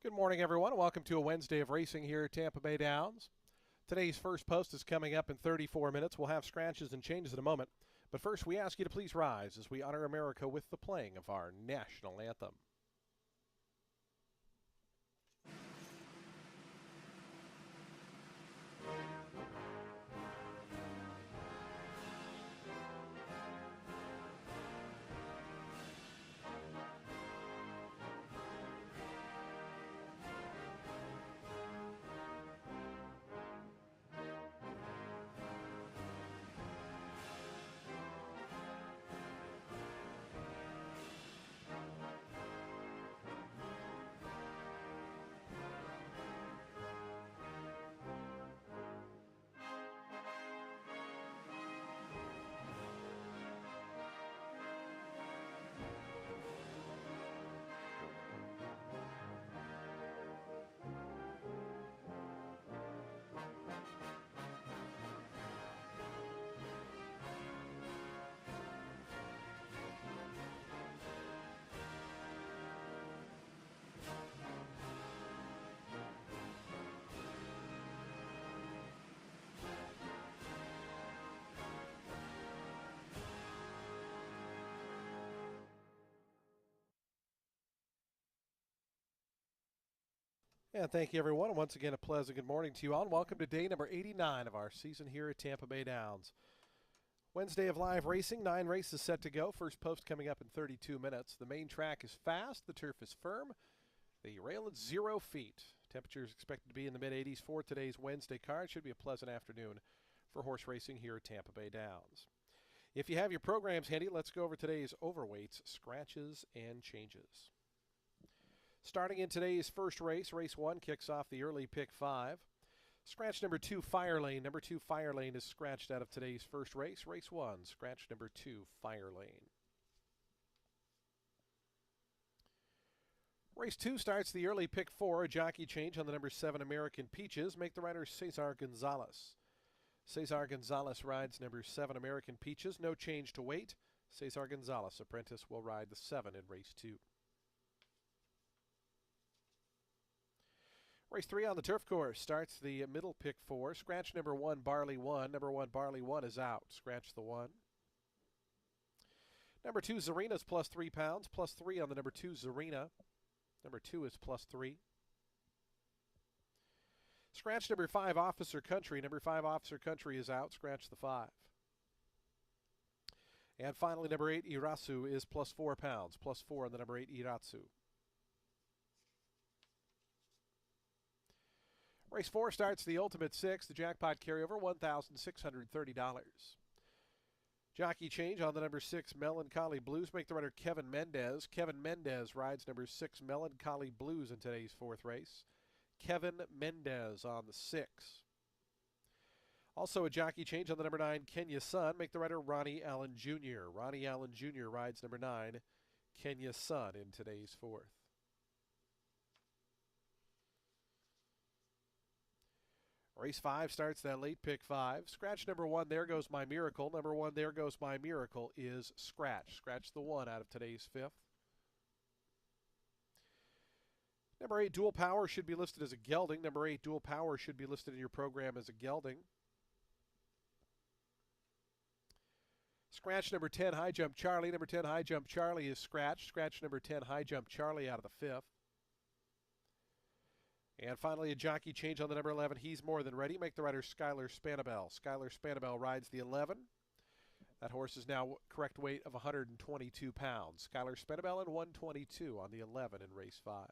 Good morning, everyone. Welcome to a Wednesday of racing here at Tampa Bay Downs. Today's first post is coming up in 34 minutes. We'll have scratches and changes in a moment. But first, we ask you to please rise as we honor America with the playing of our national anthem. And thank you, everyone. And once again, a pleasant good morning to you all. And welcome to day number 89 of our season here at Tampa Bay Downs. Wednesday of live racing, 9 races set to go. First post coming up in 32 minutes. The main track is fast. The turf is firm. The rail is 0 feet. Temperatures expected to be in the mid-80s for today's Wednesday card. Should be a pleasant afternoon for horse racing here at Tampa Bay Downs. If you have your programs handy, let's go over today's overweights, scratches, and changes. Starting in today's first race, race 1 kicks off the early pick 5. Scratch number 2, Fire Lane. Number 2, Fire Lane is scratched out of today's first race. Race 1, scratch number 2, Fire Lane. Race 2 starts the early pick 4. A jockey change on the number 7, American Peaches. Make the rider Cesar Gonzalez. Cesar Gonzalez rides number 7, American Peaches. No change to weight. Cesar Gonzalez, apprentice, will ride the 7 in race 2. Race 3 on the turf course starts the middle pick 4. Scratch number 1, Barley 1. Number 1, Barley 1 is out. Scratch the 1. Number 2, Zarina's plus 3 pounds. Plus 3 on the number 2, Zarina. Number 2 is plus 3. Scratch number 5, Officer Country. Number 5, Officer Country is out. Scratch the 5. And finally, number 8, Irasu is plus 4 pounds. Plus 4 on the number 8, Irasu. Race 4 starts the Ultimate 6, the jackpot carryover, $1,630. Jockey change on the number 6, Melancholy Blues. Make the rider Kevin Mendez. Kevin Mendez rides number 6, Melancholy Blues in today's fourth race. Kevin Mendez on the 6. Also a jockey change on the number 9, Kenya Sun. Make the rider Ronnie Allen Jr. Ronnie Allen Jr. rides number 9, Kenya Sun in today's fourth. Race 5 starts that late pick 5. Scratch number 1, There Goes My Miracle. Number 1, There Goes My Miracle is scratch. Scratch the 1 out of today's fifth. Number 8, Dual Power should be listed as a gelding. Number 8, Dual Power should be listed in your program as a gelding. Scratch number 10, High Jump Charlie. Number 10, High Jump Charlie is scratched. Scratch number 10, High Jump Charlie out of the fifth. And finally, a jockey change on the number 11, He's More Than Ready. Make the rider Skylar Spanabel. Skylar Spanabel rides the 11. That horse is now correct weight of 122 pounds. Skylar Spanabel in 122 on the 11 in race 5.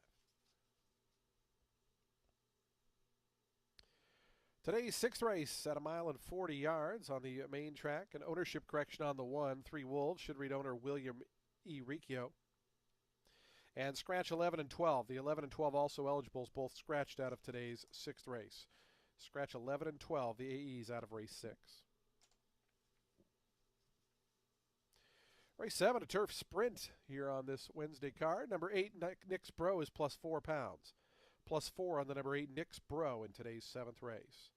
Today's sixth race at 1 mile and 40 yards on the main track. An ownership correction on the 1. 3 Wolves should read owner William E. Riccio. And scratch 11 and 12. The 11 and 12 also eligibles, both scratched out of today's sixth race. Scratch 11 and 12, the AEs out of race 6. Race 7, a turf sprint here on this Wednesday card. Number 8, Nick's Bro is plus 4 pounds. Plus 4 on the number 8, Nick's Bro in today's 7th race.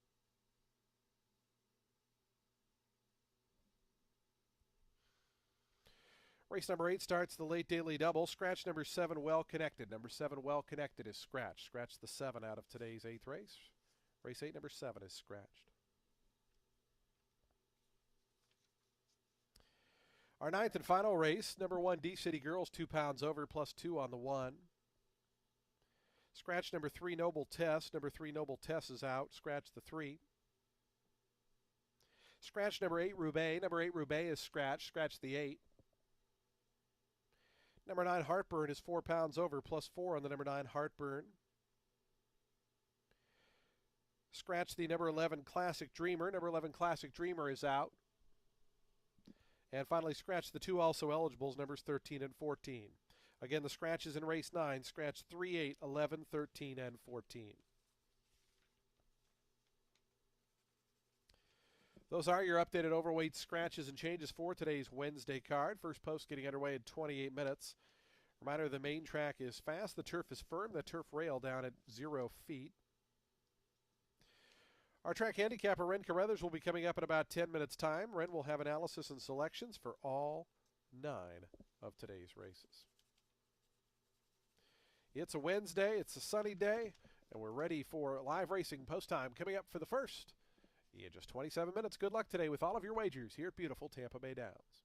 Race number 8 starts the late daily double. Scratch number 7, Well Connected. Number 7, Well Connected is scratched. Scratch the 7 out of today's 8th race. Race 8, number 7 is scratched. Our 9th and final race, number 1, D-City Girls, 2 pounds over, plus 2 on the 1. Scratch number 3, Noble Tess. Number 3, Noble Tess is out. Scratch the 3. Scratch number 8, Roubaix. Number 8, Roubaix is scratched. Scratch the 8. Number 9, Heartburn is 4 pounds over, plus 4 on the number 9, Heartburn. Scratch the number 11, Classic Dreamer. Number 11, Classic Dreamer is out. And finally, scratch the 2 also eligibles, numbers 13 and 14. Again, the scratches in race 9, scratch 3, 8, 11, 13, and 14. Those are your updated overweight scratches and changes for today's Wednesday card. First post getting underway in 28 minutes. Reminder, the main track is fast. The turf is firm. The turf rail down at 0 feet. Our track handicapper, Ren Carruthers, will be coming up in about 10 minutes' time. Ren will have analysis and selections for all 9 of today's races. It's a Wednesday. It's a sunny day, and we're ready for live racing post time coming up for the first in just 27 minutes. Good luck today with all of your wagers here at beautiful Tampa Bay Downs.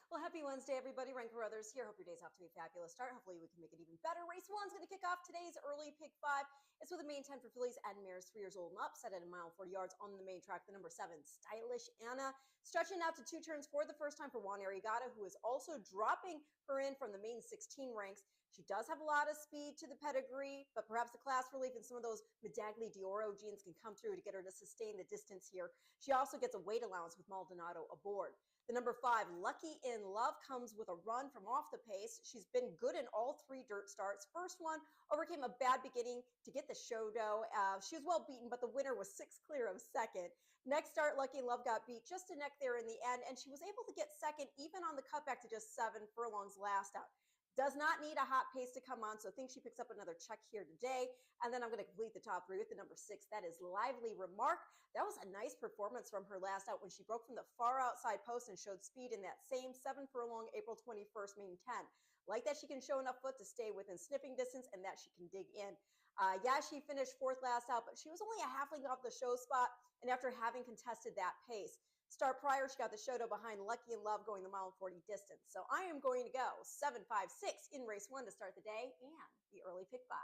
Well, happy Wednesday, everybody. Ryan Carruthers here. Hope your day's off to a fabulous start. Hopefully, we can make it even better. Race one's going to kick off today's early pick five. It's with the main 10 for fillies and mares 3 years old and up, set at a mile 40 yards on the main track. The number 7, Stylish Anna, stretching out to 2 turns for the first time for Juan Arriagada, who is also dropping her in from the main 16 ranks. She does have a lot of speed to the pedigree, but perhaps the class relief and some of those Medagli D'Oro genes can come through to get her to sustain the distance here. She also gets a weight allowance with Maldonado aboard. The number 5, Lucky in Love, comes with a run from off the pace. She's been good in all 3 dirt starts. First one overcame a bad beginning to get the show dough. She was well beaten, but the winner was 6 clear of second. Next start, Lucky in Love got beat just a neck there in the end, and she was able to get second even on the cutback to just 7 furlongs last out. Does not need a hot pace to come on, so I think she picks up another check here today. And then I'm going to complete the top 3 with the number 6. That is Lively Remark. That was a nice performance from her last out when she broke from the far outside post and showed speed in that same 7 furlong April 21st main 10. Like that, she can show enough foot to stay within sniffing distance and that she can dig in. She finished 4th last out, but she was only a half length off the show spot, and after having contested that pace. Start prior, she got the show behind Lucky in Love going the mile and 40 distance. So I am going to go 7-5-6 in race 1 to start the day and the early pick 5.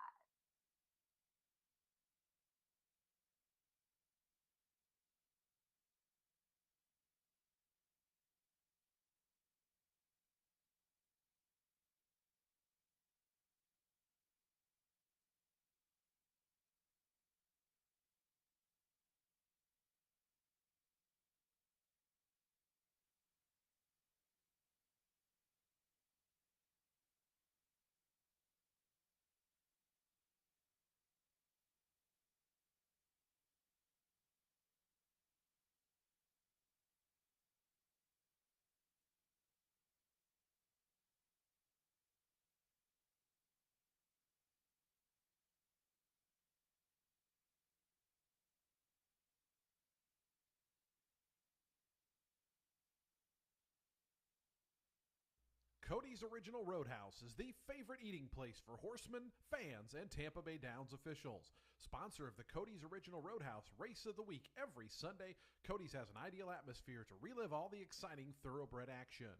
Cody's Original Roadhouse is the favorite eating place for horsemen, fans, and Tampa Bay Downs officials. Sponsor of the Cody's Original Roadhouse Race of the Week every Sunday, Cody's has an ideal atmosphere to relive all the exciting thoroughbred action.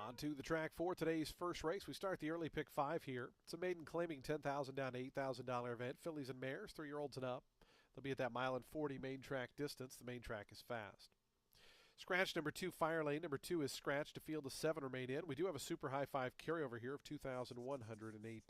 On to the track for today's first race. We start the early pick 5 here. It's a maiden claiming $10,000 down to $8,000 event. Fillies and mares, 3-year-olds and up. They'll be at that mile and 40 main track distance. The main track is fast. Scratch number 2, Fire Lane. Number 2 is scratched. A field of 7 remain in. We do have a super high 5 carryover here of $2,108.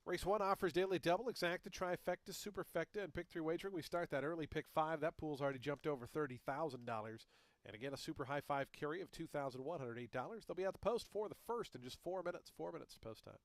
Race 1 offers daily double, exacta, trifecta, superfecta, and pick 3 wagering. We start that early pick 5. That pool's already jumped over $30,000. And again, a super high 5 carry of $2,108. They'll be at the post for the first in just 4 minutes. 4 minutes to post time.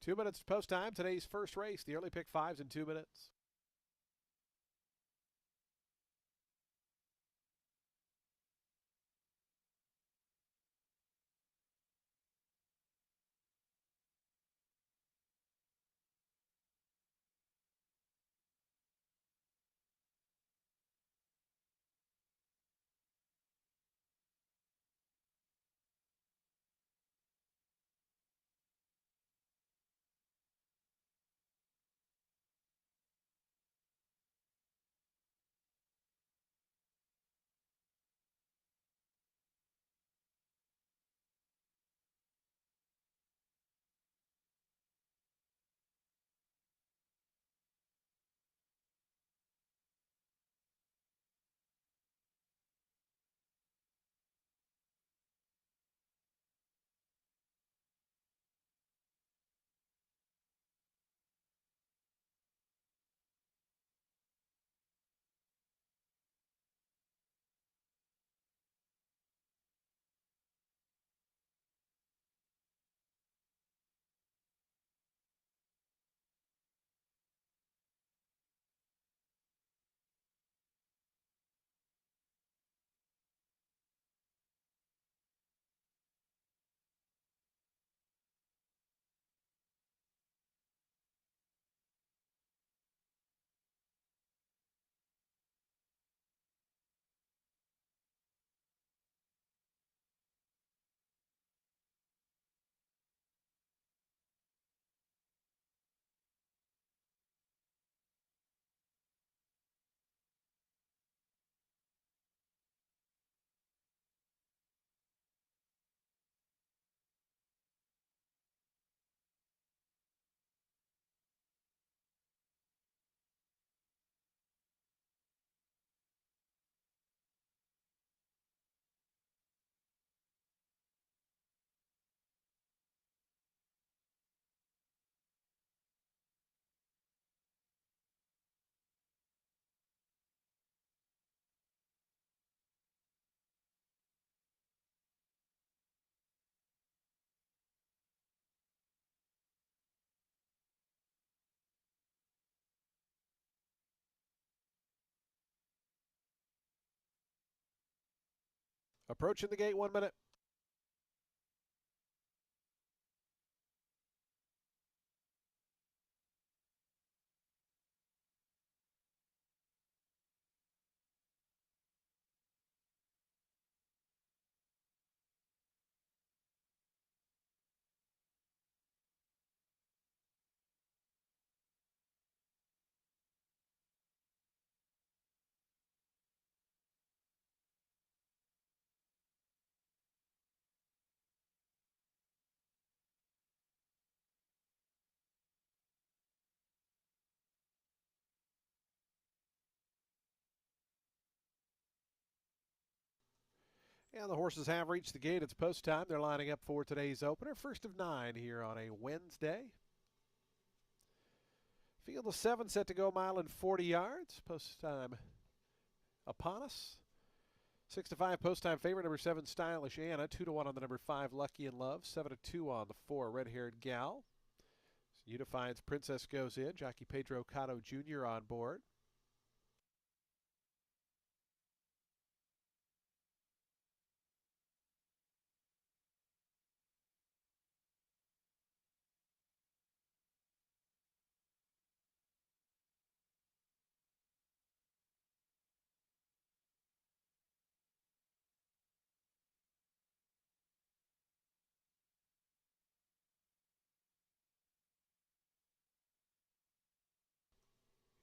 Two minutes to post time. Today's first race, the early pick 5s in 2 minutes. Approaching the gate, 1 minute. And the horses have reached the gate. It's post time. They're lining up for today's opener. First of 9 here on a Wednesday. Field of 7 set to go a mile and 40 yards. Post time upon us. 6-5 post time favorite, number 7 Stylish Anna. 2-1 on the number 5 Lucky in Love. 7-2 on the 4 Red Haired Gal. Unified's Princess goes in. Jockey Pedro Cotto Jr. on board.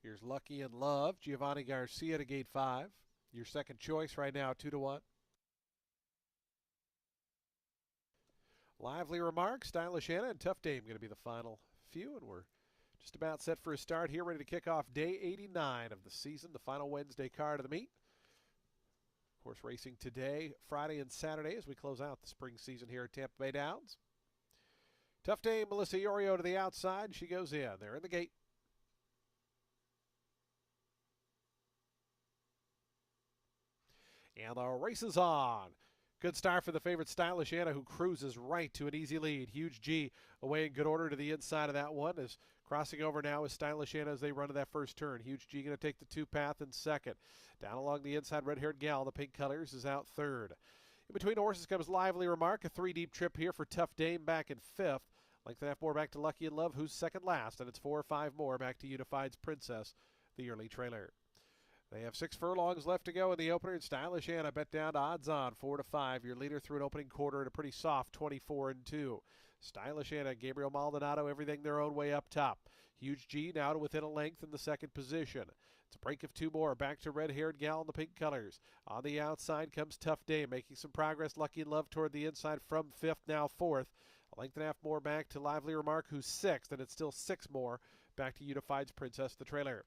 Here's Lucky in Love. Giovanni Garcia to gate 5. Your second choice right now, 2-1. Lively Remark, Stylish Anna, and Tough Dame going to be the final few, and we're just about set for a start here, ready to kick off day 89 of the season, the final Wednesday card of the meet. Of course, racing today, Friday, and Saturday as we close out the spring season here at Tampa Bay Downs. Tough Dame Melissa Iorio to the outside. She goes in. They're in the gate. And the race is on. Good start for the favorite Stylish Anna, who cruises right to an easy lead. Huge G away in good order to the inside of that one. Is crossing over now is Stylish Anna as they run to that first turn. Huge G going to take the 2-path in second. Down along the inside, red-haired Gal, the pink colors, is out third. In between horses comes Lively Remark, a 3-deep trip here for Tough Dame back in fifth. Length and a half more back to Lucky in Love, who's second last, and it's 4 or 5 more back to Unified's Princess, the early trailer. They have 6 furlongs left to go in the opener, and Stylish Anna bet down to odds on 4-5. Your leader through an opening quarter at a pretty soft 24-2. Stylish Anna, Gabriel Maldonado, everything their own way up top. Huge G now to within a length in the second position. It's a break of 2 more. Back to red-haired Gal in the pink colors. On the outside comes Tough Dame, making some progress. Lucky in Love toward the inside from 5th, now 4th. A length and a half more back to Lively Remark, who's 6th, and it's still 6 more back to Unified's Princess, the trailer.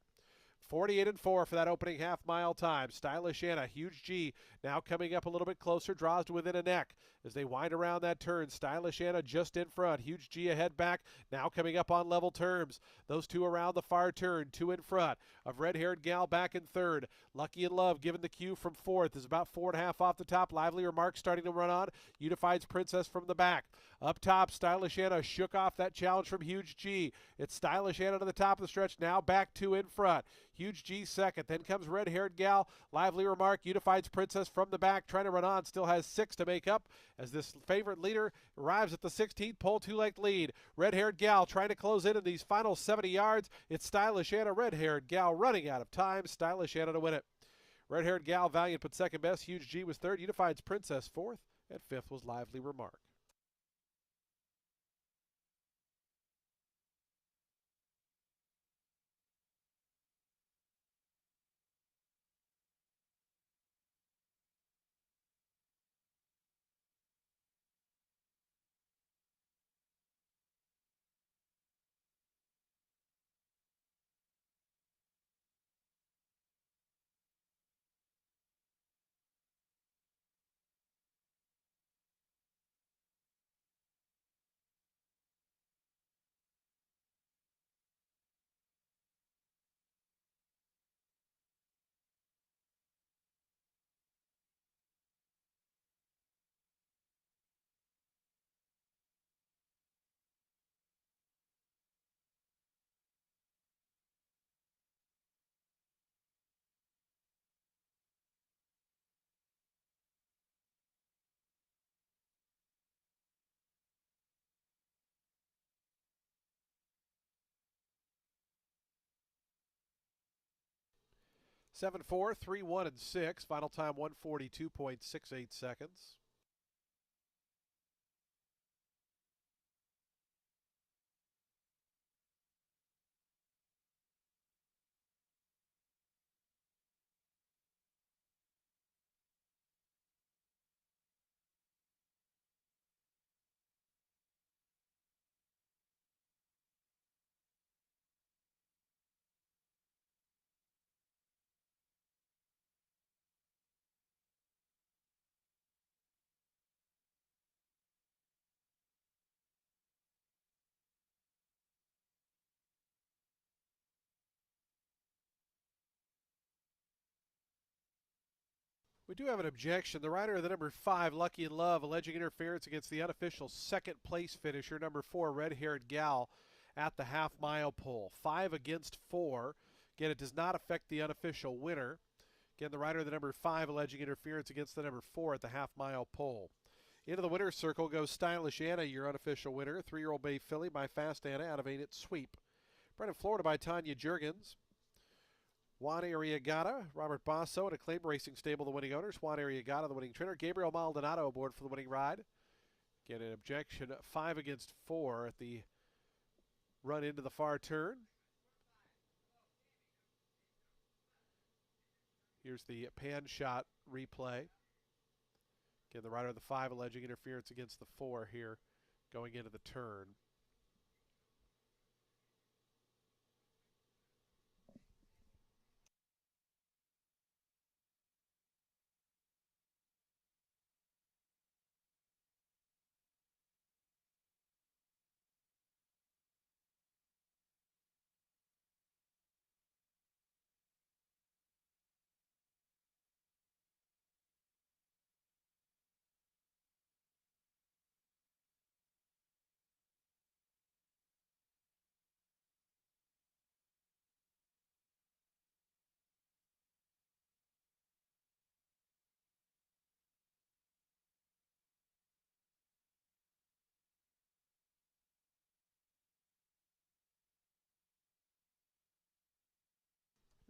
48-4 for that opening half-mile time. Stylish Anna, Huge G, now coming up a little bit closer, draws to within a neck. As they wind around that turn, Stylish Anna just in front. Huge G ahead back, now coming up on level terms. Those two around the far turn, 2 in front of red-haired Gal back in third. Lucky in Love given the cue from 4th, is about 4.5 off the top. Lively Remark starting to run on. Unified's Princess from the back. Up top, Stylish Anna shook off that challenge from Huge G. It's Stylish Anna to the top of the stretch, now back 2 in front. Huge G second. Then comes red-haired Gal. Lively Remark. Unified's Princess from the back, trying to run on. Still has 6 to make up as this favorite leader arrives at the 16th pole, 2-length lead. Red-haired Gal trying to close in these final 70 yards. It's Stylish Anna. Red-haired Gal running out of time. Stylish Anna to win it. Red-haired Gal, Valiant put second best. Huge G was third. Unified's Princess fourth. And fifth was Lively Remark. 7-4, 3-1, and 6. Final time 142.68 seconds. We do have an objection. The rider of the number 5, Lucky in Love, alleging interference against the unofficial second place finisher, number 4, Red Haired Gal, at the half-mile pole. 5 against 4. Again, it does not affect the unofficial winner. Again, the rider of the number 5 alleging interference against the number 4 at the half-mile pole. Into the winner's circle goes Stylish Anna, your unofficial winner. 3-year-old Bay Filly by Fast Anna out of Ain't It Sweep. Bred in Florida by Tanya Jurgens. Juan Arriagada, Robert Basso, and Acclaim Racing Stable, the winning owners. Juan Arriagada, the winning trainer. Gabriel Maldonado aboard for the winning ride. Get an objection, 5 against 4 at the run into the far turn. Here's the pan shot replay. Again, the rider of the 5 alleging interference against the 4 here going into the turn.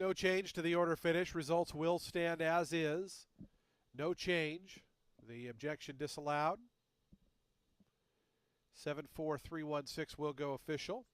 No change to the order finish. Results will stand as is. No change. The objection disallowed. 7-4-3-1-6 will go official.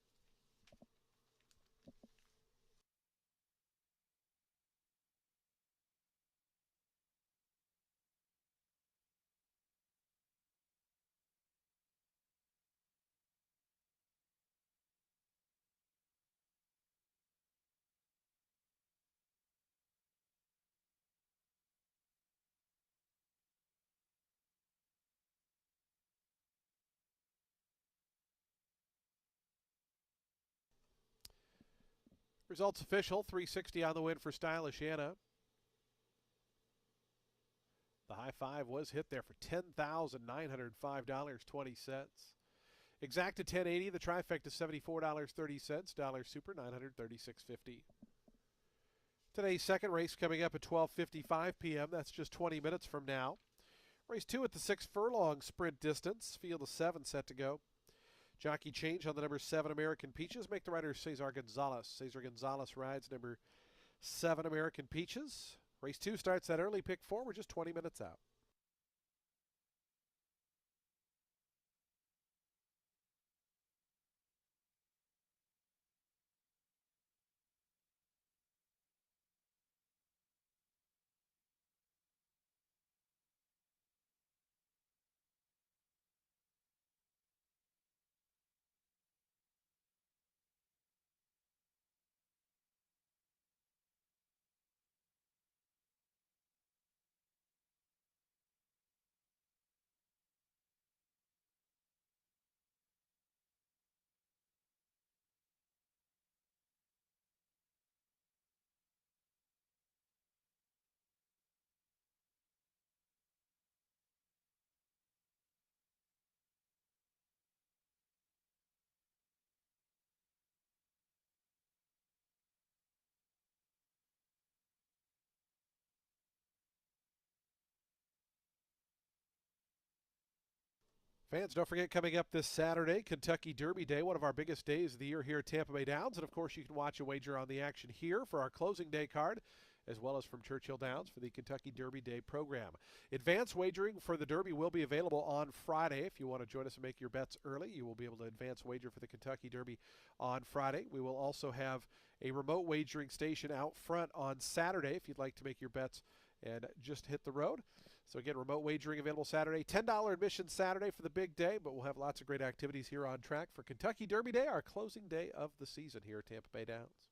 Results official. 360 on the win for Stylish Anna. The high five was hit there for $10,905.20. Exacta 1080. The trifecta $74.30. Dollar Super $936.50. Today's second race coming up at 12:55 p.m. That's just 20 minutes from now. Race 2 at the 6 furlong sprint distance. Field of 7 set to go. Jockey change on the number 7 American Peaches. Make the rider Cesar Gonzalez. Cesar Gonzalez rides number 7 American Peaches. Race 2 starts that early. Pick 4. We're just 20 minutes out. Fans, don't forget, coming up this Saturday, Kentucky Derby Day, one of our biggest days of the year here at Tampa Bay Downs. And, of course, you can watch and wager on the action here for our closing day card as well as from Churchill Downs for the Kentucky Derby Day program. Advance wagering for the Derby will be available on Friday. If you want to join us and make your bets early, you will be able to advance wager for the Kentucky Derby on Friday. We will also have a remote wagering station out front on Saturday if you'd like to make your bets and just hit the road. So again, remote wagering available Saturday. $10 admission Saturday for the big day, but we'll have lots of great activities here on track for Kentucky Derby Day, our closing day of the season here at Tampa Bay Downs.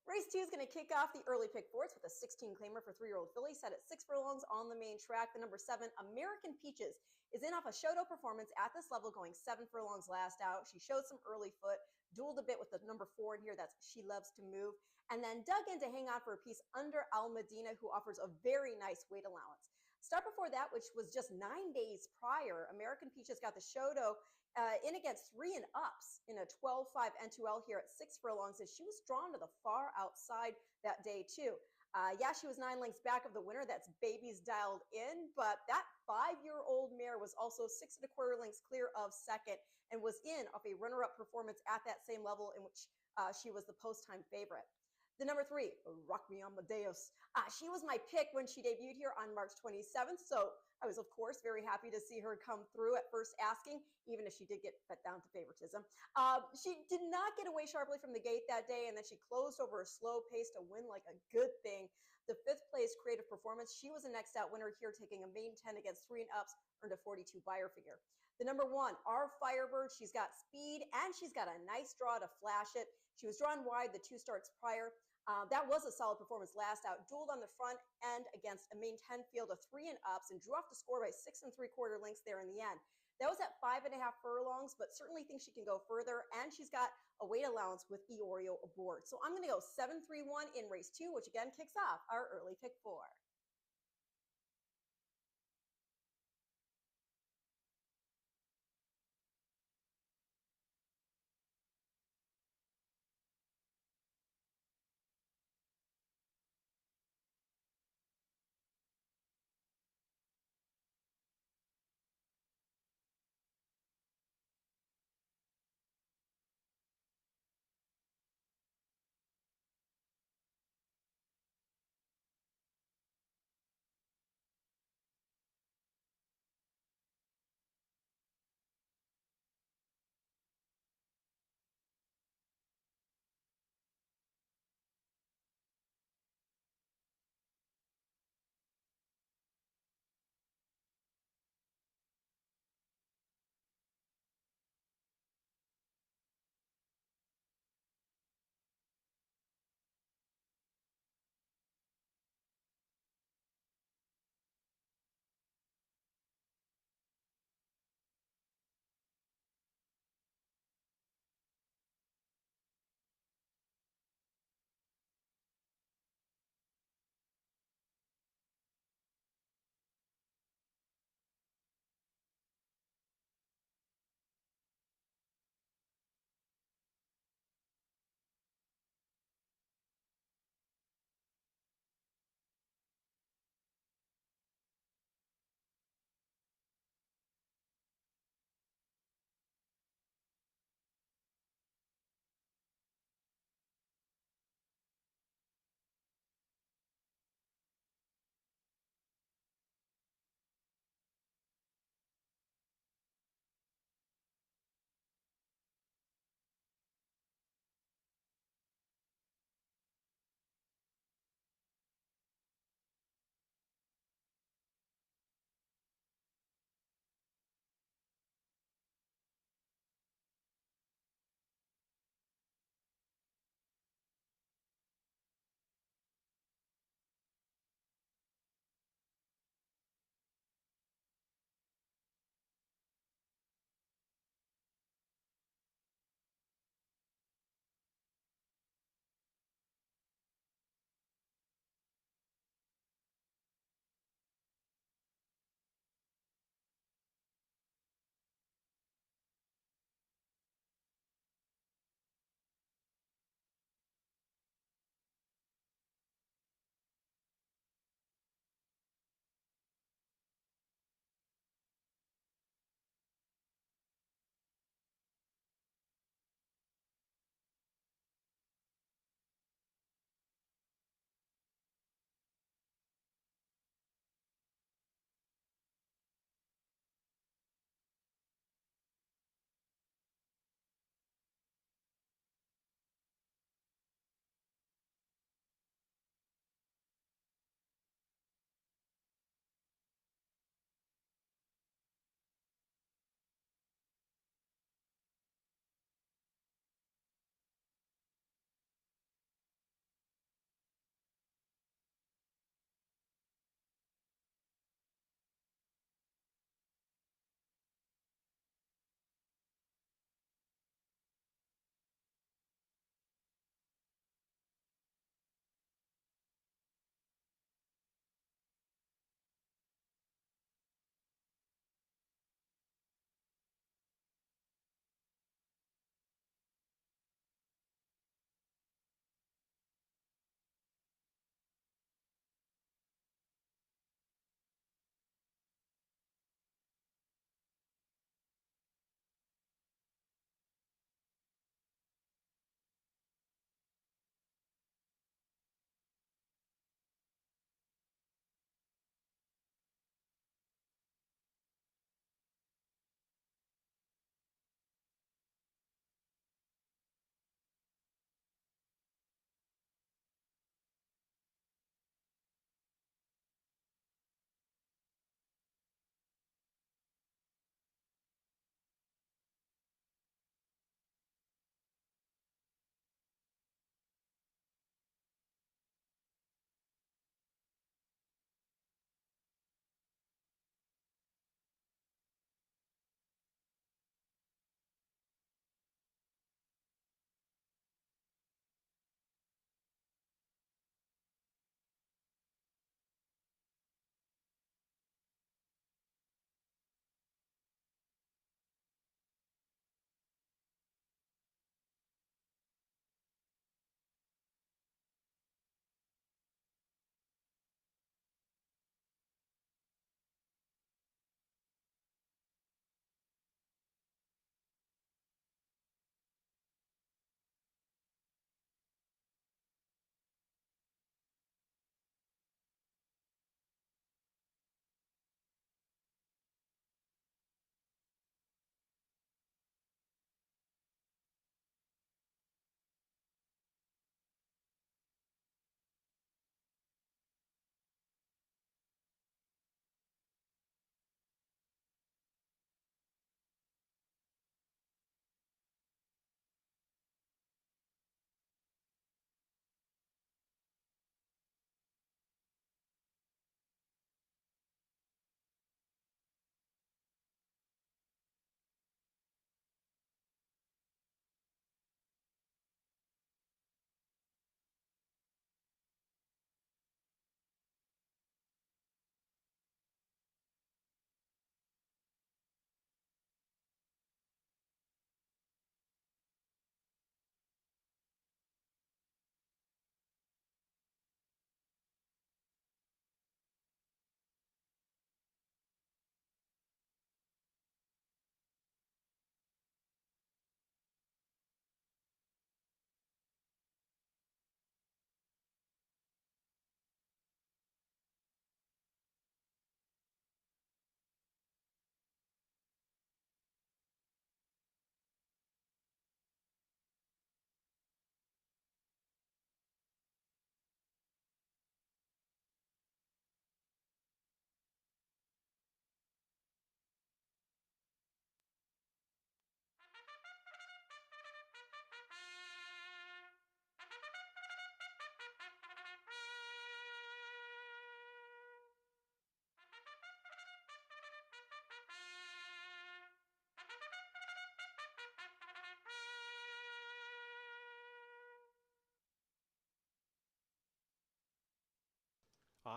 Race 2 is going to kick off the early pick fours with a 16 claimer for 3-year-old filly set at 6 furlongs on the main track. The number 7, American Peaches, is in off a Shoto performance at this level, going 7 furlongs last out. She showed some early foot, dueled a bit with the number 4 in here. That's She Loves to Move, and then dug in to hang on for a piece under Al Medina, who offers a very nice weight allowance. Start before that, which was just 9 days prior, American Peaches got the Shoto in against 3 and ups in a 12-5 N2L here at 6 furlongs, as she was drawn to the far outside that day too. Yeah, she was 9 lengths back of the winner. That's Babies dialed in, but that 5-year-old mare was also 6 1/4 lengths clear of second and was in off a runner-up performance at that same level, in which she was the post-time favorite. The number 3, Rock Me Amadeus. She was my pick when she debuted here on March 27th, so I was, of course, very happy to see her come through at first asking, even if she did get bet down to favoritism. She did not get away sharply from the gate that day, and then she closed over a slow pace to win like a good thing. The 5th place creative performance, she was a next out winner here, taking a main 10 against 3 and ups, earned a 42 buyer figure. The number 1, our Firebird, she's got speed, and she's got a nice draw to flash it. She was drawn wide the 2 starts prior. That was a solid performance last out. Dueled on the front end against a main 10 field of 3 and ups and drew off the score by 6 3/4 lengths there in the end. That was at 5.5 furlongs, but certainly thinks she can go further, and she's got a weight allowance with Iorio aboard. So I'm going to go 7-3-1 in race 2, which again kicks off our early pick 4.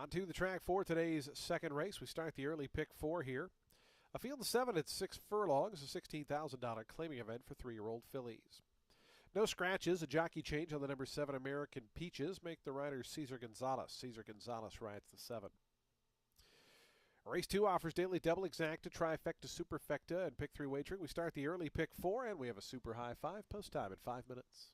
On to the track for today's second race. We start the early pick four here. A field of 7 at 6 furlongs, a $16,000 claiming event for 3-year-old fillies. No scratches, a jockey change on the number 7 American Peaches make the rider Cesar Gonzalez. Cesar Gonzalez rides the 7. Race 2 offers daily double exacta, trifecta, superfecta, and pick 3 wagering. We start the early pick 4, and we have a super high 5 post time at 5 minutes.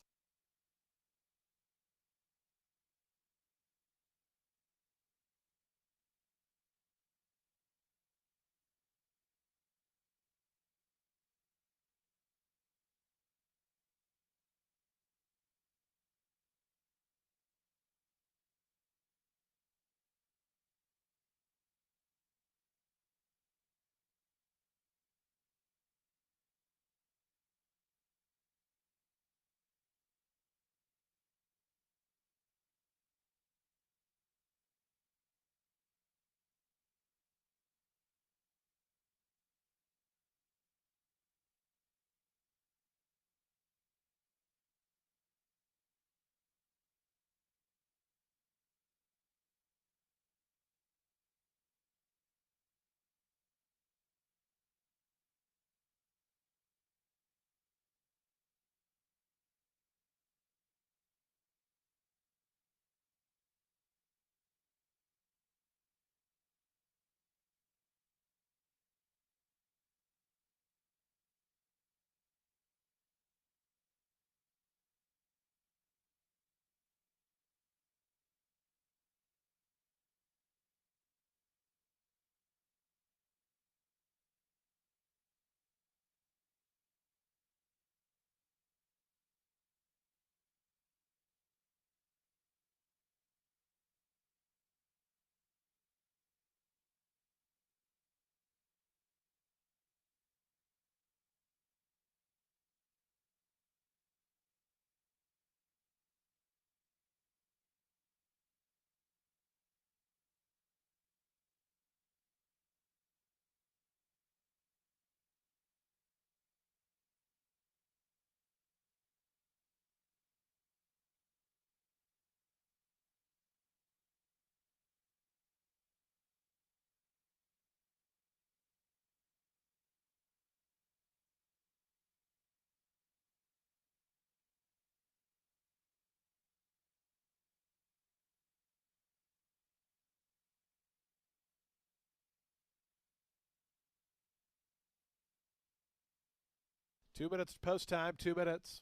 Two minutes post time, 2 minutes.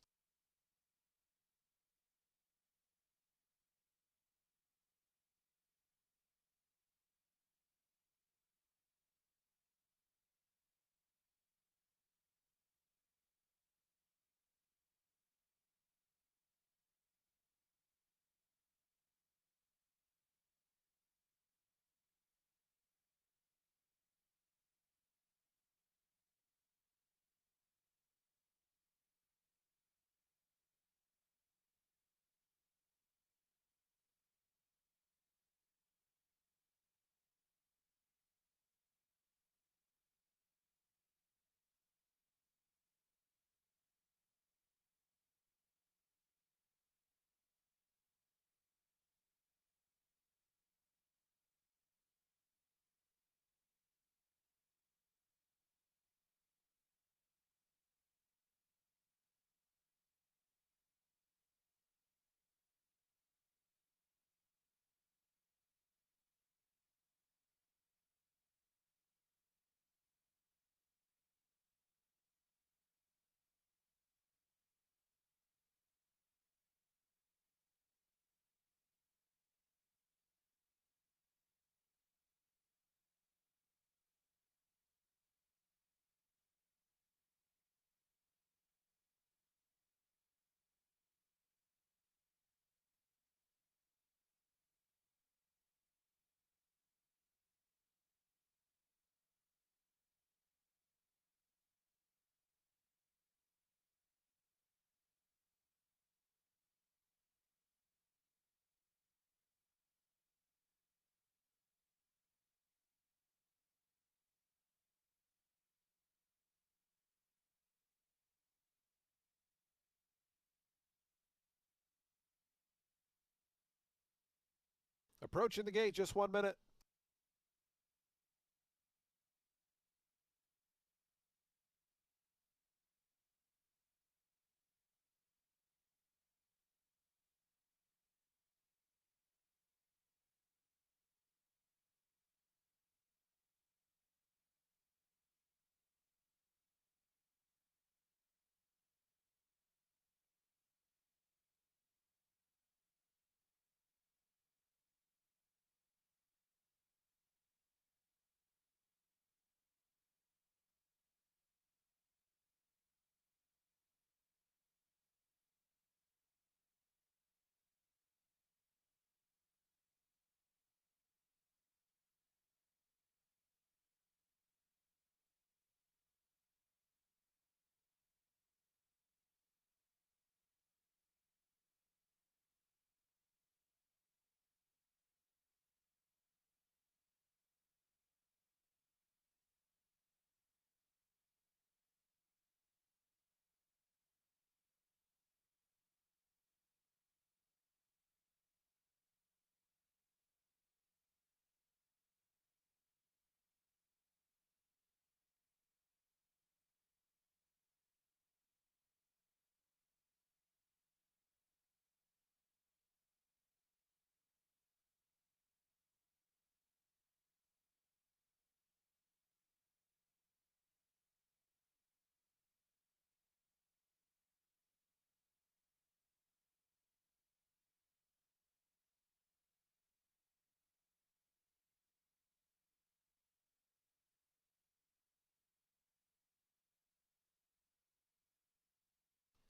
Approaching the gate, just 1 minute.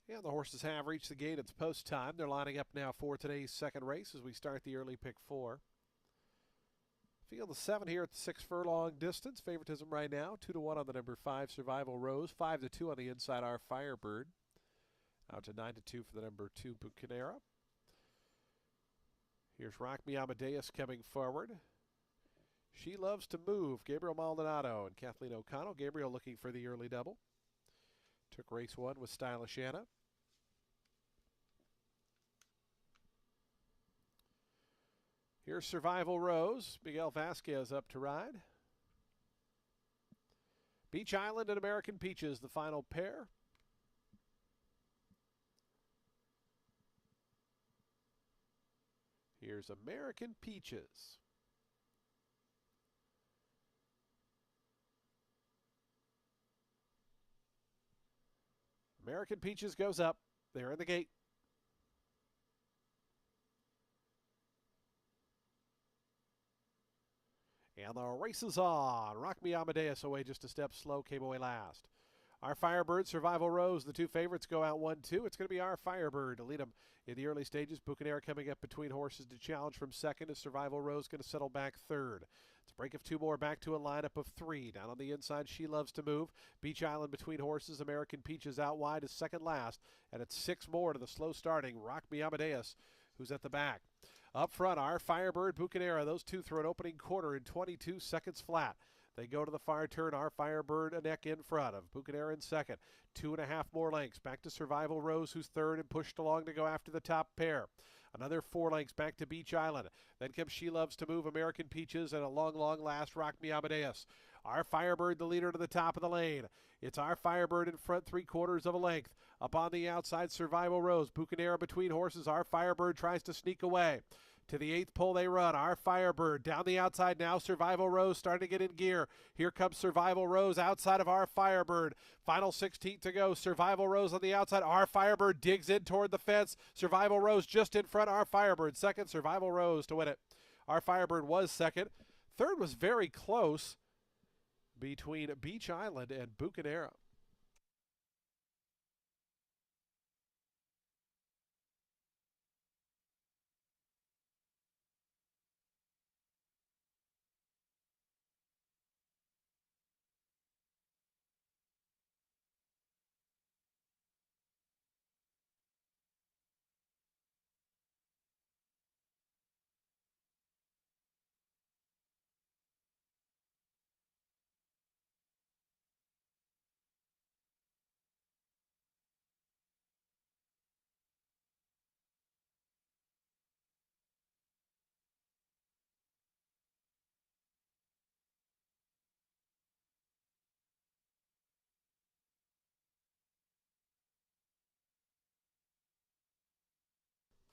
Yeah, the horses have reached the gate. It's post time. They're lining up now for today's second race as we start the early pick 4. Field of 7 here at the 6 furlong distance. Favoritism right now, 2-1 on the number 5, Survival Rose. 5-2 on the inside, Our Firebird. Out to 9-2 for the number 2, Bucanera. Here's Rock Me Amadeus coming forward. She Loves to Move, Gabriel Maldonado and Kathleen O'Connell. Gabriel looking for the early double. Took race 1 with Stylish Anna. Here's Survival Rose. Miguel Vasquez up to ride. Beach Island and American Peaches, the final pair. Here's American Peaches. American Peaches goes up. They're in the gate. And the race is on. Rock Me Amadeus away just a step slow, came away last. Our Firebird, Survival Rose, the two favorites go out 1-2. It's going to be Our Firebird to lead them in the early stages. Bucanera coming up between horses to challenge from second. Is Survival Rose going to settle back third? It's a break of 2 more back to a lineup of 3. Down on the inside, She Loves to Move. Beach Island between horses. American Peaches out wide is second last. And it's 6 more to the slow starting Rock Me Amadeus, who's at the back. Up front, Our Firebird, Bucanera. Those two throw an opening quarter in 22 seconds flat. They go to the far turn. Our Firebird a neck in front of Bucanera in second. 2.5 more lengths. Back to Survival Rose, who's third and pushed along to go after the top pair. Another 4 lengths back to Beach Island. Then comes She Loves to Move, American Peaches, and a long last Rock Me Amadeus. Our Firebird, the leader to the top of the lane. It's Our Firebird in front, 3/4 of a length. Up on the outside, Survival Rose. Bucanera between horses. Our Firebird tries to sneak away. To the 8th pole they run. Our Firebird down the outside now. Survival Rose starting to get in gear. Here comes Survival Rose outside of Our Firebird. Final 16th to go. Survival Rose on the outside. Our Firebird digs in toward the fence. Survival Rose just in front. Our Firebird second. Survival Rose to win it. Our Firebird was second. Third was very close between Beach Island and Bucanera.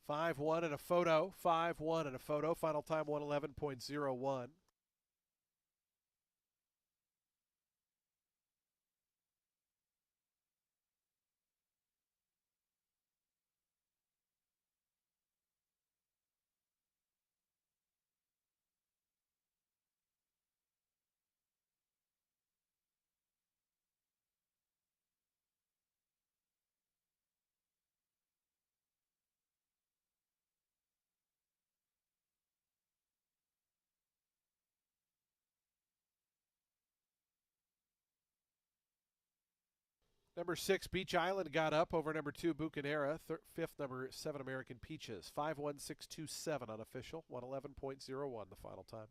5-1 and a photo. 5-1 and a photo. Final time 111.01. Number 6, Beach Island got up over number 2, Bucanera. Fifth, number 7, American Peaches. 5-1-6-2-7 unofficial. 111.01 the final time.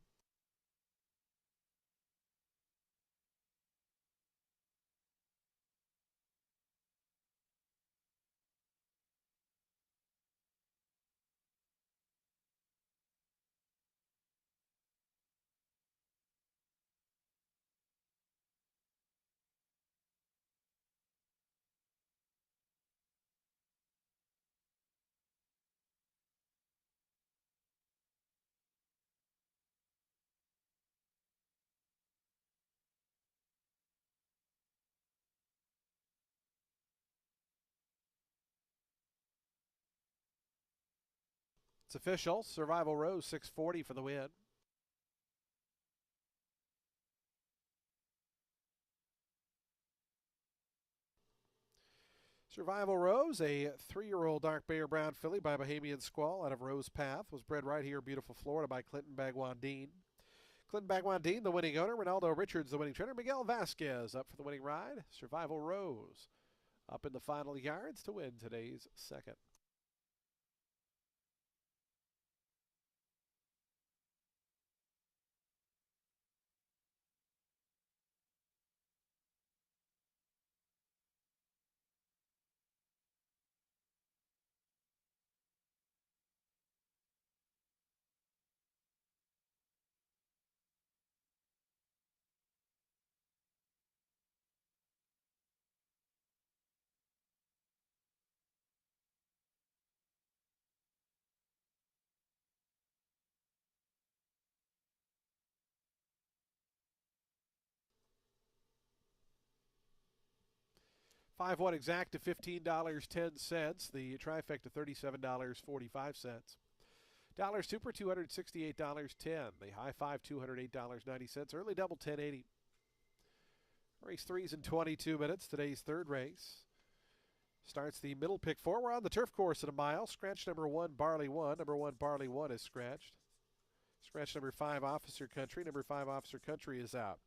It's official. Survival Rose 640 for the win. Survival Rose, a 3-year-old dark bay or brown filly by Bahamian Squall out of Rose Path, was bred right here in beautiful Florida by Clinton Bagwandine. Clinton Bagwandine, the winning owner. Ronaldo Richards, the winning trainer. Miguel Vasquez up for the winning ride. Survival Rose up in the final yards to win today's second. $5-1 exact to $15.10. The trifecta $37.45. Dollar Super $268.10. The high five $208.90. Early double $10.80. Race 3's in 22 minutes. Today's third race starts the middle pick 4. We're on the turf course at a mile. Scratch number 1, Barley 1. Number 1, Barley 1 is scratched. Scratch number 5, Officer Country. Number 5, Officer Country is out.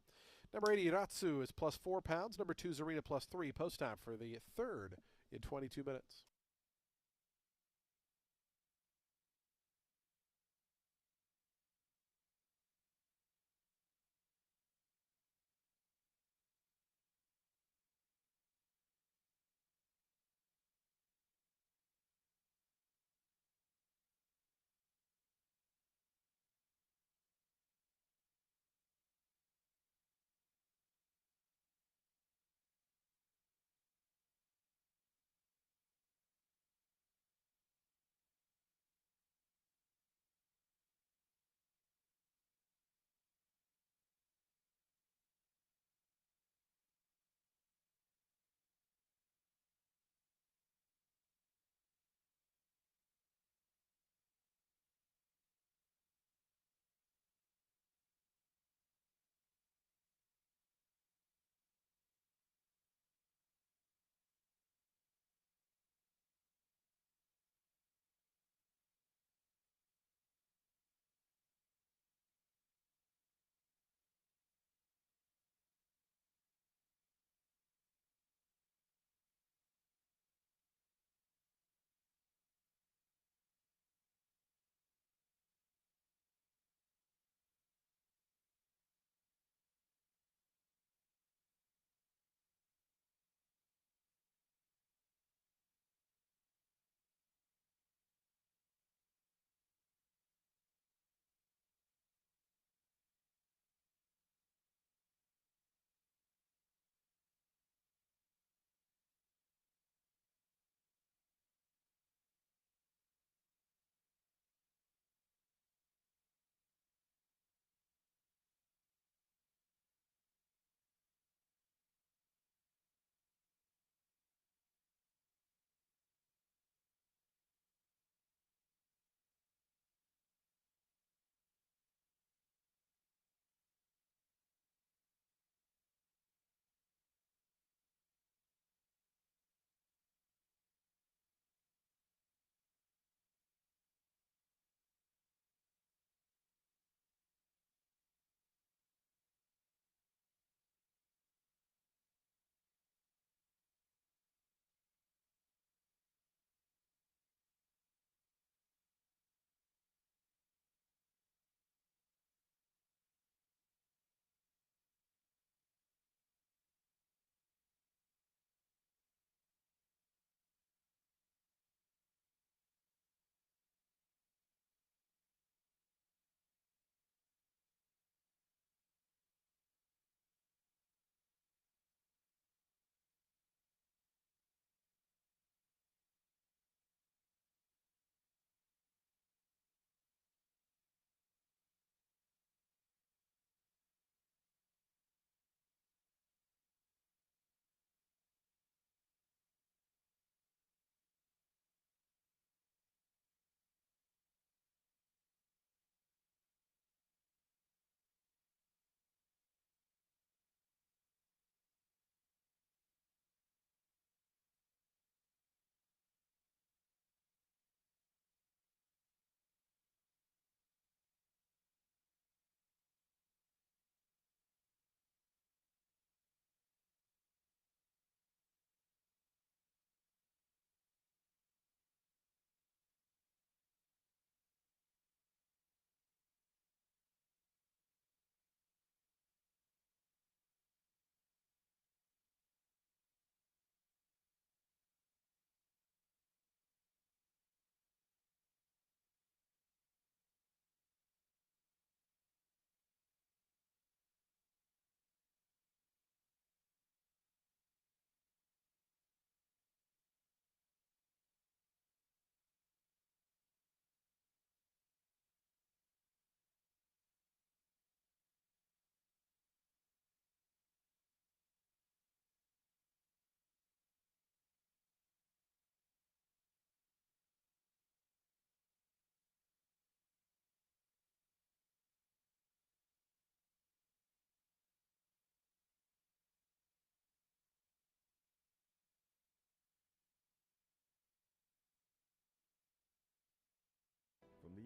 Number 80, Ratsu is plus 4 pounds. Number 2, Zarina plus 3. Post time for the third in 22 minutes.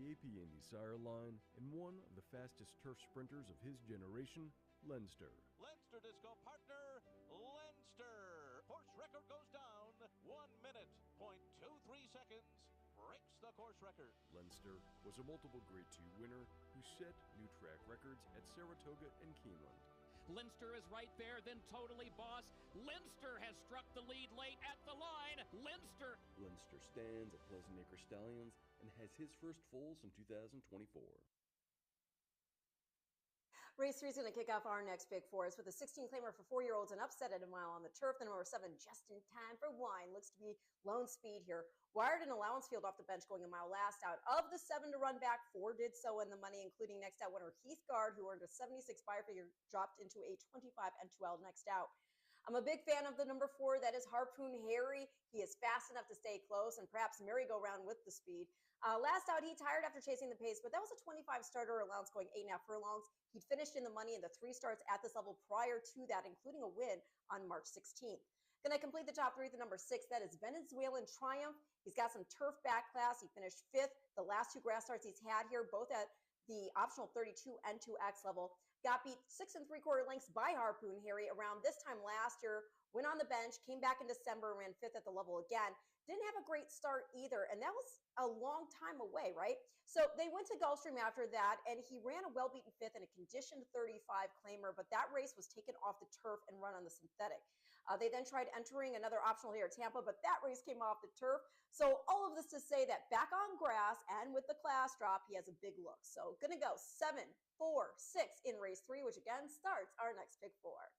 AP Indy sire line and one of the fastest turf sprinters of his generation, Leinster. Leinster Disco partner, Leinster. Course record goes down. 1 minute, 0.23 seconds. Breaks the course record. Leinster was a multiple Grade 2 winner who set new track records at Saratoga and Keeneland. Leinster is right there, then Totally Boss. Leinster has struck the lead late at the line. Leinster stands at Pleasant Acre Stallions and has his first foals in 2024. Race 3 is going to kick off our next Big Four. It's with a 16-claimer for 4-year-olds and upset at a mile on the turf. The number 7, Just in Time for Wine, looks to be lone speed here. Wired and Allowance Field off the bench going a mile last out. Of the 7 to run back, 4 did so in the money, including next out winner Heath Guard, who earned a 76 buyer figure, dropped into a 25 and 12 next out. I'm a big fan of the number 4, that is Harpoon Harry. He is fast enough to stay close and perhaps merry-go-round with the speed. Last out, he tired after chasing the pace, but that was a 25 starter allowance going 8.5 furlongs. He'd finished in the money in the 3 starts at this level prior to that, including a win on March 16th. Going to complete the top 3 at the number 6, that is Venezuelan Triumph. He's got some turf back class. He finished 5th the last 2 grass starts he's had here, both at the optional 32 and 2X level. Got beat 6 3/4 lengths by Harpoon Harry around this time last year. Went on the bench, came back in December, ran 5th at the level again. Didn't have a great start either, and that was a long time away, right? So they went to Gulfstream after that, and he ran a well-beaten 5th in a conditioned 35 claimer, but that race was taken off the turf and run on the synthetic. They then tried entering another optional here at Tampa, but that race came off the turf. So all of this to say that back on grass and with the class drop, he has a big look. So going to go 7, 4, 6 in race 3, which again starts our next Big Four.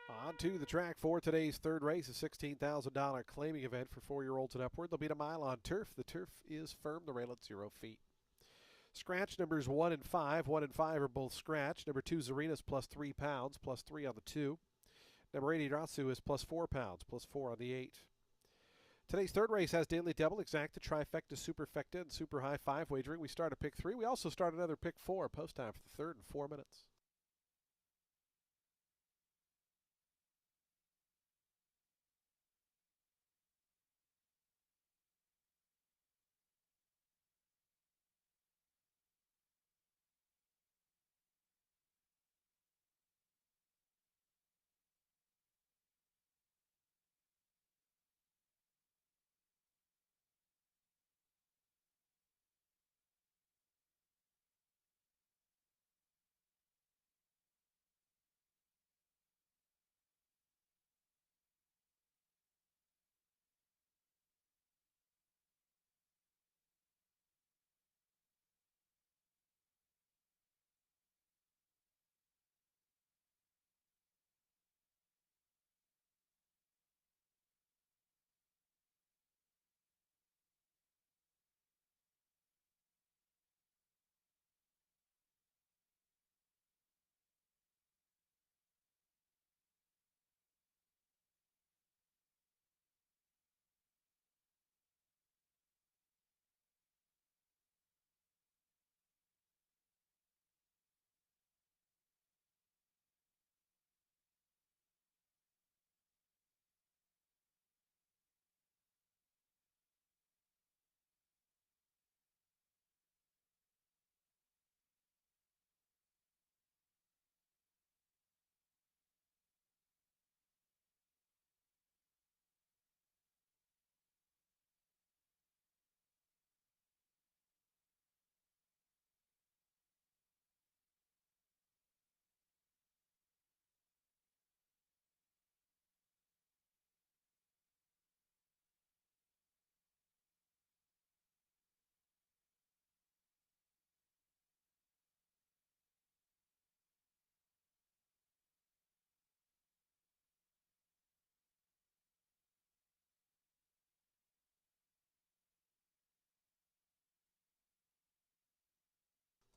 On to the track for today's third race, a $16,000 claiming event for 4-year-olds and upward. They'll beat a mile on turf. The turf is firm, the rail at 0 feet. Scratch numbers 1 and 5. 1 and 5 are both scratch. Number 2, Zarina's plus 3 pounds, plus 3 on the 2. Number 8, Irasu is plus 4 pounds, plus 4 on the 8. Today's third race has daily double, exacta, trifecta, superfecta, and super high 5 wagering. We start at pick 3. We also start another pick 4. Post time for the third in 4 minutes.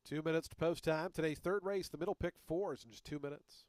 Two minutes to post time. Today's third race, the middle pick 4 is in just 2 minutes.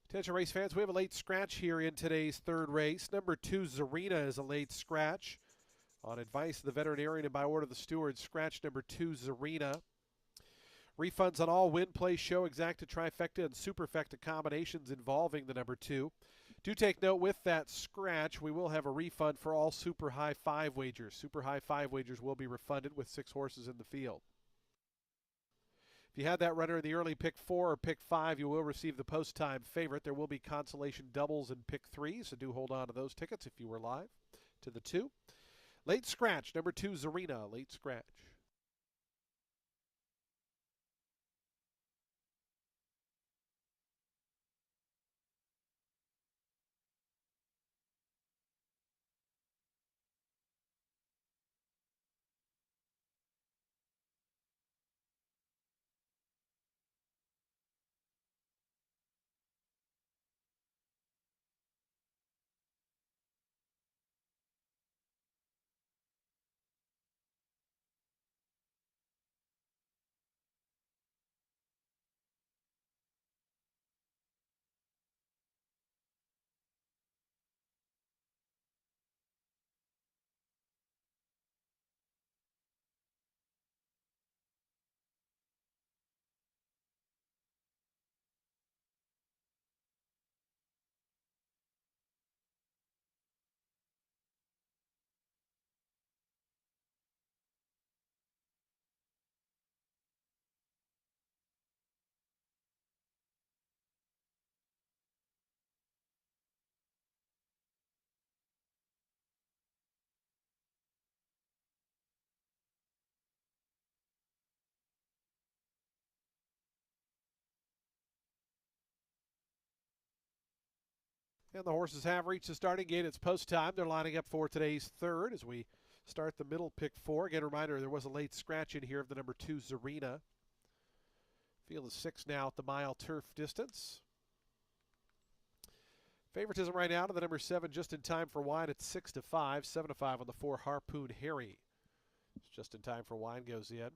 Attention race fans, we have a late scratch here in today's third race. Number 2, Zarina, is a late scratch. On advice of the veterinarian and by order of the steward, scratch number 2, Zarina. Refunds on all win, play, show, exacta, trifecta, and superfecta combinations involving the number 2. Do take note, with that scratch, we will have a refund for all super high 5 wagers. Super high 5 wagers will be refunded with 6 horses in the field. If you had that runner in the early pick 4 or pick 5, you will receive the post-time favorite. There will be consolation doubles in pick 3, so do hold on to those tickets if you were live to the 2. Late scratch, number 2, Zarina, late scratch. And the horses have reached the starting gate. It's post time. They're lining up for today's third as we start the middle pick 4. Again, a reminder, there was a late scratch in here of the number 2, Zarina. Field is 6 now at the mile turf distance. Favoritism right now to the number 7, Just in Time for Wine, at 6-5. 7-5 on the 4, Harpoon Harry. It's Just in Time for Wine goes in.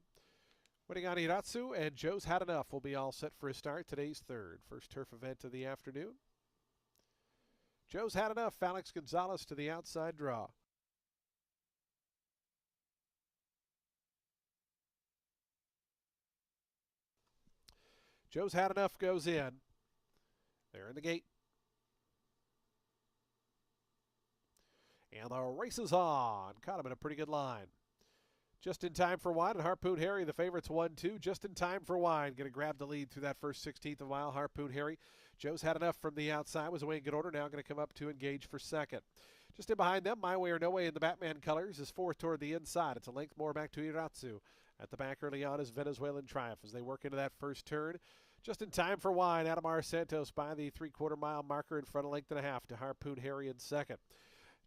Winning on Iratsu, and Joe's Had Enough will be all set for a start. Today's third. First turf event of the afternoon. Joe's Had Enough. Alex Gonzalez to the outside draw. Joe's Had Enough goes in. They're in the gate. And the race is on. Caught him in a pretty good line. Just in Time for Wine and Harpoon Harry, the favorites 1-2. Just in Time for Wine going to grab the lead through that first 16th of a mile. Harpoon Harry. Joe's Had Enough from the outside, was away in good order. Now going to come up to engage for second. Just in behind them, My Way or No Way in the Batman colors is 4th toward the inside. It's a length more back to Iratsu. At the back early on is Venezuelan Triumph as they work into that first turn. Just in Time for Wine, Adamar Santos by the 3/4 mile marker in front of length and a half to Harpoon Harry in second.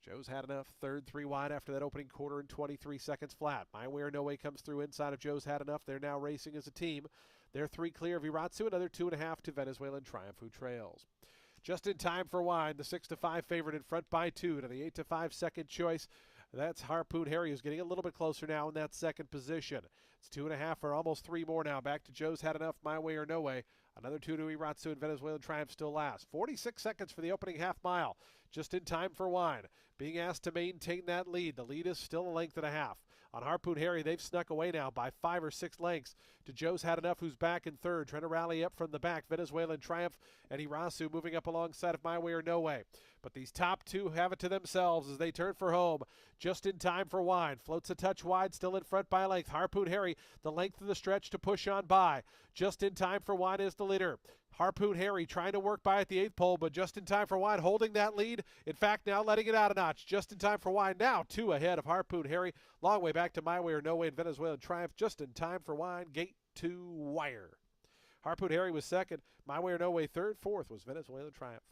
Joe's Had Enough, third, 3 wide after that opening quarter in 23 seconds flat. My Way or No Way comes through inside of Joe's Had Enough. They're now racing as a team. They're 3 clear of Iratsu, another 2.5 to Venezuelan Triumph, who trails. Just in Time for Wine, the 6-5 favorite in front by 2 to the 8-5 second choice. That's Harpoon Harry, who's getting a little bit closer now in that second position. It's 2.5 or almost 3 more now. Back to Joe's Had Enough, My Way or No Way. Another 2 to Iratsu, and Venezuelan Triumph still last. 46 seconds for the opening half mile. Just in Time for Wine, being asked to maintain that lead. The lead is still a length and a half. On Harpoon Harry, they've snuck away now by 5 or 6 lengths to Joe's Had Enough, who's back in third, trying to rally up from the back. Venezuelan Triumph and Irasu moving up alongside of My Way or No Way. But these top 2 have it to themselves as they turn for home. Just in Time for Wine floats a touch wide, still in front by a length. Harpoon Harry, the length of the stretch to push on by. Just in Time for Wine is the leader. Harpoon Harry trying to work by at the 8th pole, but Just in Time for Wine holding that lead. In fact, now letting it out a notch. Just in Time for Wine now 2 ahead of Harpoon Harry. Long way back to My Way or No Way in Venezuelan Triumph. Just in Time for Wine, gate to wire. Harpoon Harry was second. My Way or No Way third. 4th was Venezuelan Triumph.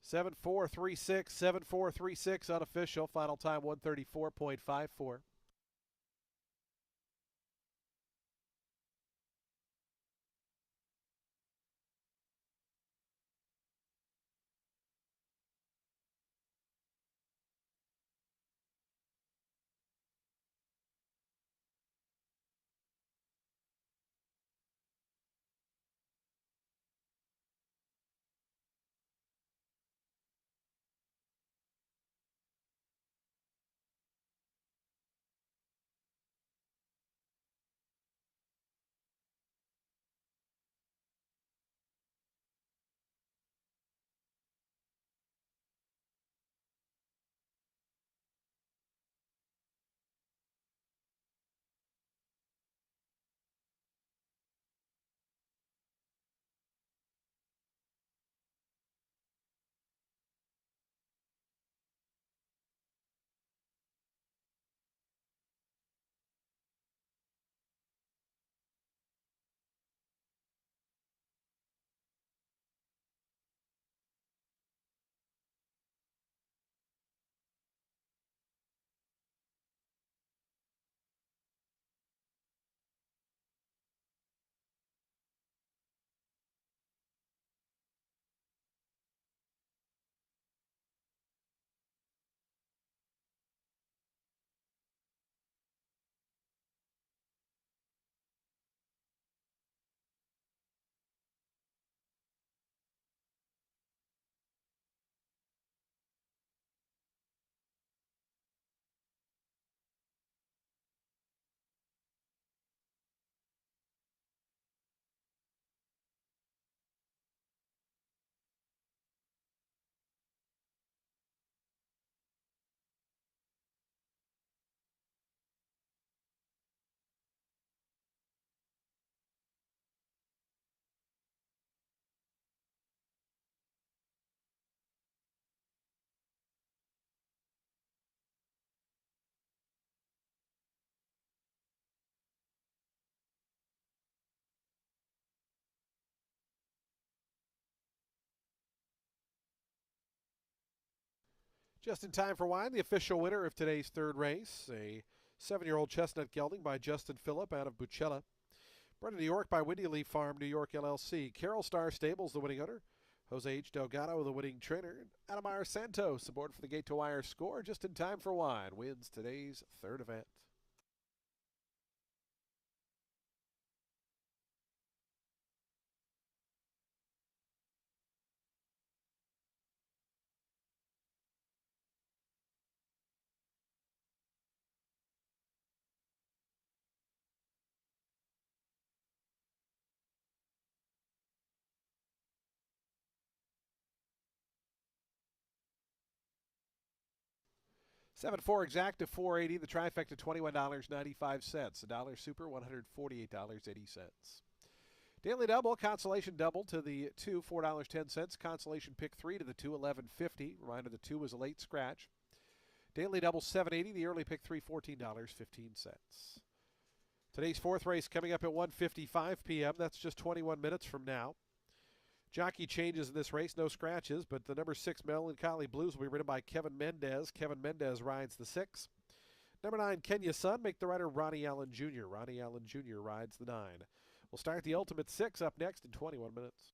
7436, 7436 unofficial. Final time 134.54. Just in time for wine, the official winner of today's third race, a 7-year-old chestnut gelding by Justin Phillip out of Bucella. Bred in New York by Windy Leaf Farm, New York, LLC. Carroll Star Stables, the winning owner. Jose H. Delgado, the winning trainer. And Adamar Santos, aboard for the Gate to Wire score. Just in time for wine, wins today's third event. Seven four exact to 480. The trifecta $21.95. The dollar super $148.80. Daily double, consolation double to the two $4.10. Consolation pick three to the two $11.50. Reminder the two was a late scratch. Daily double $7.80. The early pick three $14.15. Today's fourth race coming up at 1:55 p.m. That's just 21 minutes from now. Jockey changes in this race, no scratches, but the number 6 Melancholy Blues will be ridden by Kevin Mendez. Kevin Mendez rides the 6. Number 9 Kenya Sun make the rider Ronnie Allen Jr. Ronnie Allen Jr. rides the 9. We'll start the Ultimate 6 up next in 21 minutes.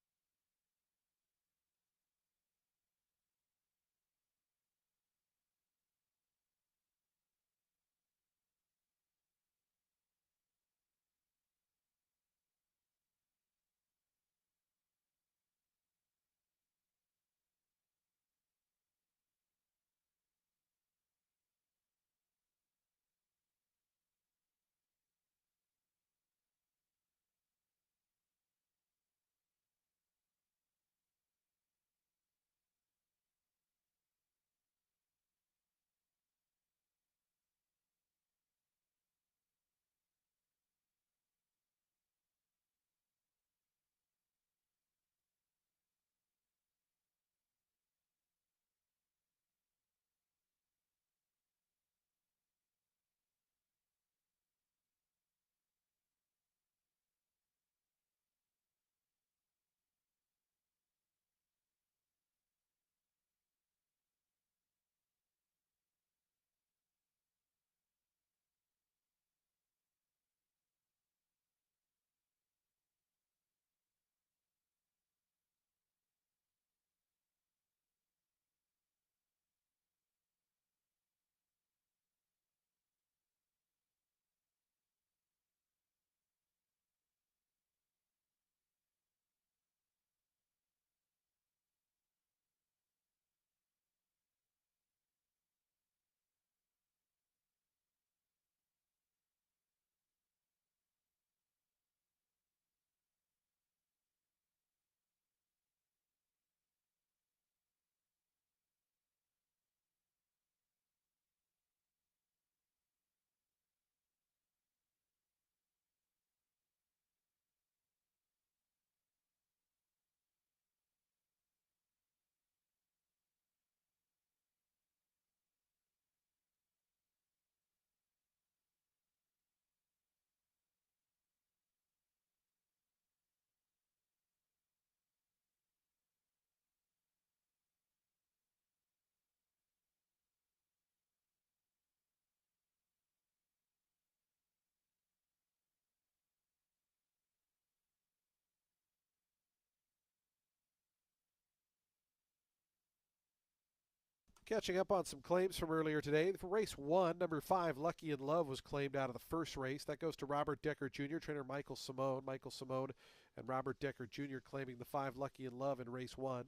Catching up on some claims from earlier today. For race 1, number 5, Lucky in Love, was claimed out of the first race. That goes to Robert Decker Jr., trainer Michael Simone. Michael Simone and Robert Decker Jr. claiming the 5, Lucky in Love, in race 1.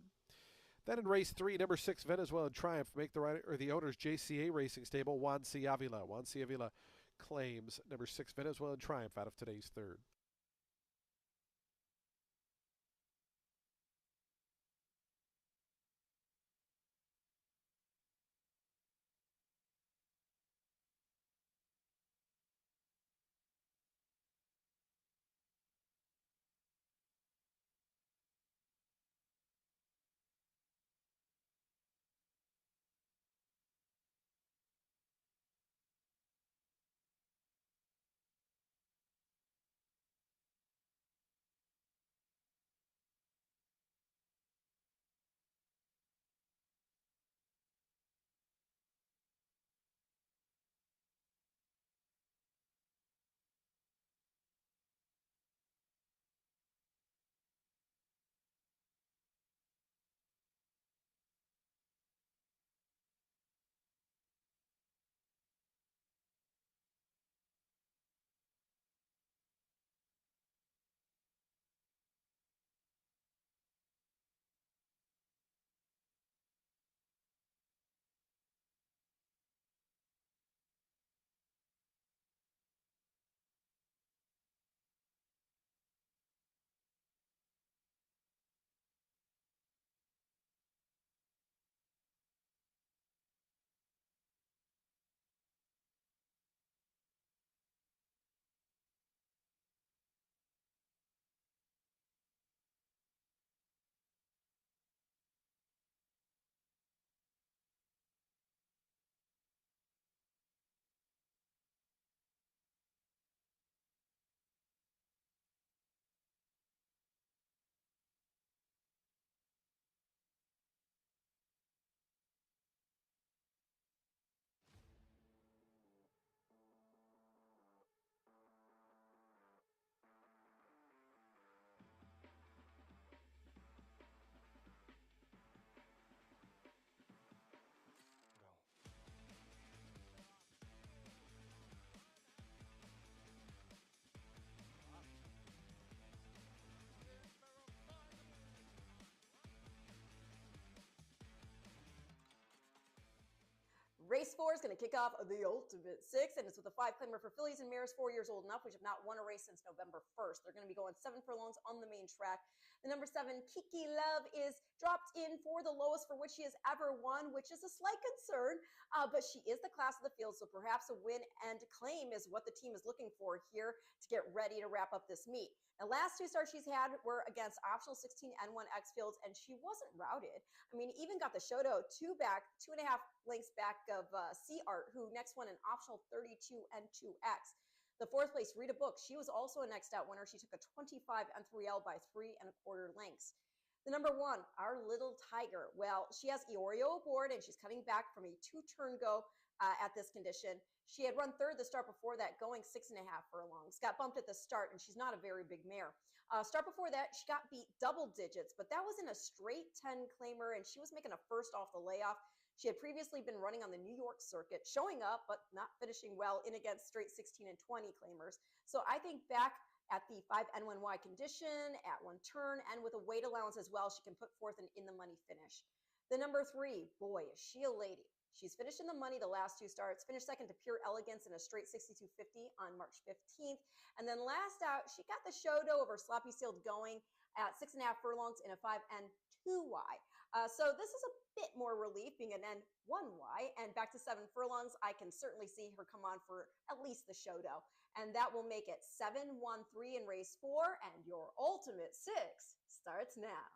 Then in race 3, number 6, Venezuelan Triumph, make the owner's JCA Racing Stable, Juan C. Avila. Juan C. Avila claims number 6, Venezuelan Triumph, out of today's third. Race 4 is going to kick off the Ultimate Six, and it's with a 5-claimer for fillies and mares 4 years old and up, which have not won a race since November 1st. They're going to be going 7 furlongs on the main track. The number 7, Kiki Love, is dropped in for the lowest for which she has ever won, which is a slight concern, but she is the class of the field, so perhaps a win and claim is what the team is looking for here to get ready to wrap up this meet. The last 2 starts she's had were against optional 16 N1X fields, and she wasn't routed. I mean, even got the Shoto 2.5 lengths back of C Art, who next won an optional 32 N2X. The 4th place, Rita Book, she was also a next out winner. She took a 25 N3L by 3.25 lengths. The number 1, Our Little Tiger. Well, she has Iorio aboard, and she's coming back from a 2-turn go at this condition. She had run 3rd the start before that, going 6.5 furlongs. Got bumped at the start, and she's not a very big mare. Start before that, she got beat double digits, but that was in a straight 10 claimer, and she was making a first off the layoff. She had previously been running on the New York circuit, showing up, but not finishing well in against straight 16 and 20 claimers. So I think back at the 5N1Y condition, at 1 turn, and with a weight allowance as well, she can put forth an in-the-money finish. The number 3, boy, is she a lady. She's finished in the money the last 2 starts, finished second to Pure Elegance in a straight 62.50 on March 15th. And then last out, she got the Shoto over Sloppy Sealed going at 6.5 furlongs in a 5N2Y. So this is a bit more relief being an N1Y, and back to 7 furlongs, I can certainly see her come on for at least the Shoto. And that will make it 7-1-3 in race 4, and your Ultimate Six starts now.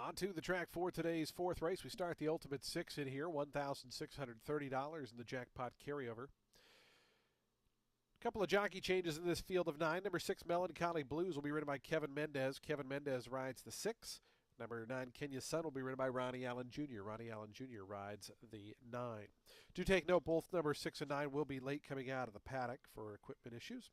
On to the track for today's fourth race. We start the Ultimate Six in here, $1,630 in the jackpot carryover. A couple of jockey changes in this field of 9. Number 6, Melancholy Blues, will be ridden by Kevin Mendez. Kevin Mendez rides the 6. Number 9, Kenya Sun, will be ridden by Ronnie Allen Jr. Ronnie Allen Jr. rides the 9. Do take note, both number 6 and 9 will be late coming out of the paddock for equipment issues.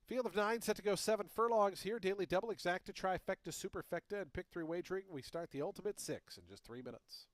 Field of 9 set to go 7 furlongs here. Daily double, exacta, trifecta, superfecta, and pick 3 wagering. We start the Ultimate 6 in just 3 minutes.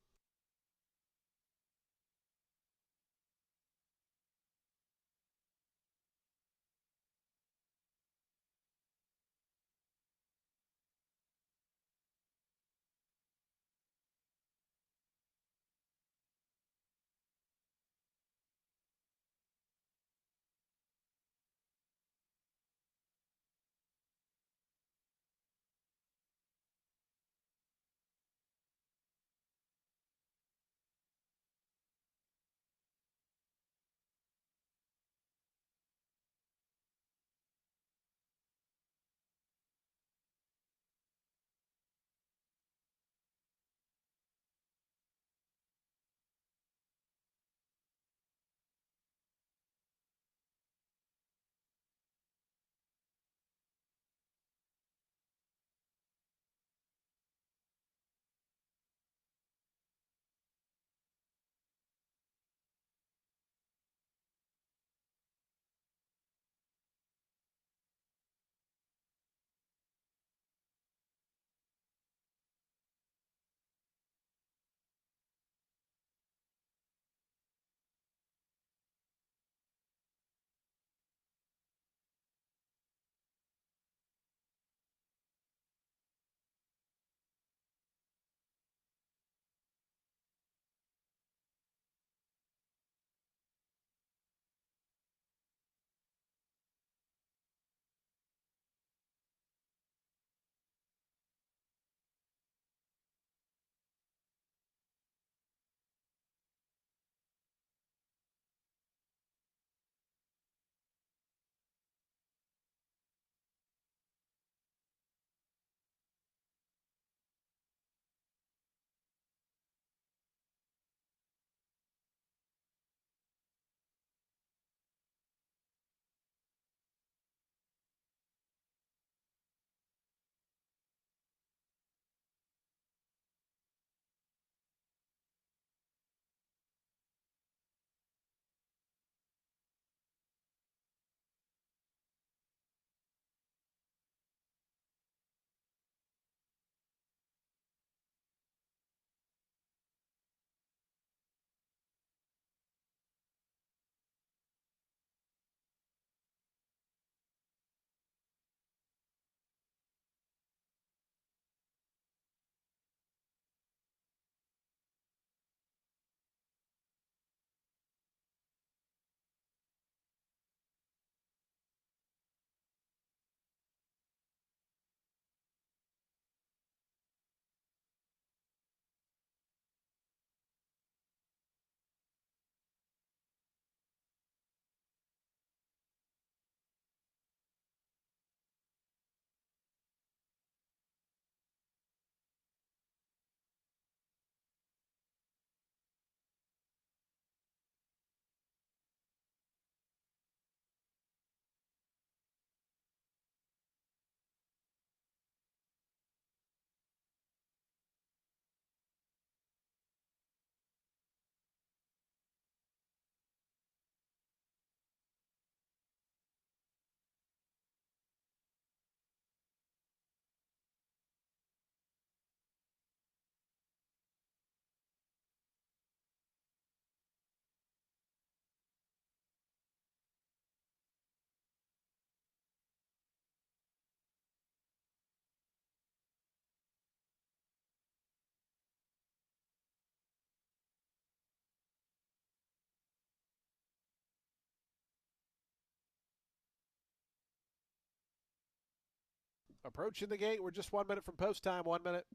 Approaching the gate. We're just 1 minute from post time. 1 minute.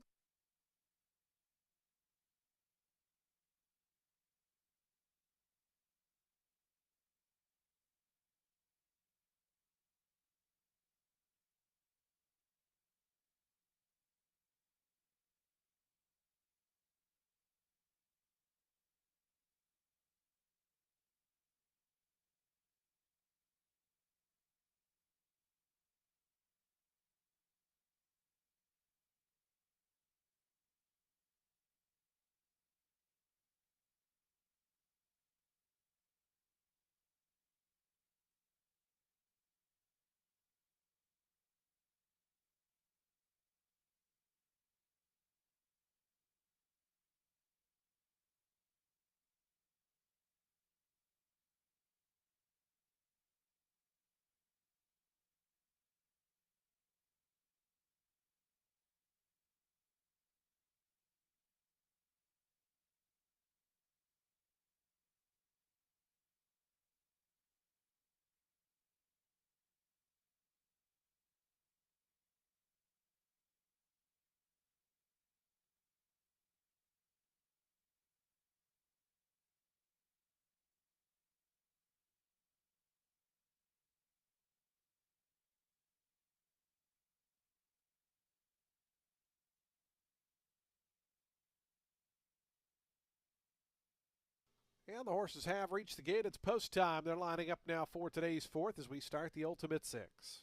And the horses have reached the gate. It's post time. They're lining up now for today's fourth as we start the Ultimate Six.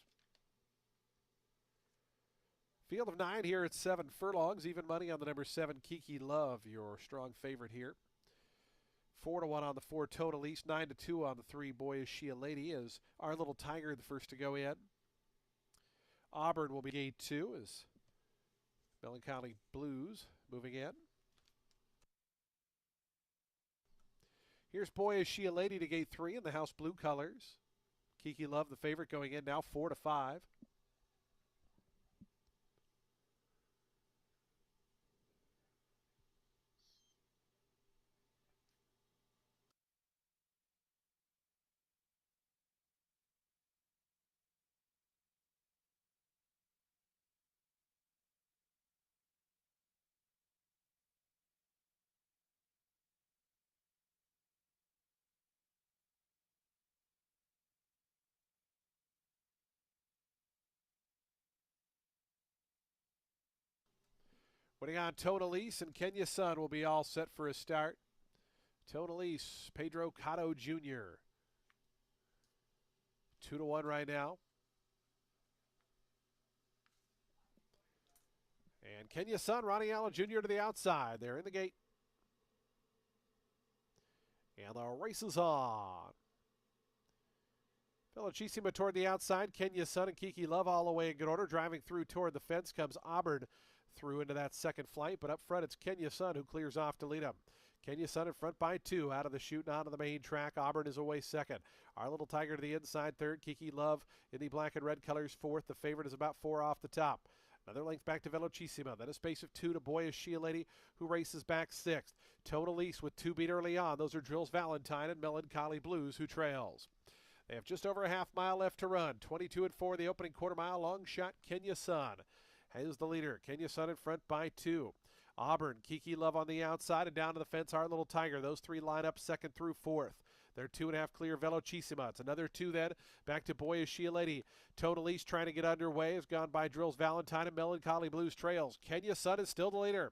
Field of 9 here at 7 furlongs. Even money on the number 7, Kiki Love, your strong favorite here. 4-1 on the 4, Total East. 9-2 on the 3, Boy Is She a Lady, as Our Little Tiger the first to go in. Auburn will be gate 2 as Melancholy Blues moving in. Here's Boy Is She a Lady to gate 3 in the house blue colors. Kiki Love, the favorite, going in now 4-5. Waiting on Total East and Kenya Sun will be all set for a start. Total East, Pedro Cotto Jr. 2-1 right now. And Kenya Sun, Ronnie Allen Jr. to the outside. They're in the gate. And the race is on. Velocissima toward the outside. Kenya Sun and Kiki Love all the way in good order. Driving through toward the fence comes Auburn through into that second flight. But up front, it's Kenya Sun who clears off to lead him. Kenya Sun in front by 2 out of the chute and onto the main track. Auburn is away second. Our Little Tiger to the inside third. Kiki Love in the black and red colors fourth. The favorite is about 4 off the top. Another length back to Velocissima. Then a space of 2 to Boy Is She a Lady, who races back 6th. Total East with 2 beat early on. Those are Drills Valentine and Melancholy Blues, who trails. They have just over a half mile left to run. 22-4 the opening quarter mile. Long shot Kenya Sun has the leader. Kenya Sun in front by 2. Auburn, Kiki Love on the outside, and down to the fence, Our Little Tiger. Those 3 line up second through fourth. They're 2.5 clear Velocissima. It's another 2 then. Back to Boy Is She a Lady. Total East trying to get underway. Has gone by Drills Valentine and Melancholy Blues trails. Kenya Sun is still the leader.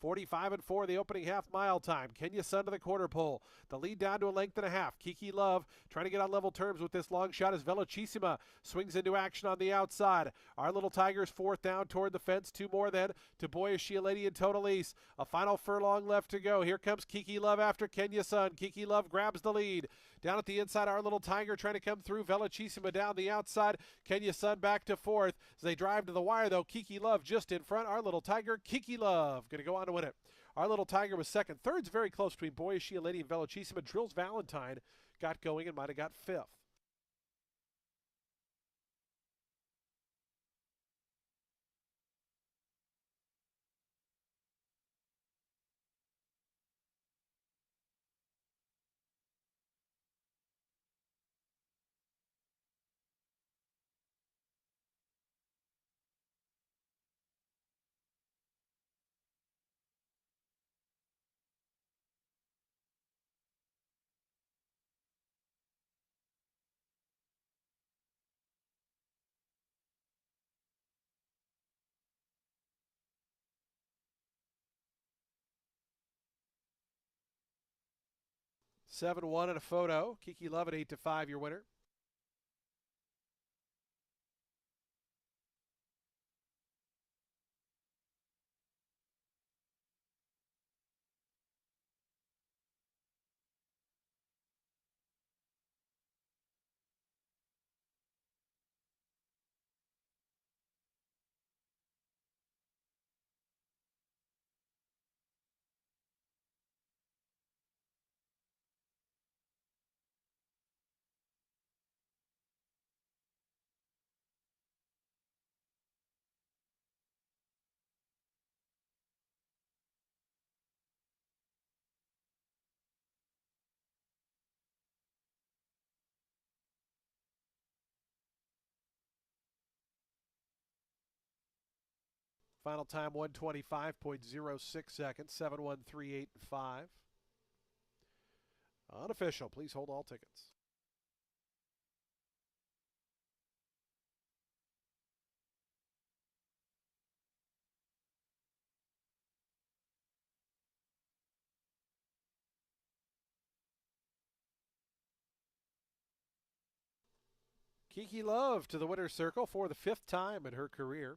45-4 the opening half mile time. Kenya Sun to the quarter pole. The lead down to a length and a half. Kiki Love trying to get on level terms with this long shot as Velocissima swings into action on the outside. Our Little Tiger's 4th down toward the fence. 2 more then to Boy Is She a Lady and Total East. A final furlong left to go. Here comes Kiki Love after Kenya Sun. Kiki Love grabs the lead. Down at the inside, Our Little Tiger trying to come through. Velocissima down the outside. Kenya Sun back to 4th. As they drive to the wire, though, Kiki Love just in front. Our Little Tiger, Kiki Love, going to go on to win it. Our Little Tiger was second. Third's very close between Boy Is She a Lady and Velocissima. Drills Valentine got going and might have got 5th. Seven one in a photo. Kiki Love at 8-5, your winner. Final time 125.06 seconds. 7-1, 3-8, 5. Unofficial. Please hold all tickets. Kiki Love to the winner's circle for the 5th time in her career.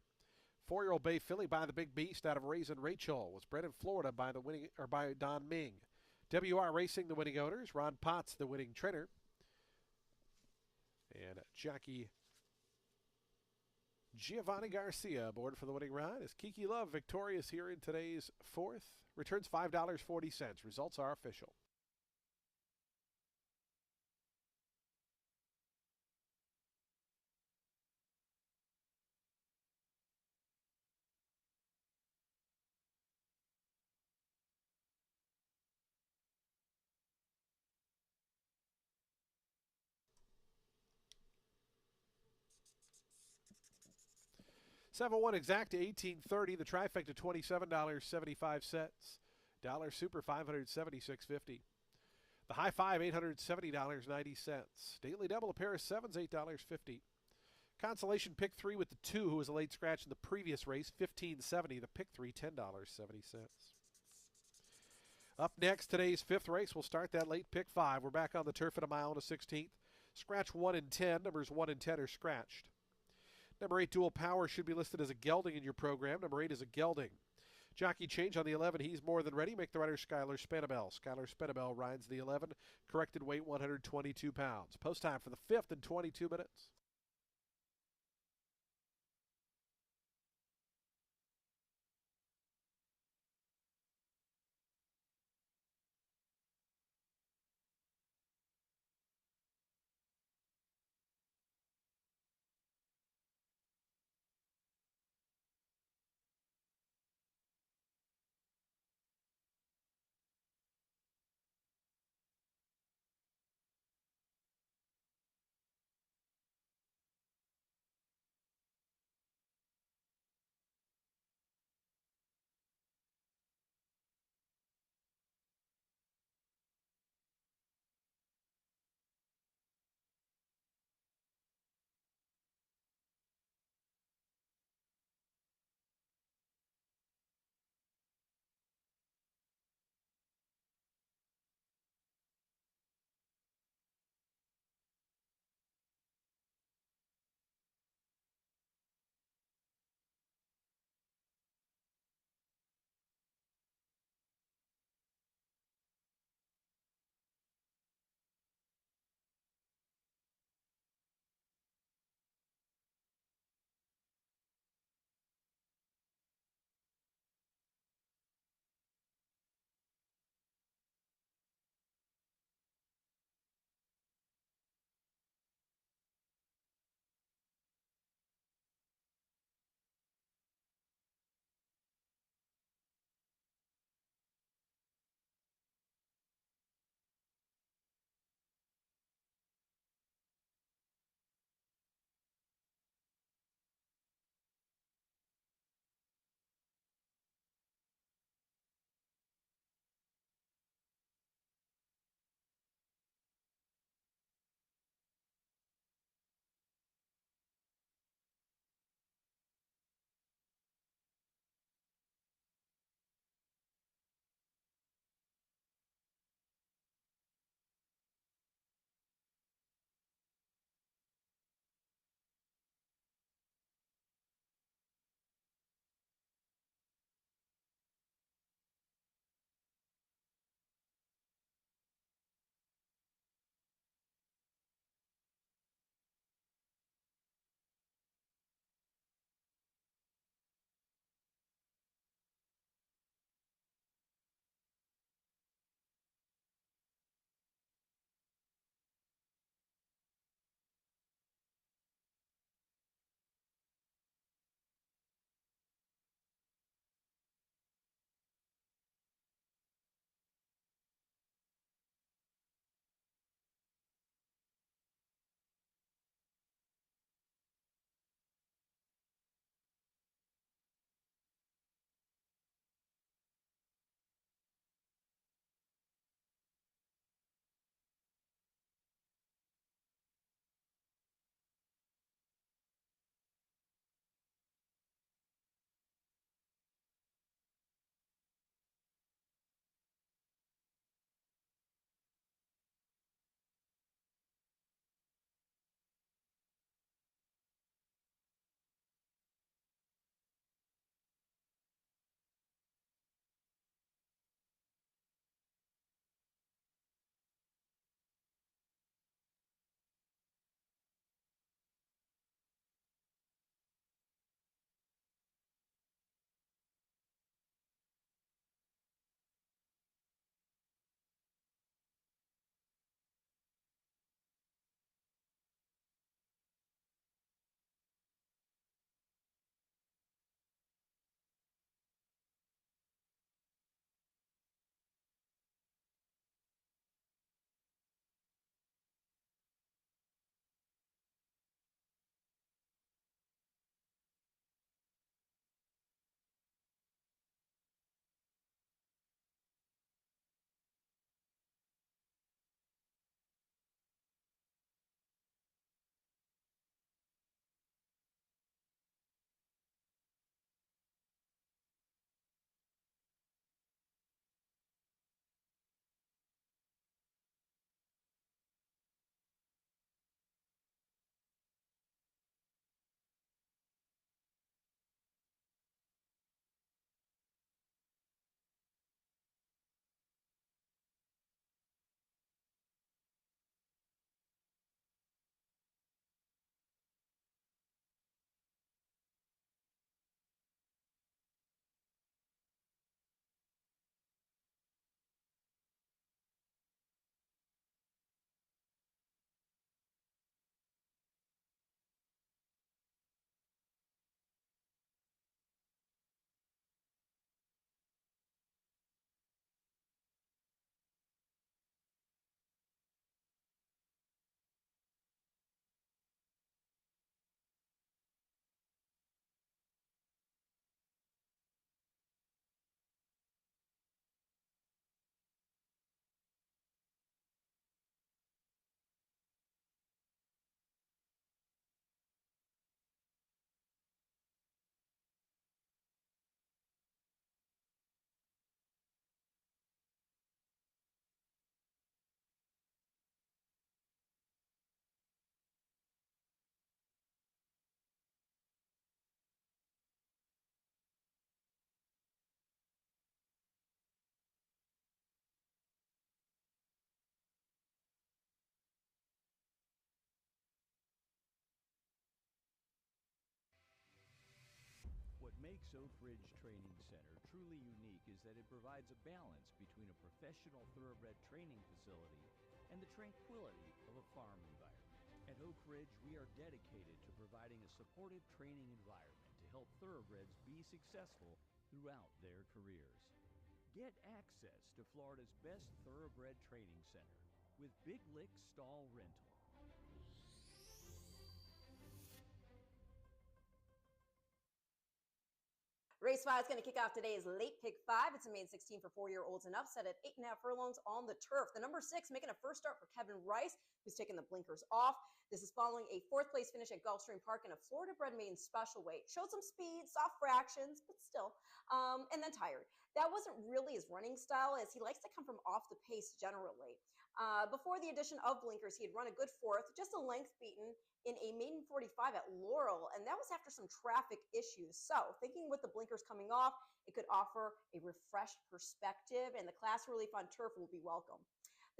4-year-old Bay filly by the Big Beast out of Raisin Rachel was bred in Florida by by Don Ming. WR Racing, the winning owners. Ron Potts, the winning trainer. And jockey Giovanni Garcia aboard for the winning ride as Kiki Love victorious here in today's 4th. Returns $5.40. Results are official. Seven one exact to 1830. The trifecta $27.75. Dollar Super $576.50. The high five $870.90. Daily double a pair of sevens $8.50. Consolation pick 3 with the 2 who was a late scratch in the previous race $15.70. The pick 3 $10.70. Up next, today's 5th race. We'll start that late pick 5. We're back on the turf at a mile and a 16th. Scratch 1 and 10. Numbers 1 and 10 are scratched. Number 8, Dual Power, should be listed as a gelding in your program. Number 8 is a gelding. Jockey change on the 11. He's more than ready. Make the rider Skylar Spenabel. Skylar Spenabel rides the 11. Corrected weight 122 pounds. Post time for the 5th in 22 minutes. makes Oak Ridge Training Center truly unique is that it provides a balance between a professional thoroughbred training facility and the tranquility of a farm environment. At Oak Ridge, we are dedicated to providing a supportive training environment to help thoroughbreds be successful throughout their careers. Get access to Florida's best thoroughbred training center with Big Lick Stall Rental. Race 5 is going to kick off today's late pick 5. It's a main 16 for 4-year-olds and up, set at 8.5 furlongs on the turf. The number 6 making a first start for Kevin Rice, who's taking the blinkers off. This is following a 4th place finish at Gulfstream Park in a Florida bred maiden special weight. Showed some speed, soft fractions, but still, and then tired. That wasn't really his running style, as he likes to come from off the pace generally. Before the addition of blinkers, he had run a good 4th, just a length beaten in a maiden 45 at Laurel, and that was after some traffic issues. So thinking with the blinkers coming off, it could offer a refreshed perspective, and the class relief on turf will be welcome.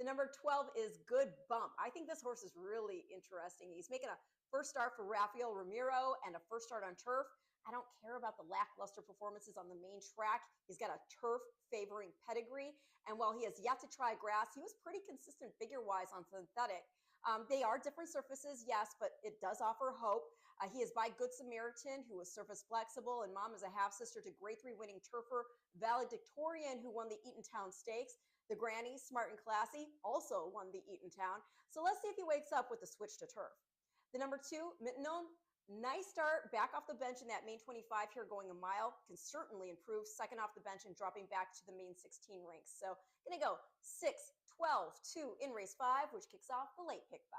The number 12 is Good Bump. I think this horse is really interesting. He's making a first start for Rafael Ramiro and a first start on turf. I don't care about the lackluster performances on the main track. He's got a turf favoring pedigree, and while he has yet to try grass, he was pretty consistent figure-wise on synthetic. They are different surfaces, yes, but it does offer hope. He is by Good Samaritan, who was surface flexible, and mom is a half-sister to Grade 3 winning turfer Valedictorian, who won the Eatontown Stakes. The granny, Smart and Classy, also won the Eatontown. So let's see if he wakes up with the switch to turf. The number 2, Mitinon. Nice start, back off the bench in that main 25 here, going a mile. Can certainly improve, second off the bench and dropping back to the main 16 ranks. So going to go 6, 12, 2 in race 5, which kicks off the late pick 5.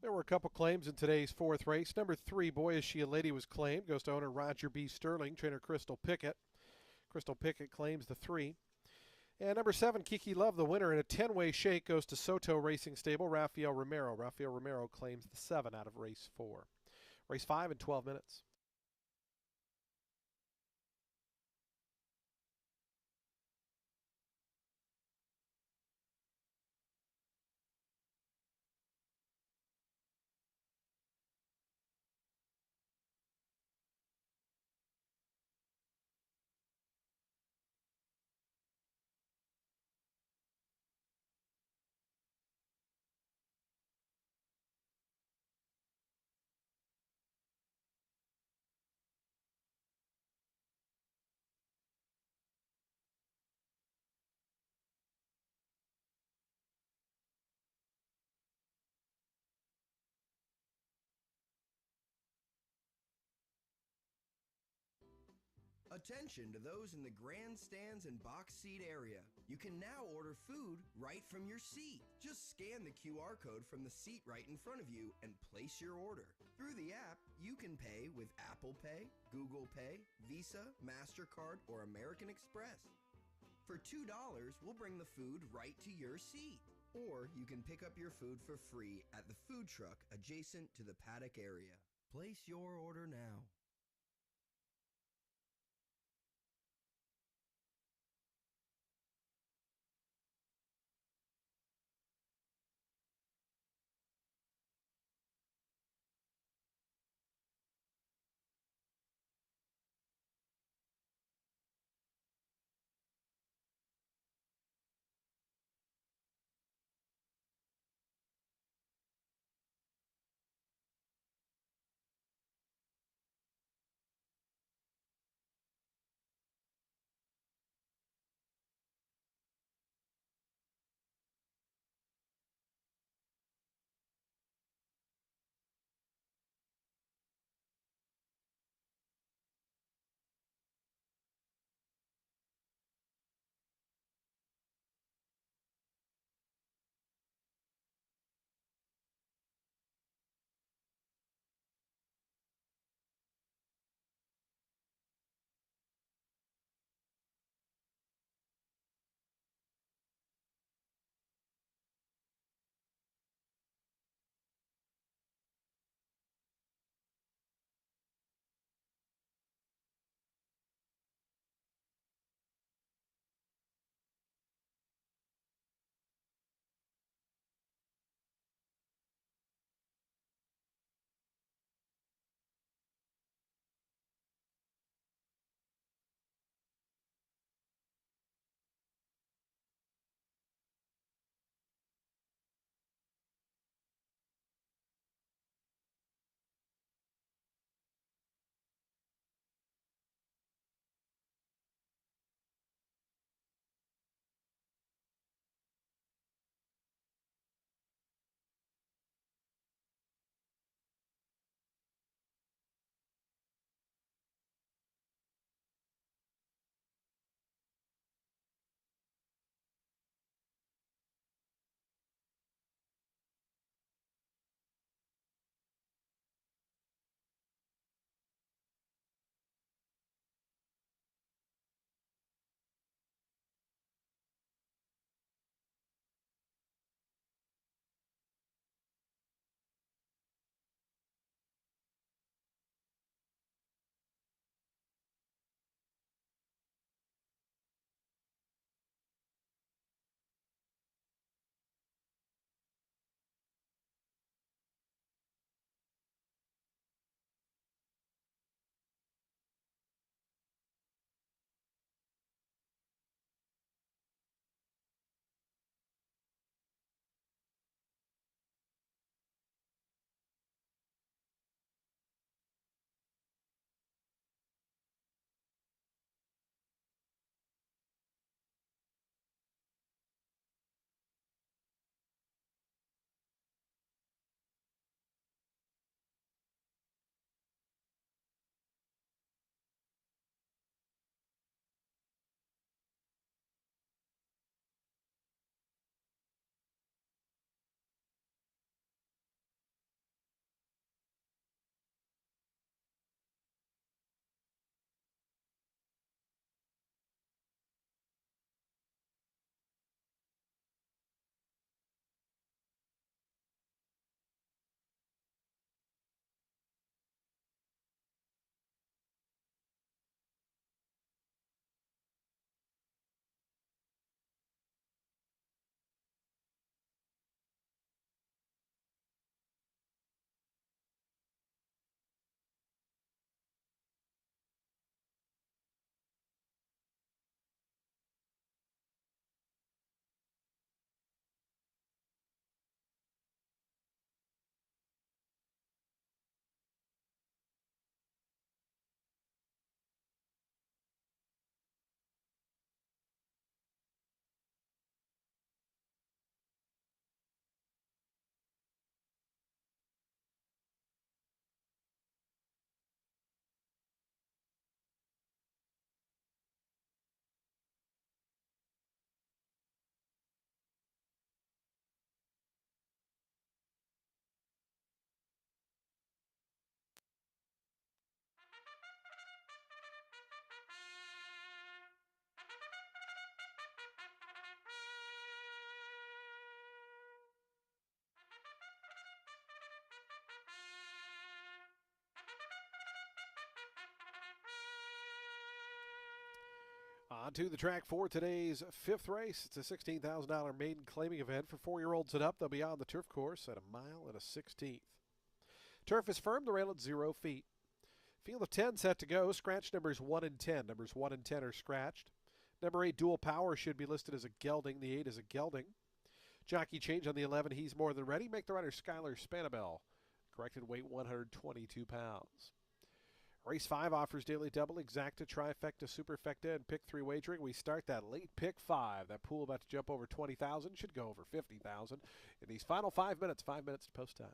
There were a couple claims in today's 4th race. Number 3, Boy Is She a Lady, was claimed. Goes to owner Roger B. Sterling, trainer Crystal Pickett. Crystal Pickett claims the 3. And number 7, Kiki Love, the winner in a 10-way shake, goes to Soto Racing Stable, Rafael Romero. Rafael Romero claims the 7 out of race 4. Race 5 in 12 minutes. Attention to those in the grandstands and box seat area. You can now order food right from your seat. Just scan the QR code from the seat right in front of you and place your order. Through the app, you can pay with Apple Pay, Google Pay, Visa, MasterCard, or American Express. For $2, we'll bring the food right to your seat. Or you can pick up your food for free at the food truck adjacent to the paddock area. Place your order now. On to the track for today's fifth race. It's a $16,000 maiden claiming event for 4-year-olds and up. They'll be on the turf course at 1.1 miles. Turf is firm, the rail at 0 feet. Field of 10 set to go. Scratch numbers 1 and 10. Numbers 1 and 10 are scratched. Number 8, Dual Power, should be listed as a gelding. The 8 is a gelding. Jockey change on the 11. He's more than ready. Make the rider Skylar Spanabel. Corrected weight 122 pounds. Race 5 offers daily double, exacta, trifecta, superfecta, and pick 3 wagering. We start that late pick 5. That pool about to jump over 20,000, should go over 50,000 in these final 5 minutes. 5 minutes to post time.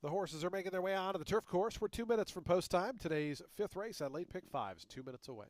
The horses are making their way onto the turf course. We're 2 minutes from post time. Today's fifth race at late pick 5 is 2 minutes away.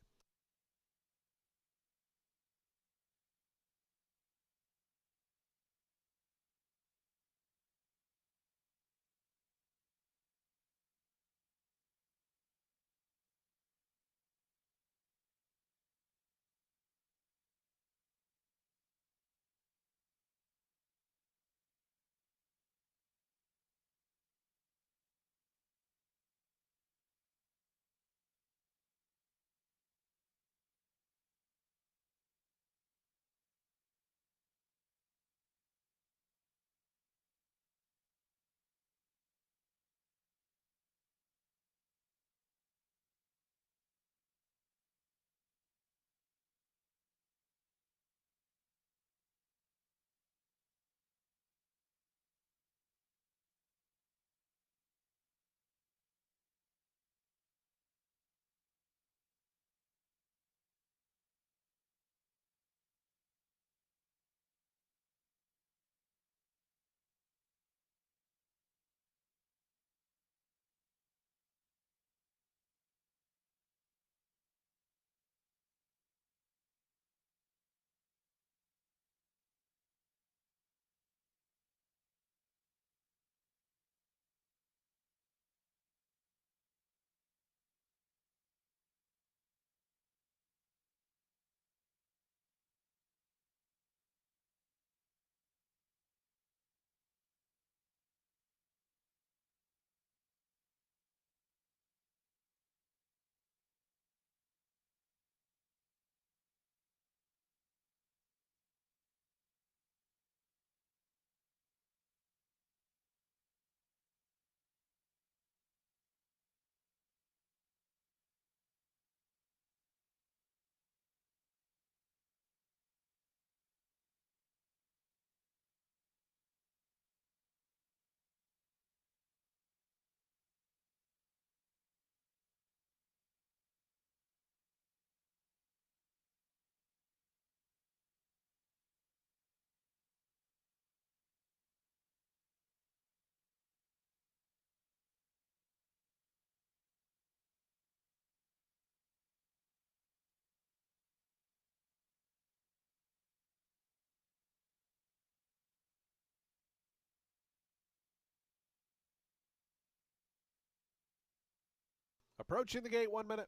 Approaching the gate, 1 minute.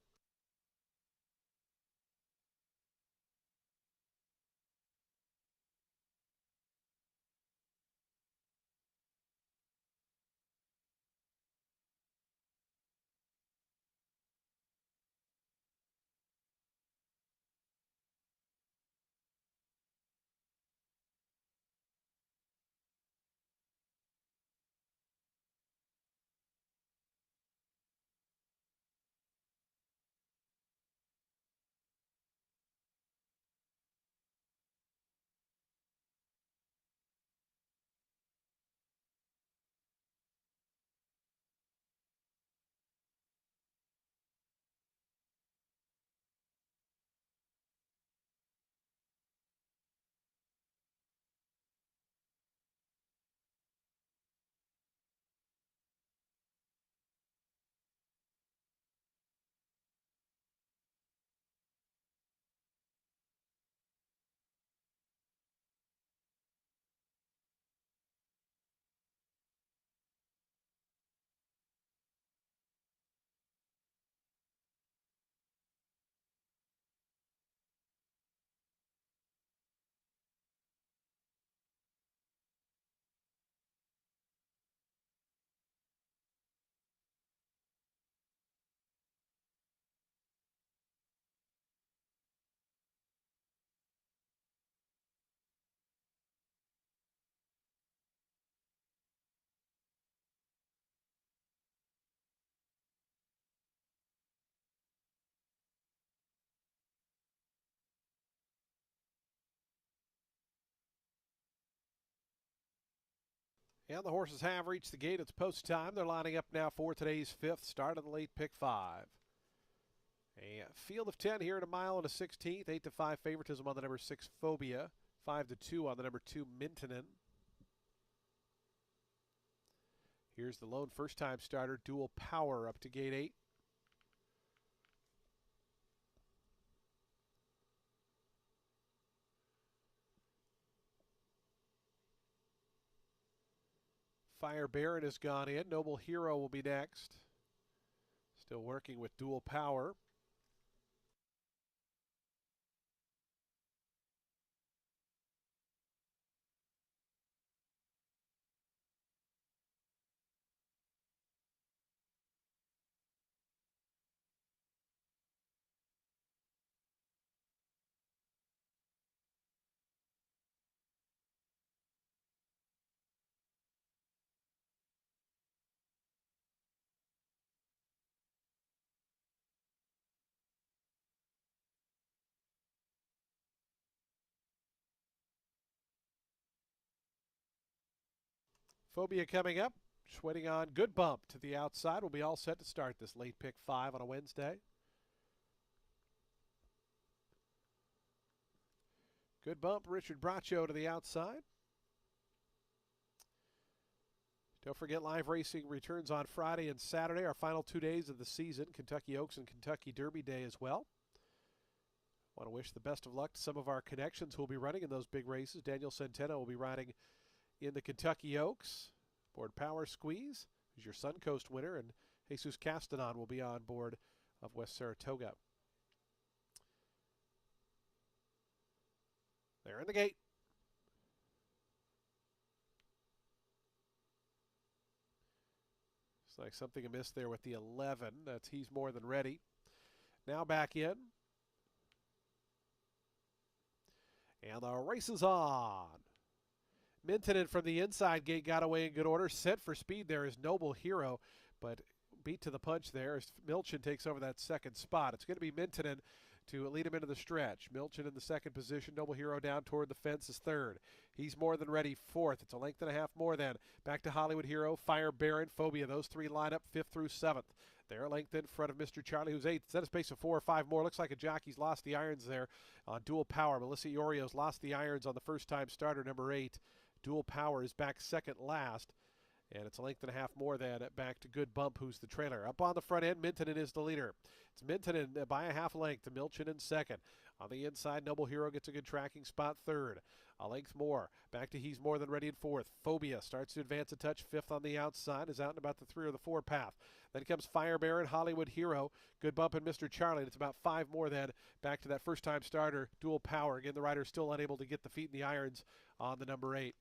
And the horses have reached the gate. It's post time. They're lining up now for today's fifth start of the late pick 5. A field of 10 here at a mile and a 16th. 8-5 favoritism on the number 6 Phobia. 5-2 on the number 2 Mintonen. Here's the lone first time starter, Dual Power, up to gate 8. Fire Baron has gone in. Noble Hero will be next. Still working with Dual Power. Phobia coming up. Just waiting on Good Bump to the outside. We'll be all set to start this late pick 5 on a Wednesday. Good Bump, Richard Braccio to the outside. Don't forget, live racing returns on Friday and Saturday, our final 2 days of the season. Kentucky Oaks and Kentucky Derby Day as well. Want to wish the best of luck to some of our connections who will be running in those big races. Daniel Centeno will be riding in the Kentucky Oaks. Board Power Squeeze, who's your Suncoast winner, and Jesus Castanon will be on board of West Saratoga. They're in the gate. Looks like something amiss there with the 11. That's He's More Than Ready. Now back in. And the race is on. Mintonen from the inside gate got away in good order. Set for speed there is Noble Hero, but beat to the punch there as Milchin takes over that second spot. It's going to be Mintonen to lead him into the stretch. Milchin in the second position. Noble Hero down toward the fence is third. He's More Than Ready fourth. It's a length and a half more than. Back to Hollywood Hero, Fire Baron, Phobia. Those three line up 5th through 7th. They're length in front of Mr. Charlie, who's 8th. Set a space of 4 or 5 more. Looks like a jockey's lost the irons there on Dual Power. Melissa Iorio's lost the irons on the first time starter, number 8. Dual Power is back second last. And it's a length and a half more than back to Good Bump, who's the trailer. Up on the front end, Mintonen is the leader. It's Mintonen by a half length to Milchin in second. On the inside, Noble Hero gets a good tracking spot third. A length more. Back to He's More Than Ready in fourth. Phobia starts to advance a touch. Fifth on the outside. Is out in about the 3 or the 4 path. Then comes Fire Baron, Hollywood Hero, Good Bump, and Mr. Charlie. And it's about 5 more then back to that first-time starter, Dual Power. Again, the rider still unable to get the feet in the irons on the number 8.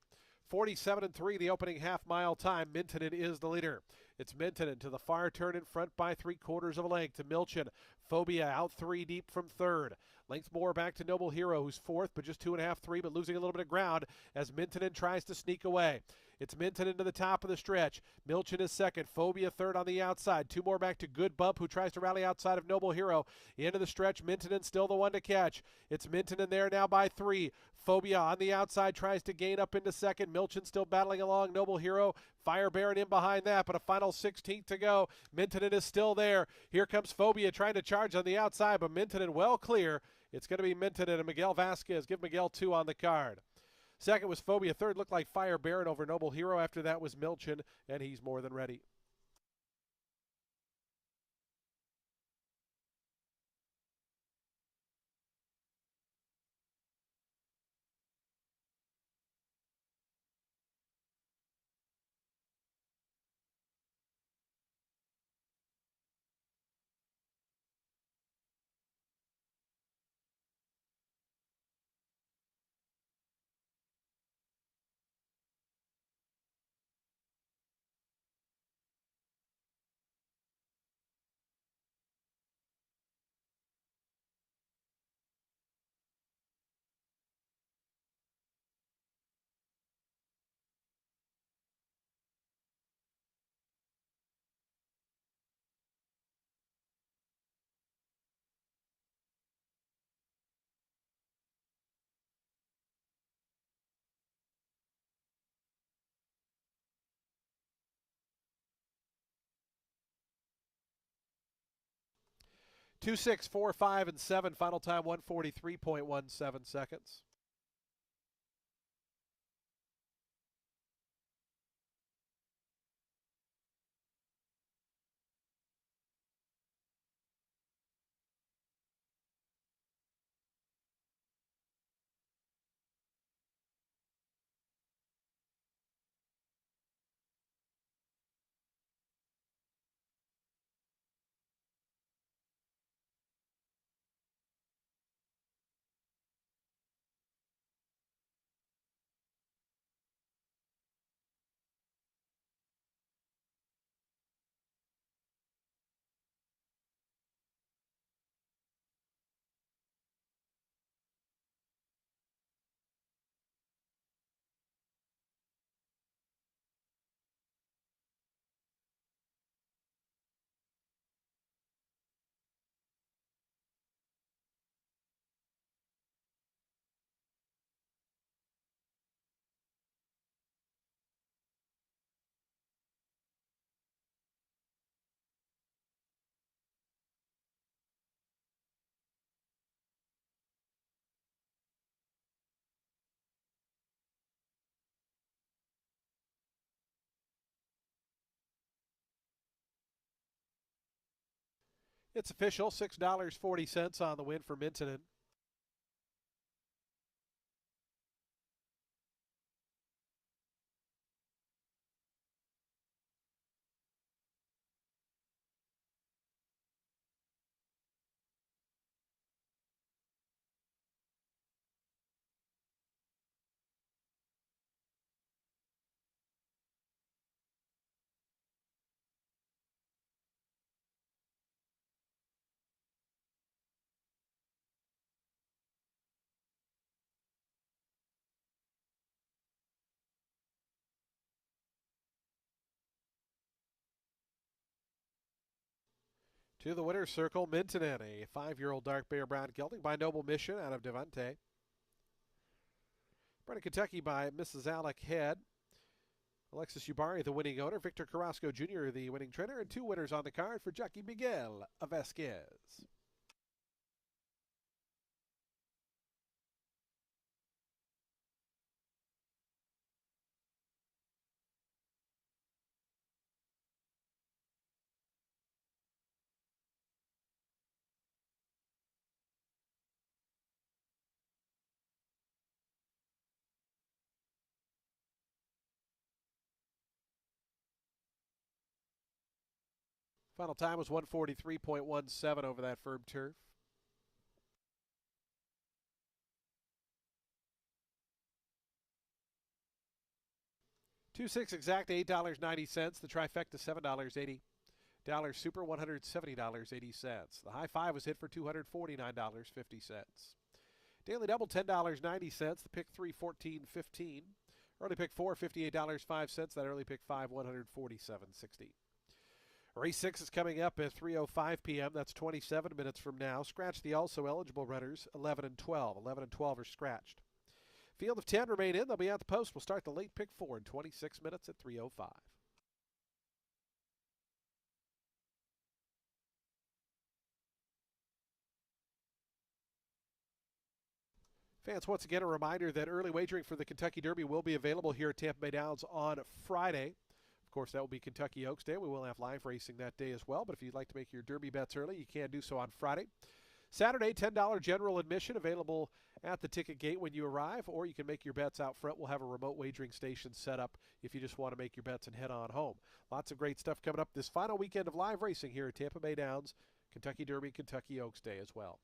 47-3, the opening half-mile time. Mintonen is the leader. It's Mintonen to the far turn in front by 3/4 of a length to Milchin. Phobia out 3 deep from third. Length more back to Noble Hero, who's fourth, but just 2.5, 3, but losing a little bit of ground as Mintonen tries to sneak away. It's Mintonen to the top of the stretch. Milchin is second. Phobia third on the outside. 2 more back to Good Bump, who tries to rally outside of Noble Hero. Into the stretch, Mintonen still the one to catch. It's Mintonen there now by 3. Phobia on the outside tries to gain up into second. Milchin still battling along. Noble Hero, Fire Baron in behind that, but a final 16th to go. Mintonen is still there. Here comes Phobia trying to charge on the outside, but Mintonen well clear. It's going to be Mintonen and Miguel Vasquez. Give Miguel 2 on the card. Second was Phobia. Third looked like Fire Baron over Noble Hero. After that was Milchin, and He's More Than Ready. Two, 6, 4, 5, and 7. Final time 1:43.17 seconds. It's official, $6.40 on the win for Mintonen. To the winner's circle, Mintonen, a 5-year-old dark bear brown gelding by Noble Mission out of Devante. Bred in Kentucky by Mrs. Alec Head. Alexis Ubari, the winning owner. Victor Carrasco Jr., the winning trainer. And 2 winners on the card for Jockey Miguel Vasquez. Final time was 143.17 over that firm turf. 2-6 exact, $8.90. The trifecta, $7.80. Dollar super, $170.80. The high five was hit for $249.50. Daily double, $10.90. The pick three, $14.15. Early pick four, $58.05. That early pick five, $147.60. Race 6 is coming up at 3:05 p.m. That's 27 minutes from now. Scratch the also eligible runners, 11 and 12. 11 and 12 are scratched. Field of 10 remain in. They'll be at the post. We'll start the late pick 4 in 26 minutes at 3:05. Fans, once again, a reminder that early wagering for the Kentucky Derby will be available here at Tampa Bay Downs on Friday. Of course, that will be Kentucky Oaks Day. We will have live racing that day as well, but if you'd like to make your Derby bets early, you can do so on Friday. Saturday, $10 general admission available at the ticket gate when you arrive, or you can make your bets out front. We'll have a remote wagering station set up if you just want to make your bets and head on home. Lots of great stuff coming up this final weekend of live racing here at Tampa Bay Downs, Kentucky Derby, Kentucky Oaks Day as well.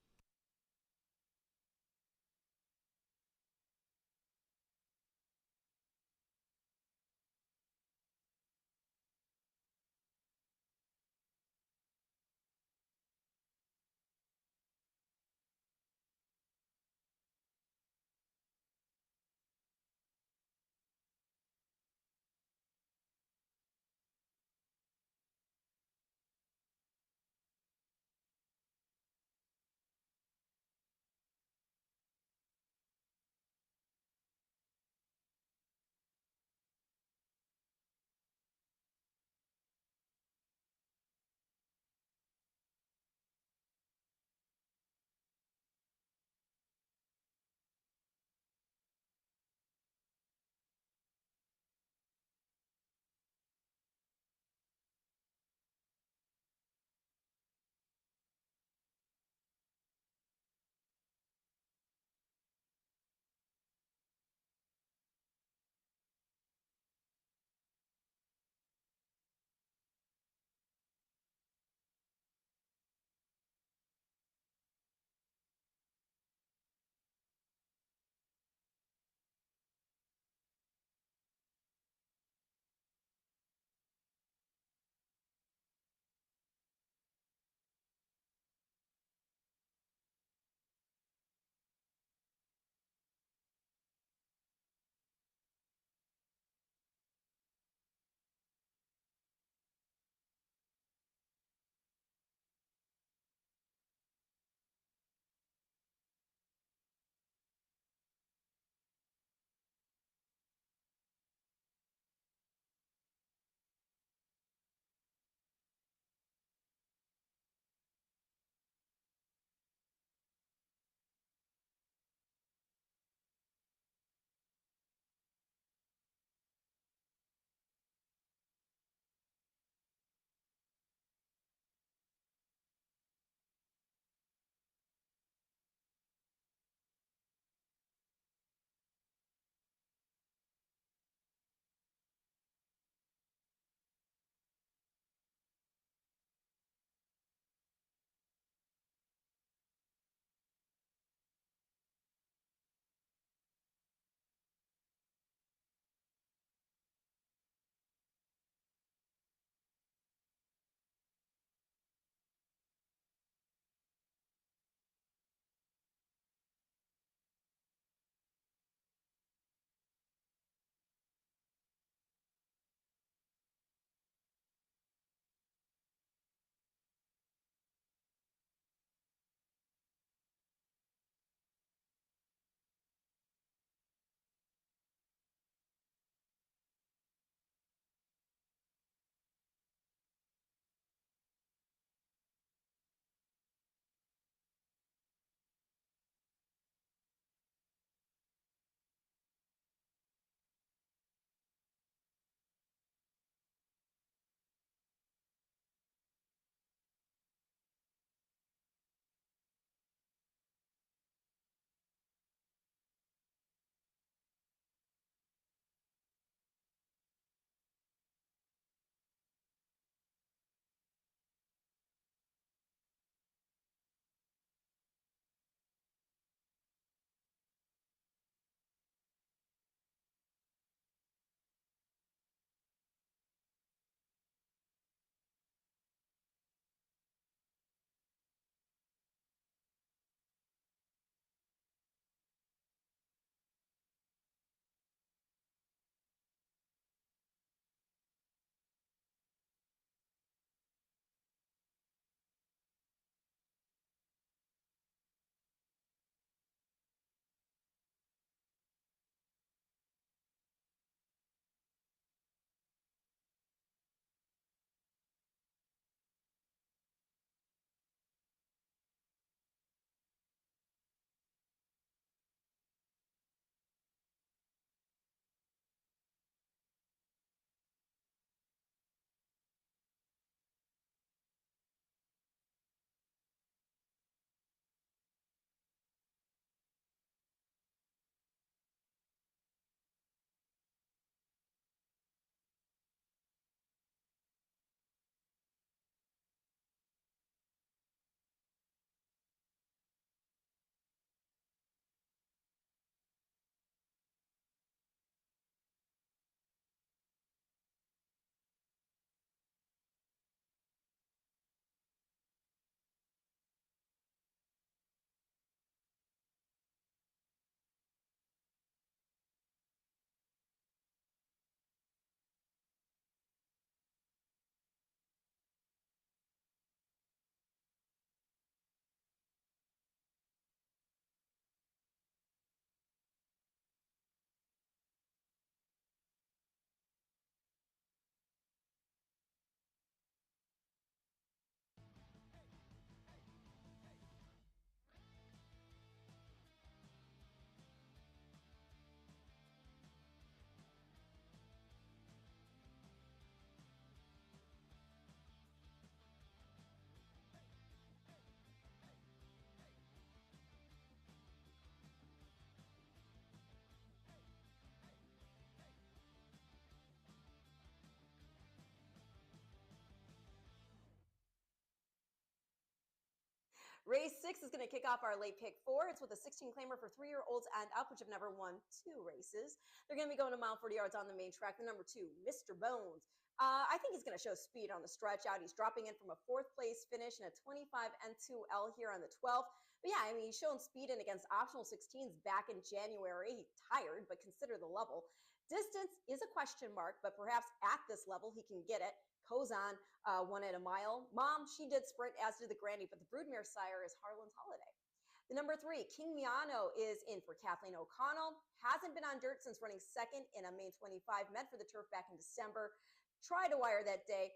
Race 6 is going to kick off our late pick 4. It's with a 16 claimer for 3-year-olds and up, which have never won 2 races. They're going to be going a mile 40 yards on the main track. The number 2, Mr. Bones. I think he's going to show speed on the stretch out. He's dropping in from a 4th place finish in a 25 N2L here on the 12th. But yeah, I mean, he's shown speed in against optional 16s back in January. He's tired, but consider the level. Distance is a question mark, but perhaps at this level he can get it. Kozan won at a mile. Mom, she did sprint, as did the Grandy, but the broodmare sire is Harlan's Holiday. The number 3, King Miano, is in for Kathleen O'Connell. Hasn't been on dirt since running second in a May 25, meant for the turf back in December. Tried to wire that day.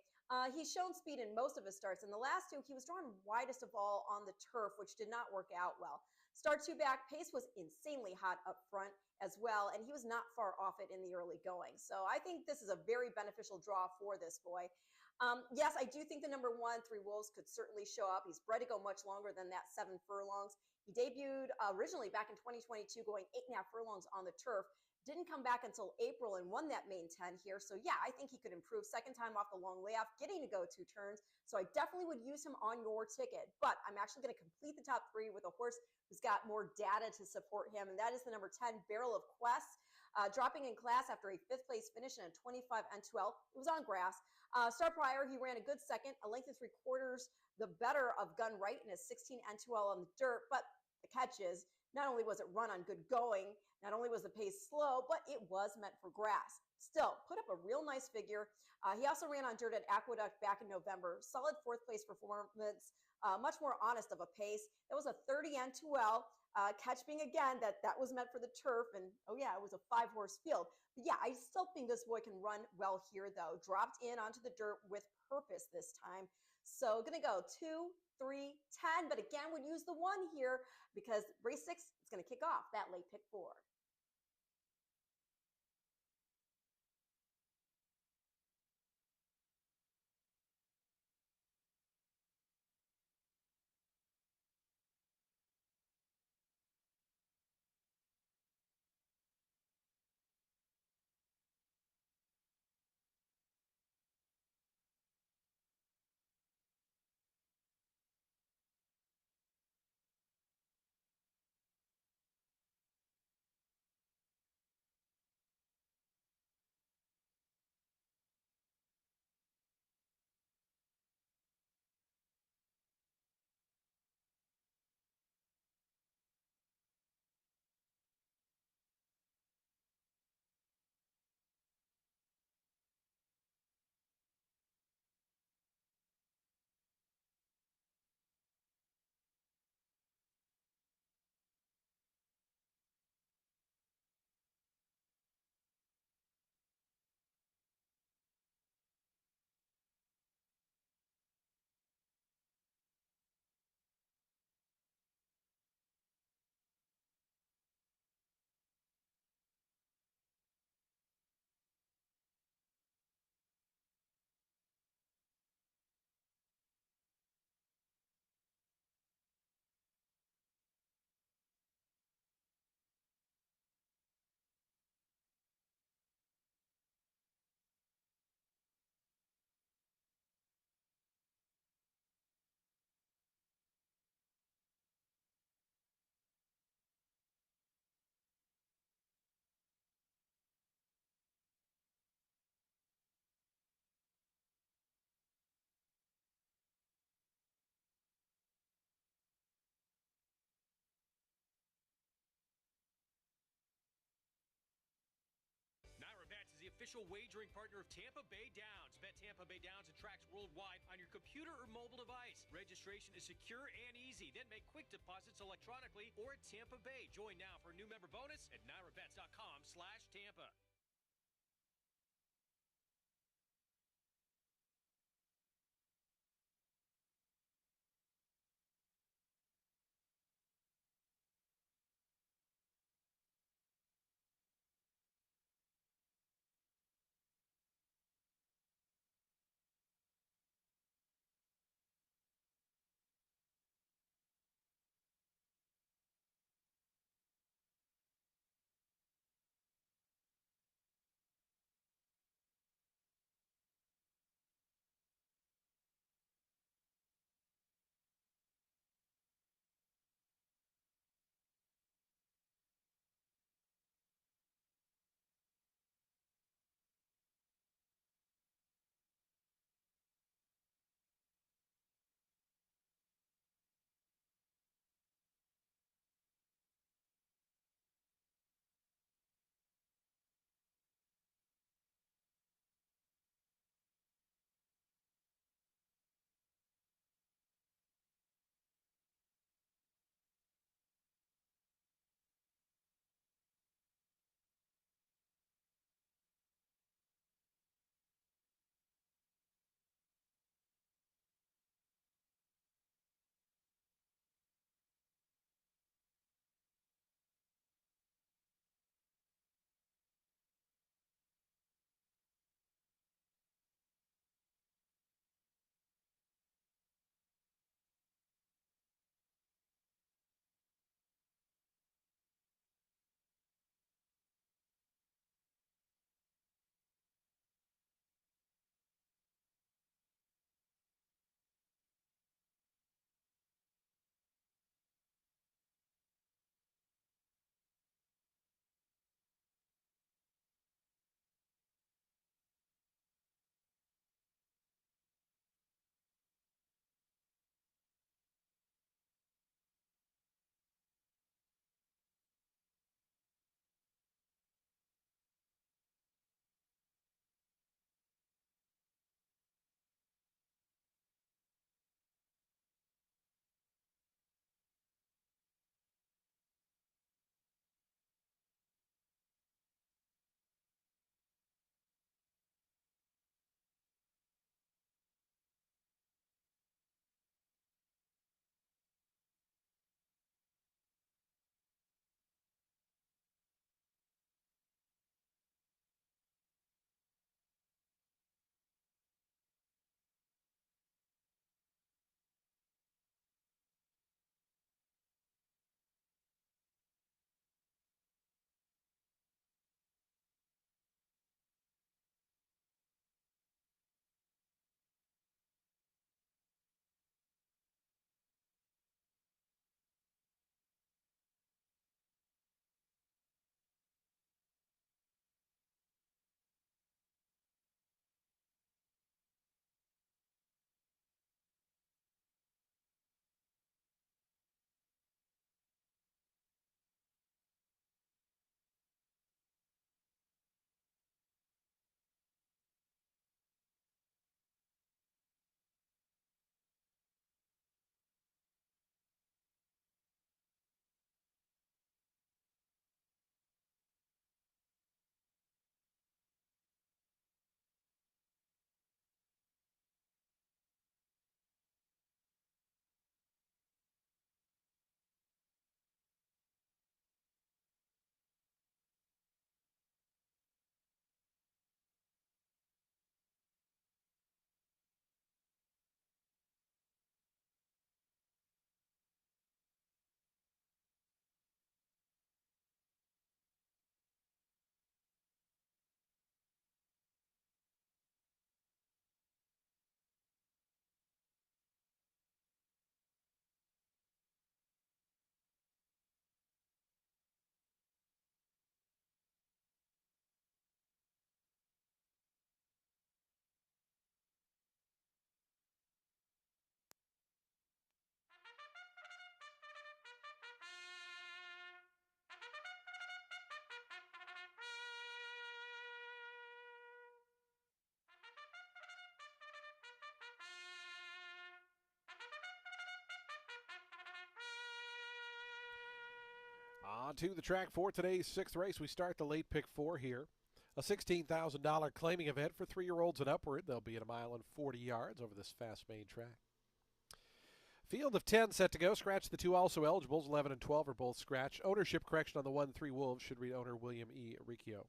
He's shown speed in most of his starts. In the last 2, he was drawn widest of all on the turf, which did not work out well. Start 2 back, pace was insanely hot up front as well, and he was not far off it in the early going. So I think this is a very beneficial draw for this boy. Yes, I do think the number 1, 3 Wolves, could certainly show up. He's bred to go much longer than that 7 furlongs. He debuted originally back in 2022, going 8.5 furlongs on the turf. Didn't come back until April and won that main 10 here. So yeah, I think he could improve. Second time off the long layoff, getting to go 2 turns. So I definitely would use him on your ticket. But I'm actually going to complete the top 3 with a horse who's got more data to support him. And that is the number 10, Barrel of Quest. Dropping in class after a 5th place finish in a 25 N2L. It was on grass. Start prior, he ran a good second, a length of 3/4, the better of Gun Right in a 16 N2L on the dirt. But the catch is, not only was it run on good going, not only was the pace slow, but it was meant for grass. Still, put up a real nice figure. He also ran on dirt at Aqueduct back in November. Solid 4th place performance, much more honest of a pace. That was a 30 N2L. Catch being, again, that was meant for the turf. And, oh yeah, it was a 5-horse field. But yeah, I still think this boy can run well here, though. Dropped in onto the dirt with purpose this time. So going to go 2, 3, 10. But again, would use the 1 here because race 6 is going to kick off that late pick 4. NyraBets is the official wagering partner of Tampa Bay Downs. Bet Tampa Bay Downs and tracks worldwide on your computer or mobile device. Registration is secure and easy. Then make quick deposits electronically or at Tampa Bay. Join now for a new member bonus at nyrabets.com/Tampa. On to the track for today's sixth race. We start the late pick four here. A $16,000 claiming event for 3-year-olds and upward. They'll be at 1 mile and 40 yards over this fast main track. Field of 10 set to go. Scratch the 2 also eligibles. 11 and 12 are both scratch. Ownership correction on the 1-3 Wolves should read owner William E. Riccio.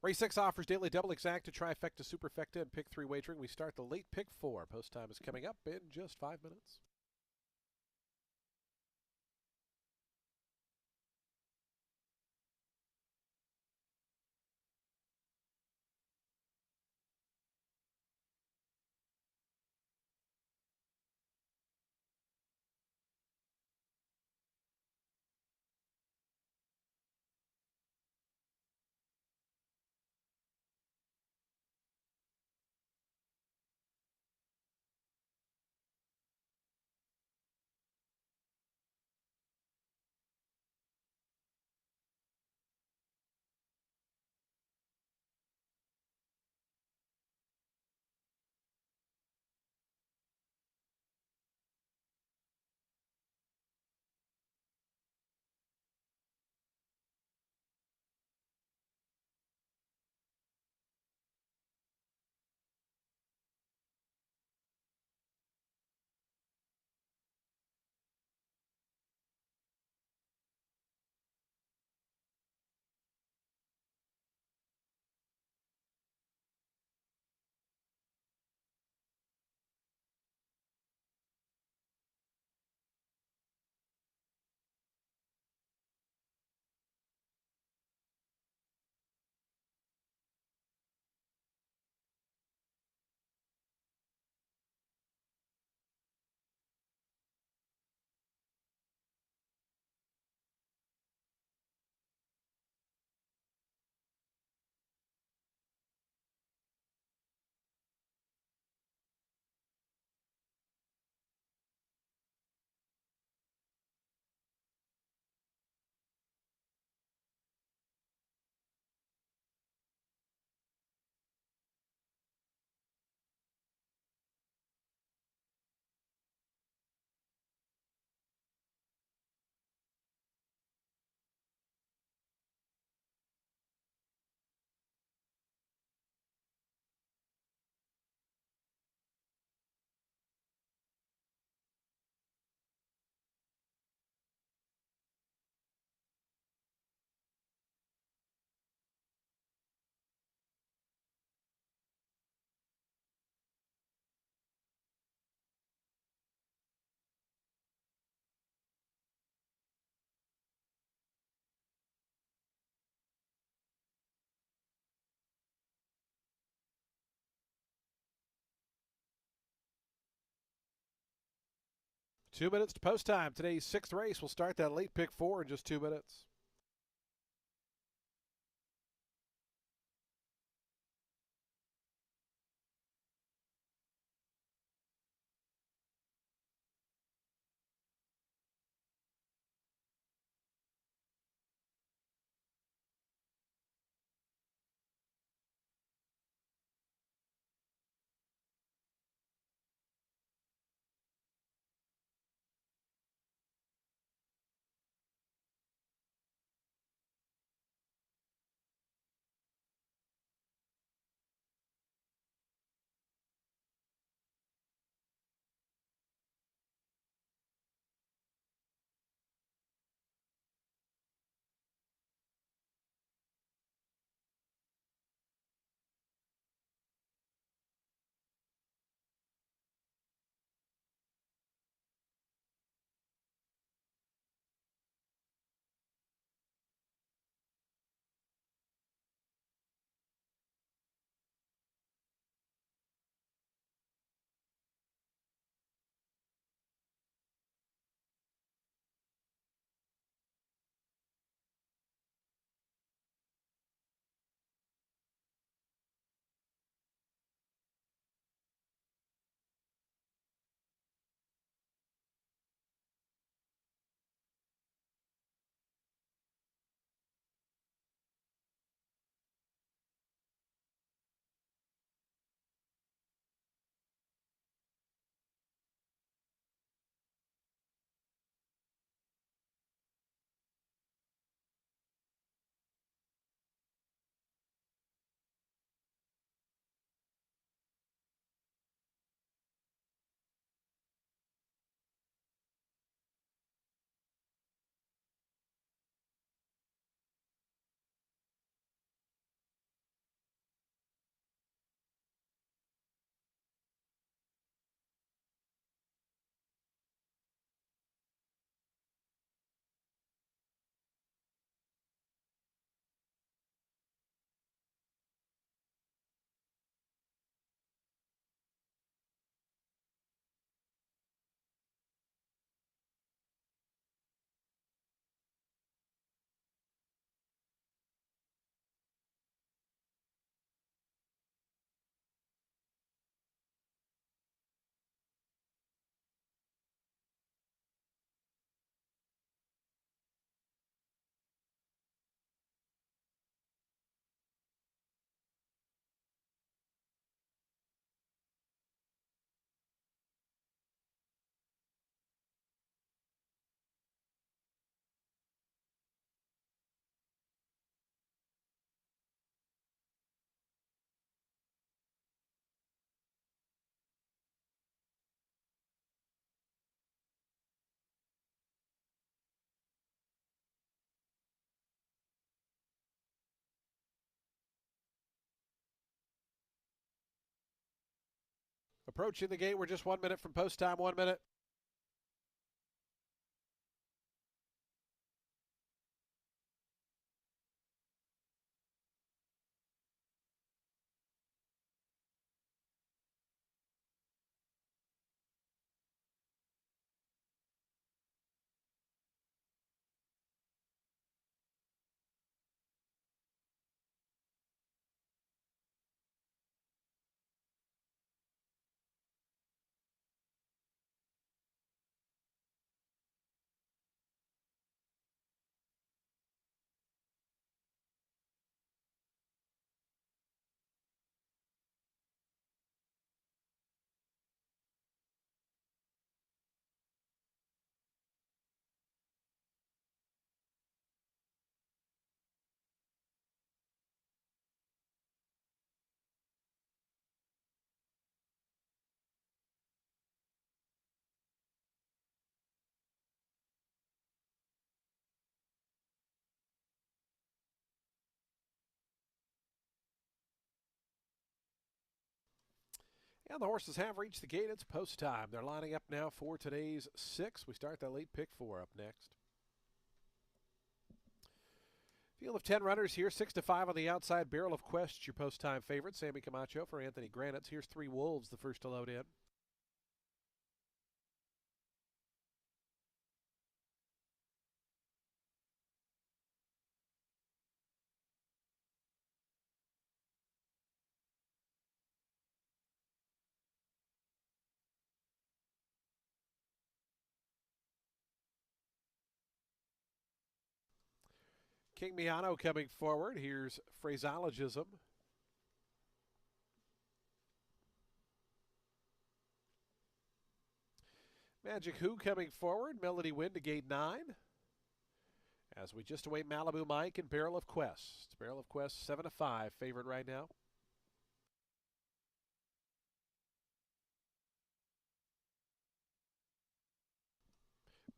Race 6 offers daily double exacta, trifecta, superfecta, and pick 3 wagering. We start the late pick 4. Post time is coming up in just 5 minutes. Two minutes to post time. Today's sixth race will start that late pick 4 in just 2 minutes. Approaching the gate, we're just 1 minute from post time, 1 minute. And the horses have reached the gate. It's post time. They're lining up now for today's 6. We start that late pick 4 up next. Field of 10 runners here, 6 to 5 on the outside. Barrel of Quest, your post time favorite. Sammy Camacho for Anthony Granitz. Here's 3 Wolves, the first to load in. King Miano coming forward. Here's Phraseologism. Magic Who coming forward. Melody Wind to gate 9. As we just await Malibu Mike and Barrel of Quest. Barrel of Quest 7 to 5 favorite right now.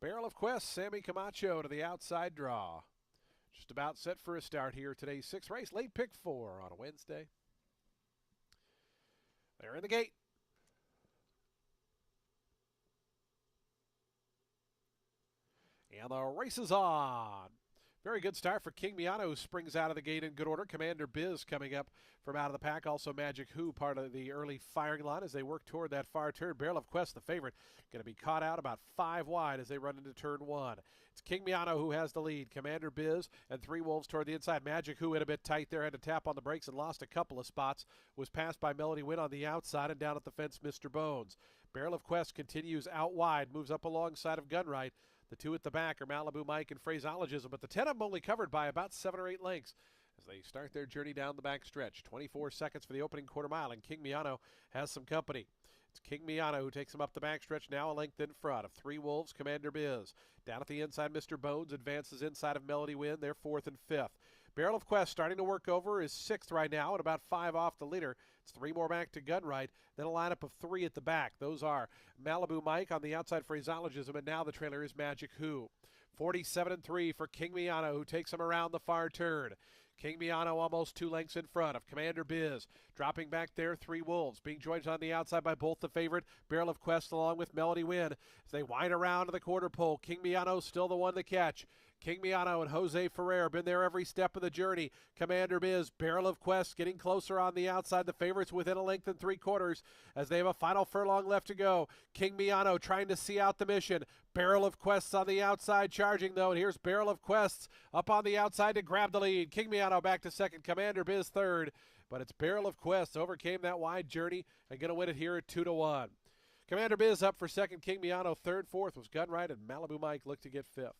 Barrel of Quest, Sammy Camacho to the outside draw. Just about set for a start here. Today's 6th race, late pick 4 on a Wednesday. They're in the gate. And the race is on. Very good start for King Miano, who springs out of the gate in good order. Commander Biz coming up from out of the pack. Also Magic Who, part of the early firing line as they work toward that far turn. Barrel of Quest, the favorite, going to be caught out about 5 wide as they run into turn 1. It's King Miano who has the lead. Commander Biz and 3 Wolves toward the inside. Magic Who hit a bit tight there, had to tap on the brakes and lost a couple of spots. Was passed by Melody Win on the outside, and down at the fence, Mr. Bones. Barrel of Quest continues out wide, moves up alongside of Gunright. The 2 at the back are Malibu Mike and Phraseologism, but the 10 of them only covered by about 7 or 8 lengths as they start their journey down the back stretch. 24 seconds for the opening quarter mile, and King Miano has some company. It's King Miano who takes him up the back stretch, now a length in front of 3 Wolves, Commander Biz. Down at the inside, Mr. Bones advances inside of Melody Win. They're 4th and 5th. Barrel of Quest starting to work over is 6th right now, and about 5 off the leader. It's 3 more back to Gunright, then a lineup of 3 at the back. Those are Malibu Mike on the outside, Phraseologism, and now the trailer is Magic Who. 47 and 3 for King Miano, who takes him around the far turn. King Miano almost 2 lengths in front of Commander Biz. Dropping back there, 3 Wolves. Being joined on the outside by both the favorite, Barrel of Quest, along with Melody Win. As they wind around to the quarter pole, King Miano still the one to catch. King Miano and Jose Ferrer been there every step of the journey. Commander Biz, Barrel of Quest getting closer on the outside. The favorites within a length and 3/4 as they have a final furlong left to go. King Miano trying to see out the mission. Barrel of Quests on the outside charging though. And here's Barrel of Quests up on the outside to grab the lead. King Miano back to second. Commander Biz third. But it's Barrel of Quests overcame that wide journey and going to win it here at 2-1. Commander Biz up for second. King Miano third. Fourth was Gunright, and Malibu Mike looked to get 5th.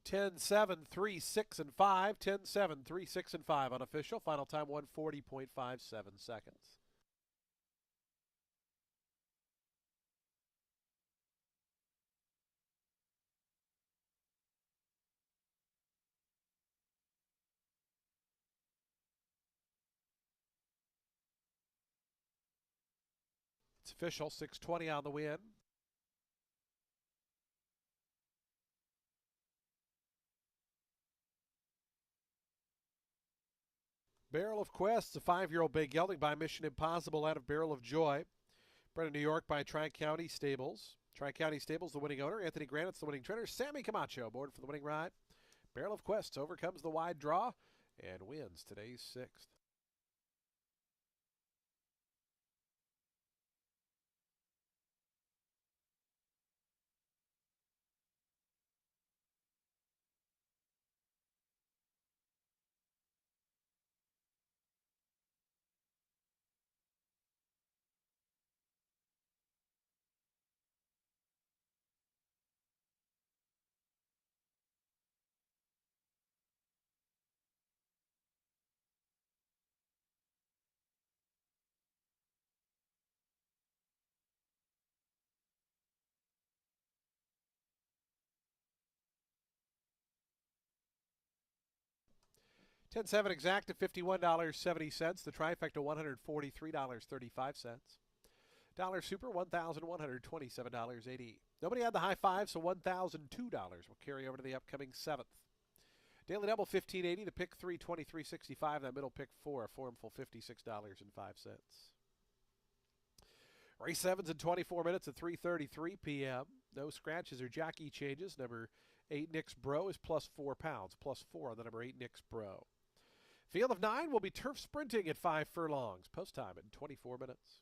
10-7, 3, 6, and 5. 10-7, 3, 6, and 5 unofficial. Final time 140.57 seconds. It's official. 6:20 on the win. Barrel of Quests, a 5-year-old bay gelding by Mission Impossible out of Barrel of Joy. Bred in New York by Tri-County Stables. Tri-County Stables, the winning owner. Anthony Granite's the winning trainer. Sammy Camacho aboard for the winning ride. Barrel of Quests overcomes the wide draw and wins today's 6th. $10-7 exact at $51.70. The trifecta $143.35. Dollar Super $1,127.80. Nobody had the high five, so $1,002 will carry over to the upcoming 7th. Daily double $15.80. The pick 3 $23.65. That middle pick 4 a formful $56.05. Race 7's in 24 minutes at 3:33 p.m. No scratches or jockey changes. Number 8 Nick's Bro is plus 4 pounds. Plus 4 on the number 8 Nick's Bro. Field of 9 will be turf sprinting at 5 furlongs. Post time in 24 minutes.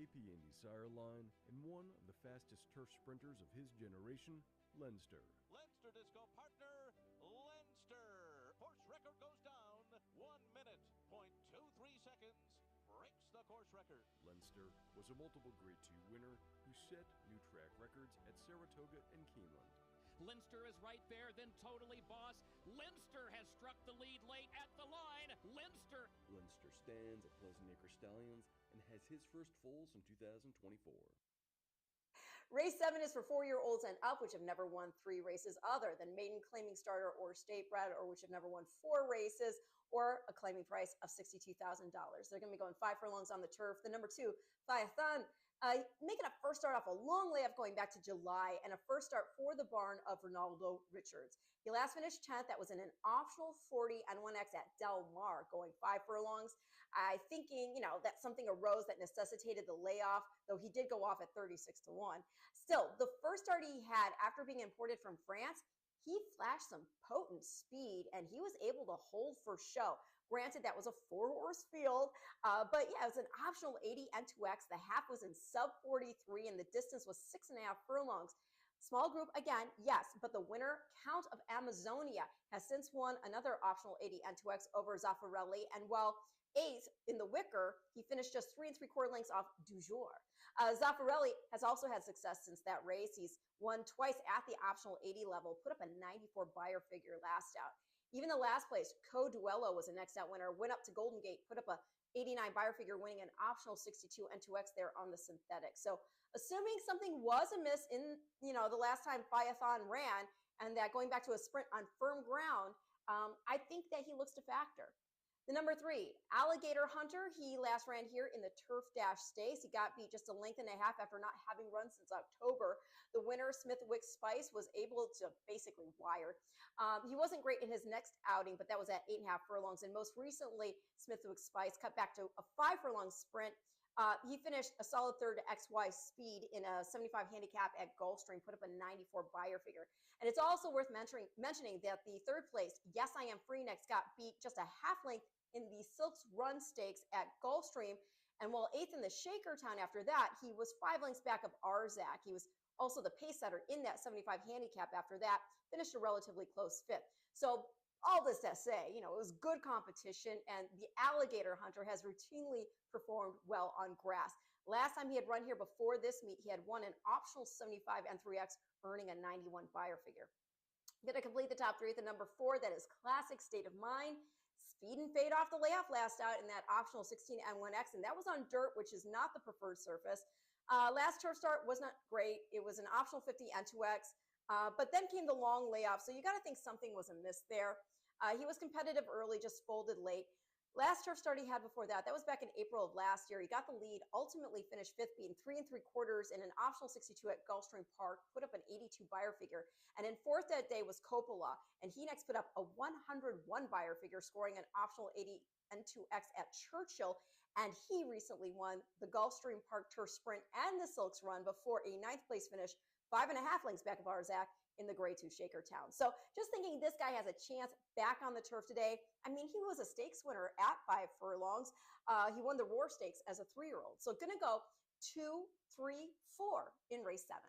AP Indy sire line and one of the fastest turf sprinters of his generation, Leinster. Leinster Disco partner, Leinster. Course record goes down. 1 minute, 0.23 seconds. Breaks the course record. Leinster was a multiple Grade 2 winner who set new track records at Saratoga and Keeneland. Leinster is right there, then totally boss. Leinster has struck the lead late at the line. Leinster. Leinster stands at Pleasant Acre Stallions and has his first foals in 2024. Race 7 is for 4-year-olds and up, which have never won 3 races other than maiden, claiming starter, or state bred, or which have never won 4 races, or a claiming price of $62,000. They're going to be going 5 furlongs on the turf. The number 2, Payouts, making a first start off a long layoff going back to July, and a first start for the barn of Ronaldo Richards. He last finished 10th. That was in an optional 40 and 1X at Del Mar, going 5 furlongs. I thinking, that something arose that necessitated the layoff, though he did go off at 36-1. Still, the first start he had after being imported from France, he flashed some potent speed, and he was able to hold for show. Granted, that was a 4-horse field, but yeah, it was an optional 80 N2X. The half was in sub 43, and the distance was 6.5 furlongs. Small group again, yes, but the winner, Count of Amazonia, has since won another optional 80 N2X over Zaffarelli, and while 8th in the Wicker, he finished just 3 3/4 lengths off Du Jour. Zaffarelli has also had success since that race. He's won twice at the optional 80 level, put up a 94 buyer figure last out. Even the last place, Co Duello, was a next out winner, went up to Golden Gate, put up a 89 buyer figure, winning an optional 62 N2X there on the synthetic. So assuming something was amiss in, the last time Payouts ran, and that going back to a sprint on firm ground, I think that he looks to factor. The number 3, Alligator Hunter. He last ran here in the Turf Dash Stakes. He got beat just a length and a half after not having run since October. The winner, Smithwick Spice, was able to basically wire. He wasn't great in his next outing, but that was at 8.5 furlongs. And most recently, Smithwick Spice cut back to a 5 furlong sprint. He finished a solid third to XY Speed in a 75 handicap at Gulfstream, put up a 94 buyer figure. And it's also worth mentioning that the third place, Yes I Am Free Next, got beat just a half length in the Silks Run Stakes at Gulfstream. And while 8th in the Shakertown after that, he was 5 lengths back of Arzak. He was also the pace setter in that 75 handicap after that, finished a relatively close 5th. So all this to say, it was good competition, and the Alligator Hunter has routinely performed well on grass. Last time he had run here before this meet, he had won an optional 75 N3X, earning a 91 buyer figure. Going to complete the top 3 at the number 4, that is Classic State of Mind. Speed and fade off the layoff last out in that optional 16 N1X, and that was on dirt, which is not the preferred surface. Last turf start was not great. It was an optional 50 N2X, but then came the long layoff, so you got to think something was amiss there. He was competitive early, just folded late. Last turf start he had before that was back in April of last year. He got the lead, ultimately finished 5th, being 3 3/4 in an optional 62 at Gulfstream Park, put up an 82 buyer figure. And in 4th that day was Coppola, and he next put up a 101 buyer figure, scoring an optional 80 N2X at Churchill. And he recently won the Gulfstream Park Turf Sprint and the Silks Run before a 9th place finish, 5.5 lengths back of Arzak, in the Grade 2 Shakertown. So just thinking this guy has a chance back on the turf today. I mean, he was a stakes winner at 5 furlongs. He won the Roar Stakes as a 3-year-old. So going to go 2, 3, 4 in race 7.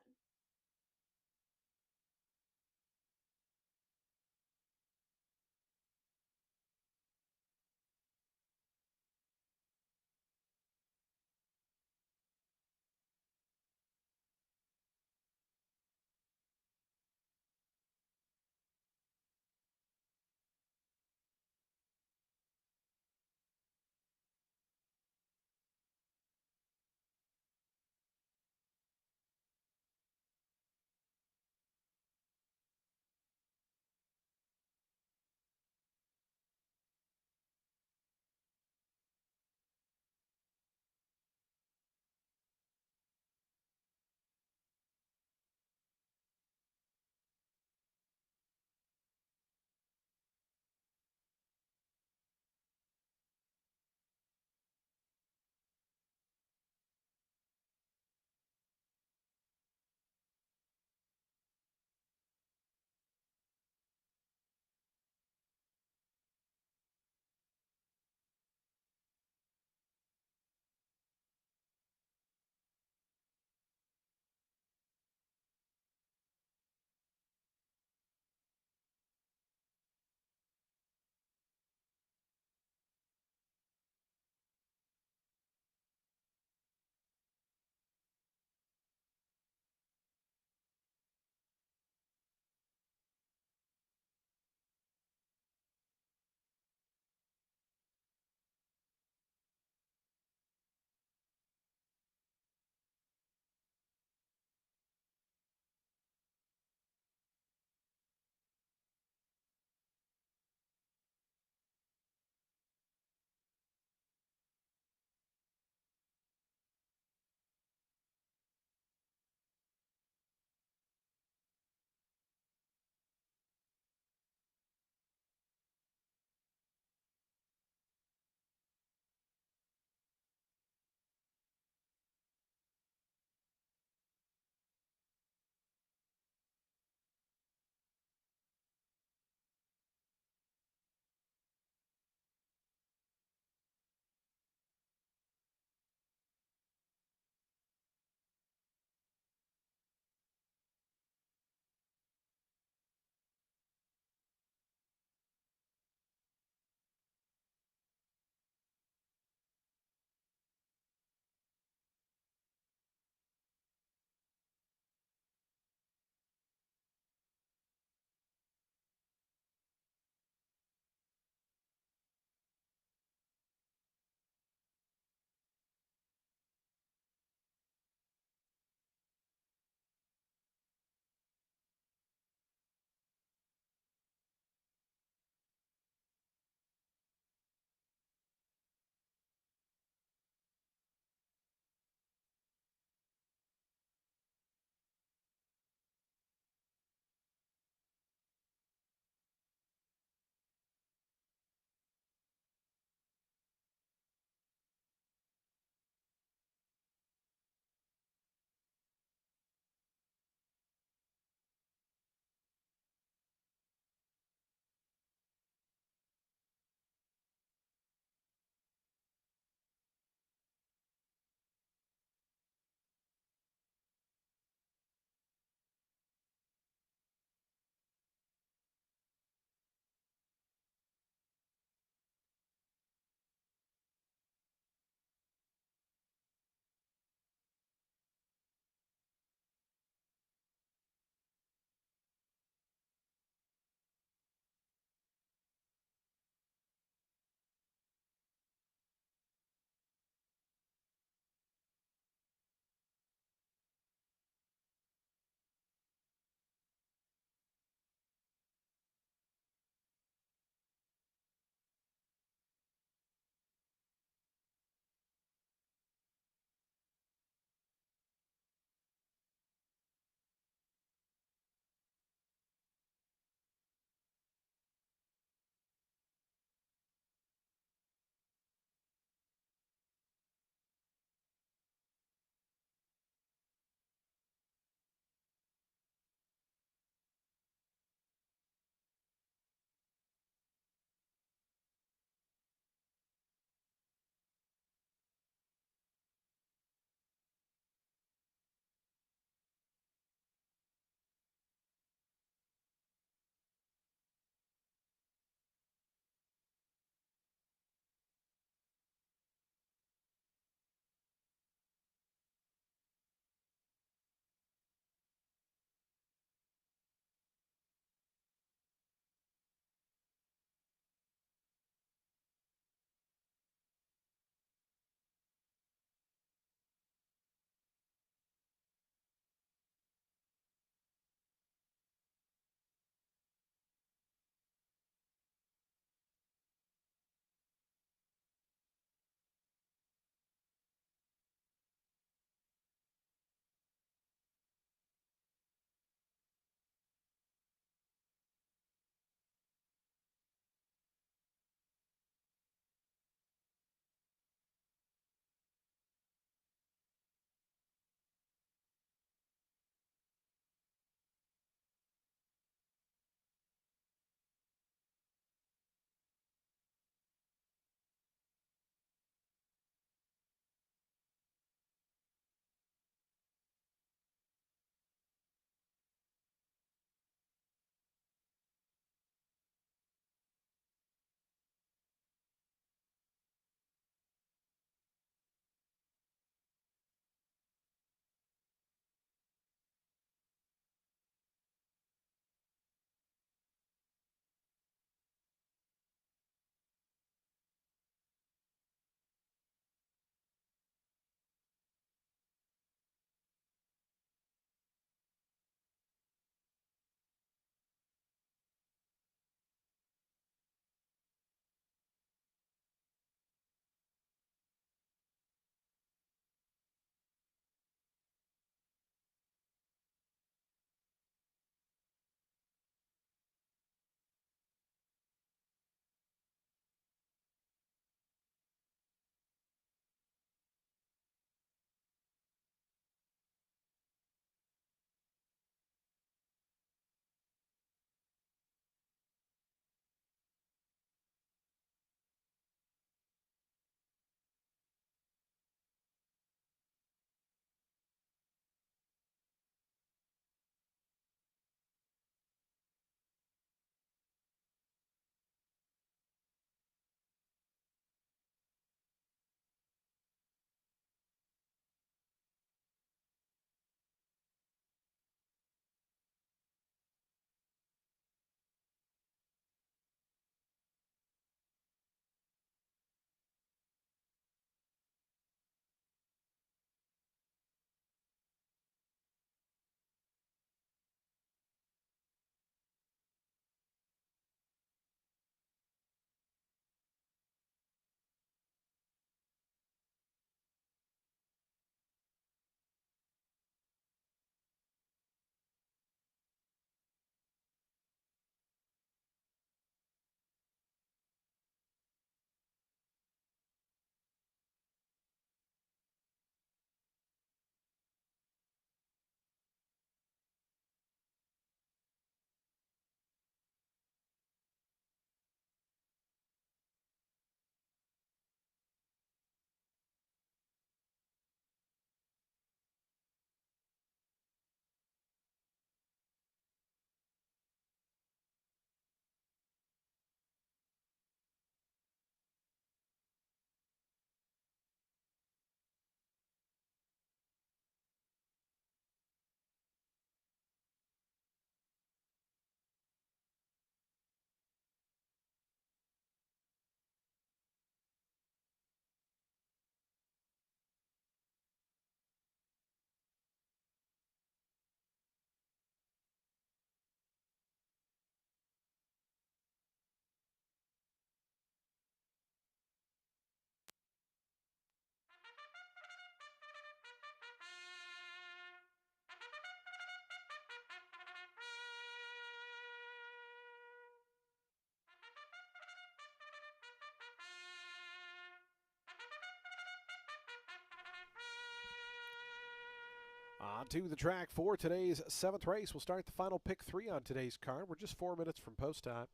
On to the track for today's 7th race. We'll start the final pick 3 on today's card. We're just 4 minutes from post time.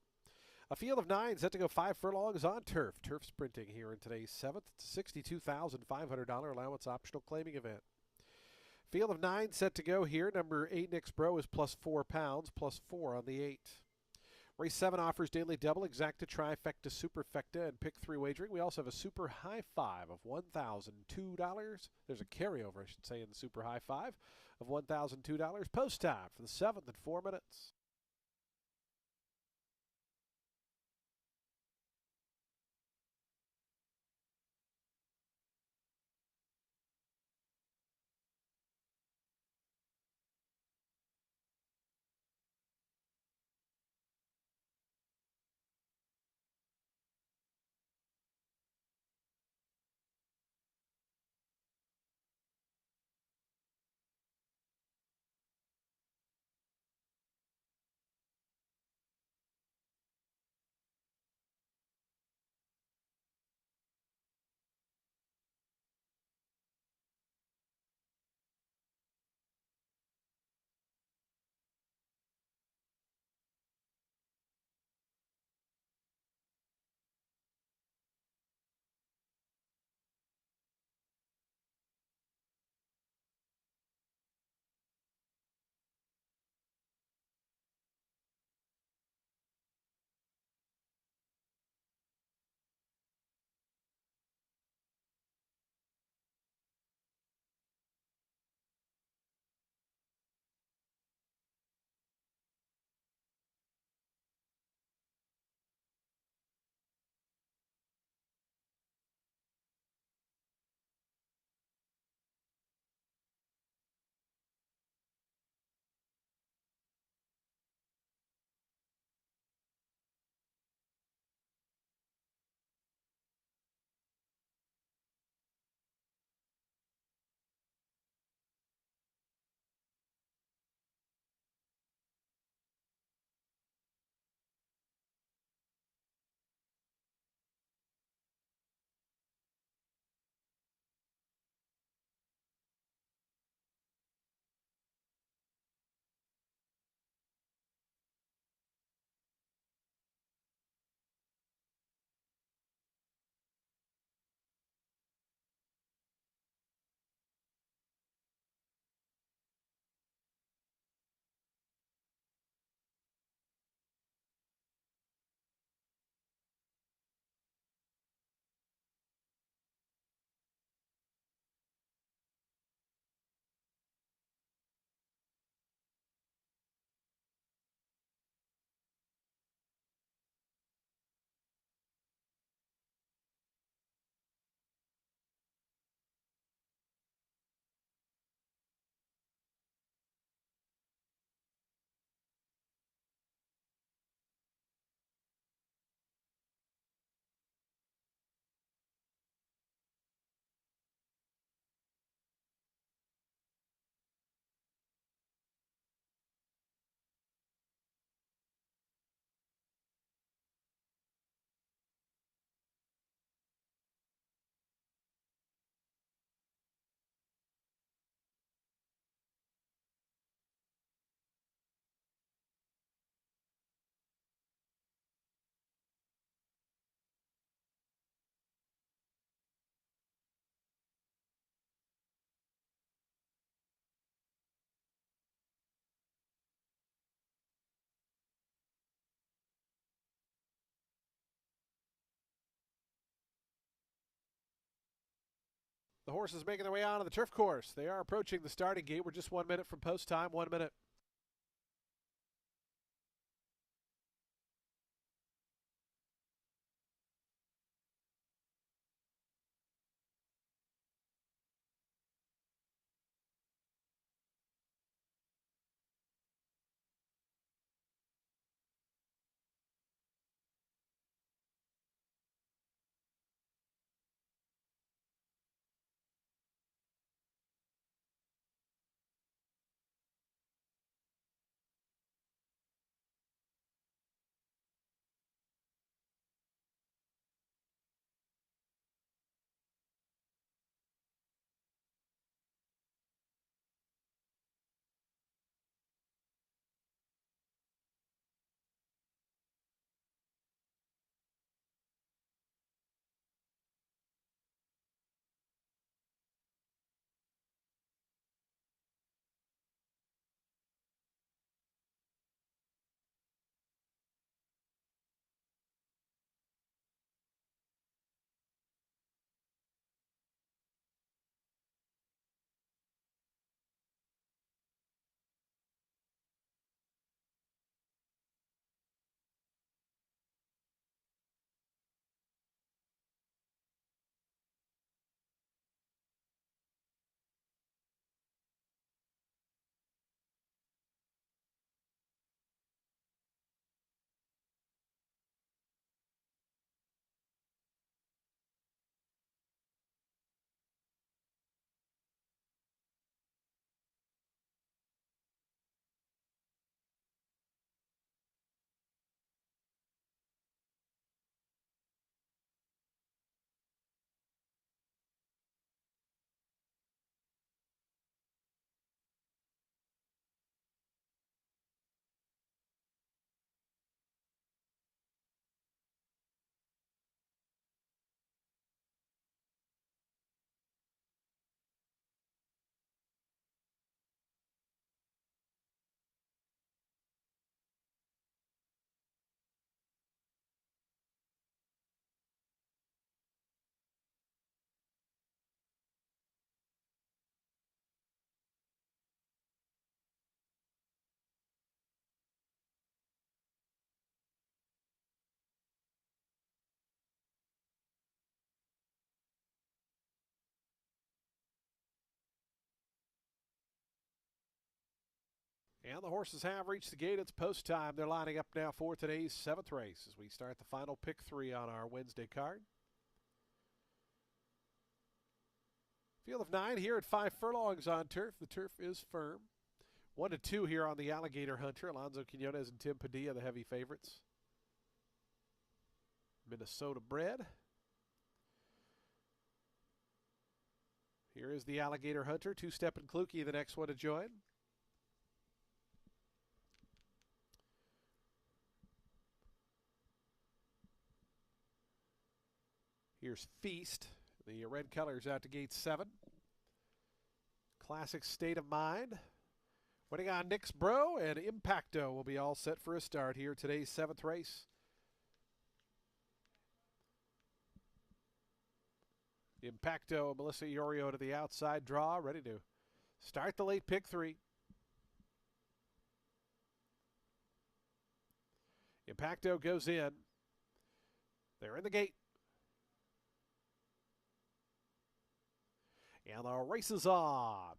A field of 9 set to go 5 furlongs on turf. Turf sprinting here in today's 7th. It's a $62,500 allowance optional claiming event. Field of 9 set to go here. Number 8, Nick's Bro, is plus £4, plus 4 on the 8. Race 7 offers daily double, exacta, trifecta, superfecta, and pick 3 wagering. We also have a super high 5 of $1,002. There's a carryover, I should say, in the super high 5 of $1,002. Post time for the 7th in 4 minutes. The horses making their way onto the turf course. They are approaching the starting gate. We're just 1 minute from post time. 1 minute. And the horses have reached the gate. It's post time. They're lining up now for today's 7th race as we start the final pick 3 on our Wednesday card. Field of 9 here at 5 furlongs on turf. The turf is firm. 1-2 here on the Alligator Hunter. Alonso Quinones and Tim Padilla, the heavy favorites. Minnesota bred. Here is the Alligator Hunter. Two-Step and Kluki, the next one to join. Here's Feast. The red colors out to gate 7. Classic State of Mind. Winning on Nick's Bro, and Impacto will be all set for a start here today's 7th race. Impacto, Melissa Iorio to the outside draw, ready to start the late pick 3. Impacto goes in. They're in the gate. And the race is on.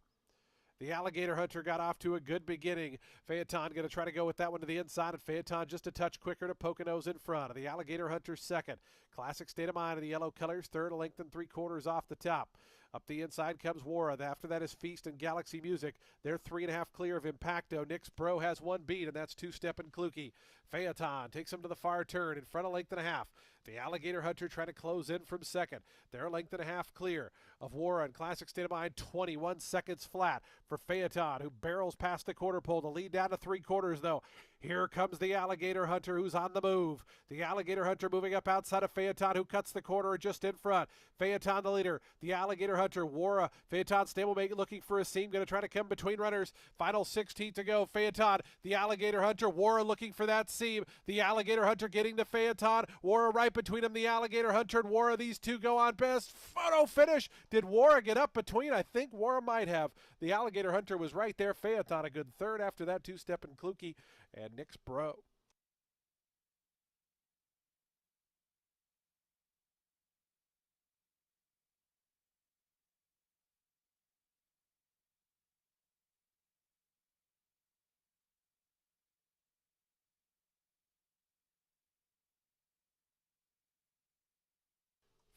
The Alligator Hunter got off to a good beginning. Phaeton going to try to go with that one to the inside, and Phaeton just a touch quicker to Poconos in front. The Alligator Hunter second. Classic State of Mind in the yellow colors, third, a length and 3/4 off the top. Up the inside comes Wara. After that is Feast and Galaxy Music. They're 3.5 clear of Impacto. Nick's Bro has one beat, and that's Two-Step and Kluki. Phaeton takes him to the far turn in front of length and a half. The Alligator Hunter trying to close in from second. They're length and a half clear of Wara and Classic State of Mind. 21 seconds flat for Phaeton, who barrels past the quarter pole to lead down to 3/4 though. Here comes the Alligator Hunter, who's on the move. The Alligator Hunter moving up outside of Phaeton, who cuts the corner just in front. Phaeton the leader. The Alligator Hunter, Wara. Phaeton stablemate looking for a seam, going to try to come between runners. Final 16 to go. Phaeton, the Alligator Hunter, Wara looking for that seam. The Alligator Hunter getting to Phaeton. Wara right between them. The Alligator Hunter and Wara, these two go on best. Photo finish. Did Wara get up between? I think Wara might have. The Alligator Hunter was right there. Phaeton a good third after that. Two-Step and Kluki and Nick's Bro.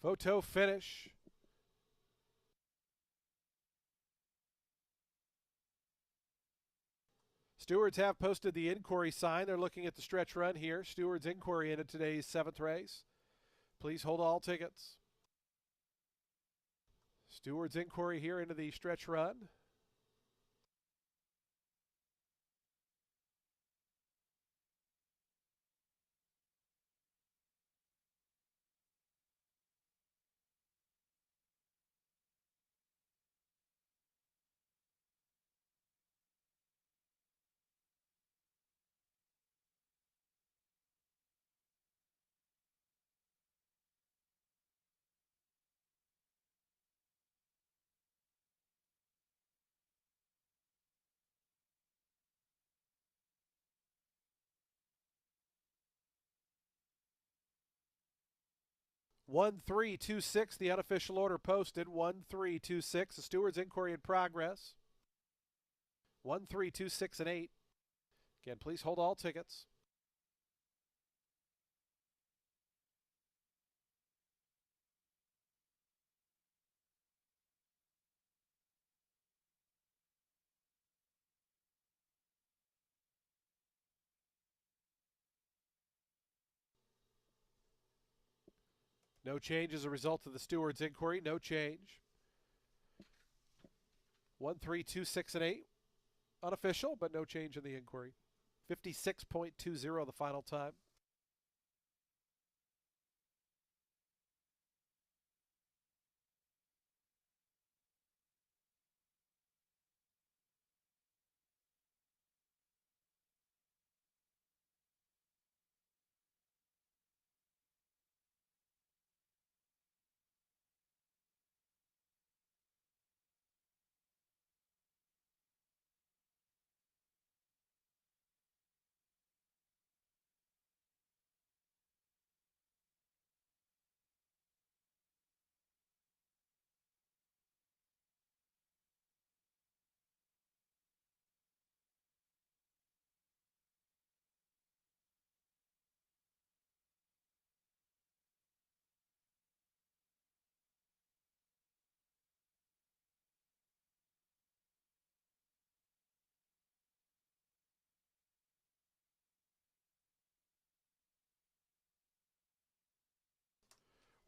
Photo finish. Stewards have posted the inquiry sign. They're looking at the stretch run here. Stewards inquiry into today's 7th race. Please hold all tickets. Stewards inquiry here into the stretch run. One, 3, 2, 6. The unofficial order posted 1, 3, 2, 6. The stewards inquiry in progress. 1, 3, 2, 6, and 8. Again, please hold all tickets. No change as a result of the steward's inquiry. No change. 1, 3, 2, 6, and 8. Unofficial, but no change in the inquiry. 56.20 the final time.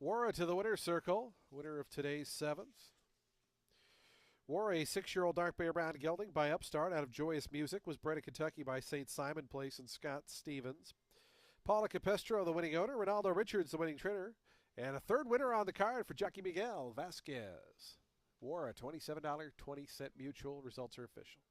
Wara to the winner's circle. Winner of today's sevens. Wore a 6-year-old dark bear brown gelding by Upstart out of Joyous Music. Was bred in Kentucky by St. Simon Place and Scott Stevens. Paula Capestro, the winning owner. Ronaldo Richards, the winning trainer. And a third winner on the card for Jockey Miguel Vasquez. Wore a $27.20 mutual. Results are official.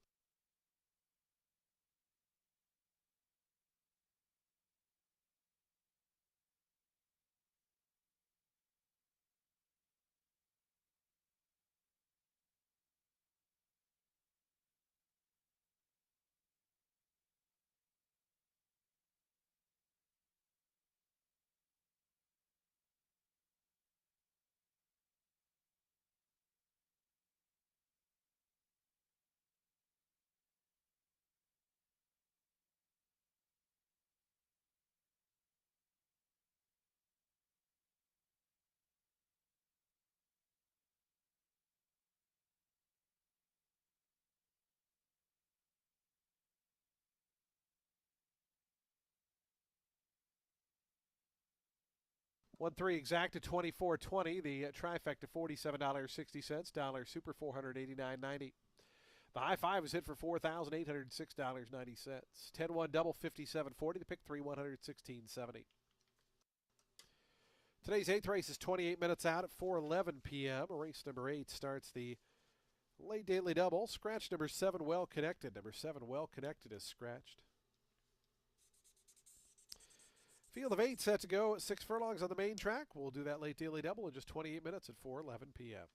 One three exact to 24.20. The trifecta $47.60. Dollar Super $489.90. The high five is hit for $4,806.90. 10-1 double $57.40. The pick 3 $116.70. Today's 8th race is 28 minutes out at 4:11 p.m. Race number 8 starts the late daily double. Scratch number 7 well connected. Number 7 well connected is scratched. Field of 8 set to go at 6 furlongs on the main track. We'll do that late daily double in just 28 minutes at 4:11 p.m.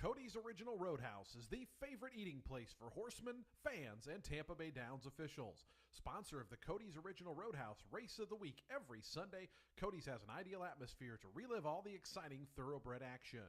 Cody's Original Roadhouse is the favorite eating place for horsemen, fans, and Tampa Bay Downs officials. Sponsor of the Cody's Original Roadhouse Race of the Week every Sunday, Cody's has an ideal atmosphere to relive all the exciting thoroughbred action.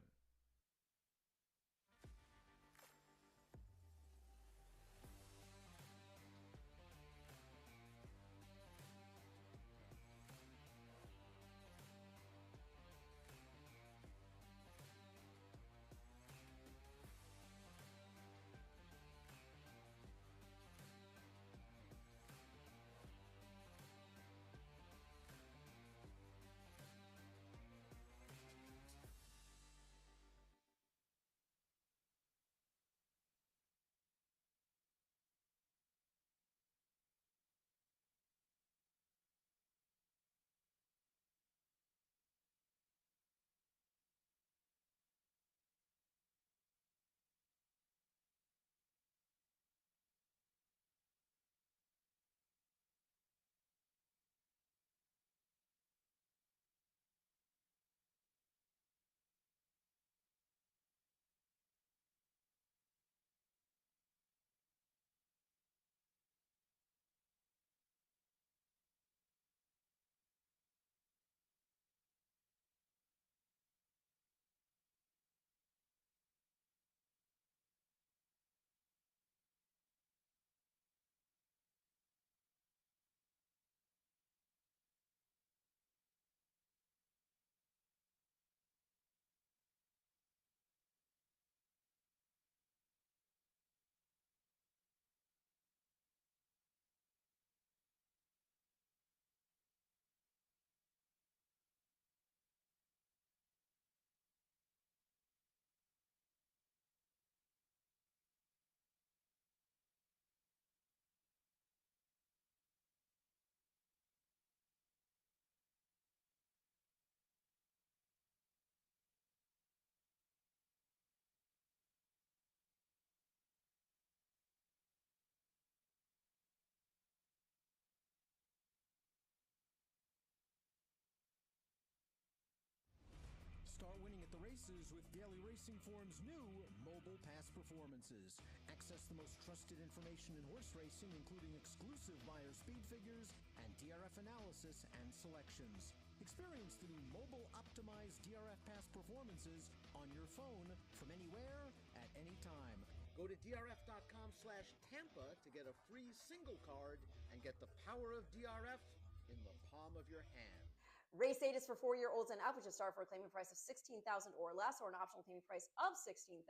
Start winning at the races with Daily Racing Form's new mobile pass performances. Access the most trusted information in horse racing, including exclusive buyer speed figures and DRF analysis and selections. Experience the new mobile optimized DRF pass performances on your phone from anywhere at any time. Go to drf.com/Tampa to get a free single card and get the power of DRF in the palm of your hand. Race 8 is for 4-year-olds and up, which is start for a claiming price of $16,000 or less, or an optional claiming price of $16,000.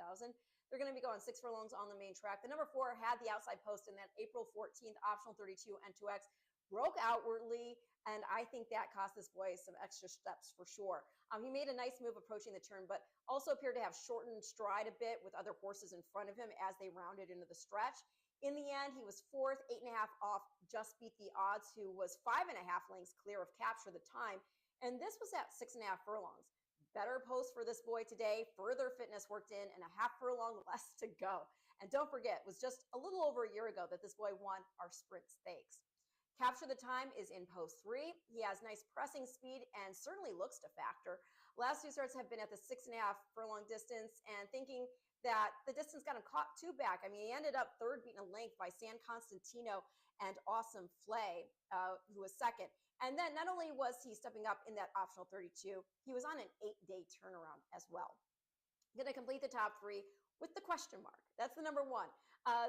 They're going to be going 6 furlongs on the main track. The number 4 had the outside post in that April 14th optional 32 N2X, broke outwardly, and I think that cost this boy some extra steps for sure. He made a nice move approaching the turn, but also appeared to have shortened stride a bit with other horses in front of him as they rounded into the stretch. In the end, he was 4th, 8.5 off Just Beat the Odds, who was 5.5 lengths clear of capture the time. And this was at 6.5 furlongs. Better post for this boy today. Further fitness worked in and a half furlong less to go. And don't forget, it was just a little over a year ago that this boy won our sprint stakes. Capture the Time is in post 3. He has nice pressing speed and certainly looks to factor. Last 2 starts have been at the 6.5 furlong distance, and thinking that the distance got him caught 2 back. I mean, he ended up 3rd, beaten a length by San Constantino and Awesome Flay, who was 2nd. And then not only was he stepping up in that optional 32, he was on an 8-day turnaround as well. Going to complete the top 3 with the question mark. That's the number 1.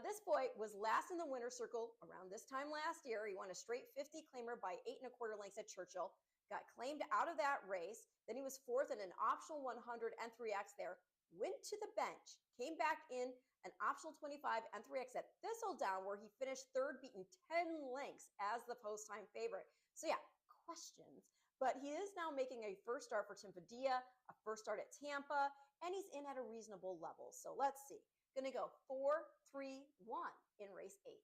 This boy was last in the winner's circle around this time last year. He won a straight 50 claimer by 8.25 lengths at Churchill, got claimed out of that race. Then he was 4th in an optional 100 N3X there, went to the bench, came back in an optional 25 N3X at Thistledown, where he finished 3rd, beaten 10 lengths as the post-time favorite. So yeah, questions. But he is now making a first start for Timpadilla, a first start at Tampa, and he's in at a reasonable level. So let's see. Going to go 4, 3, 1 in race 8.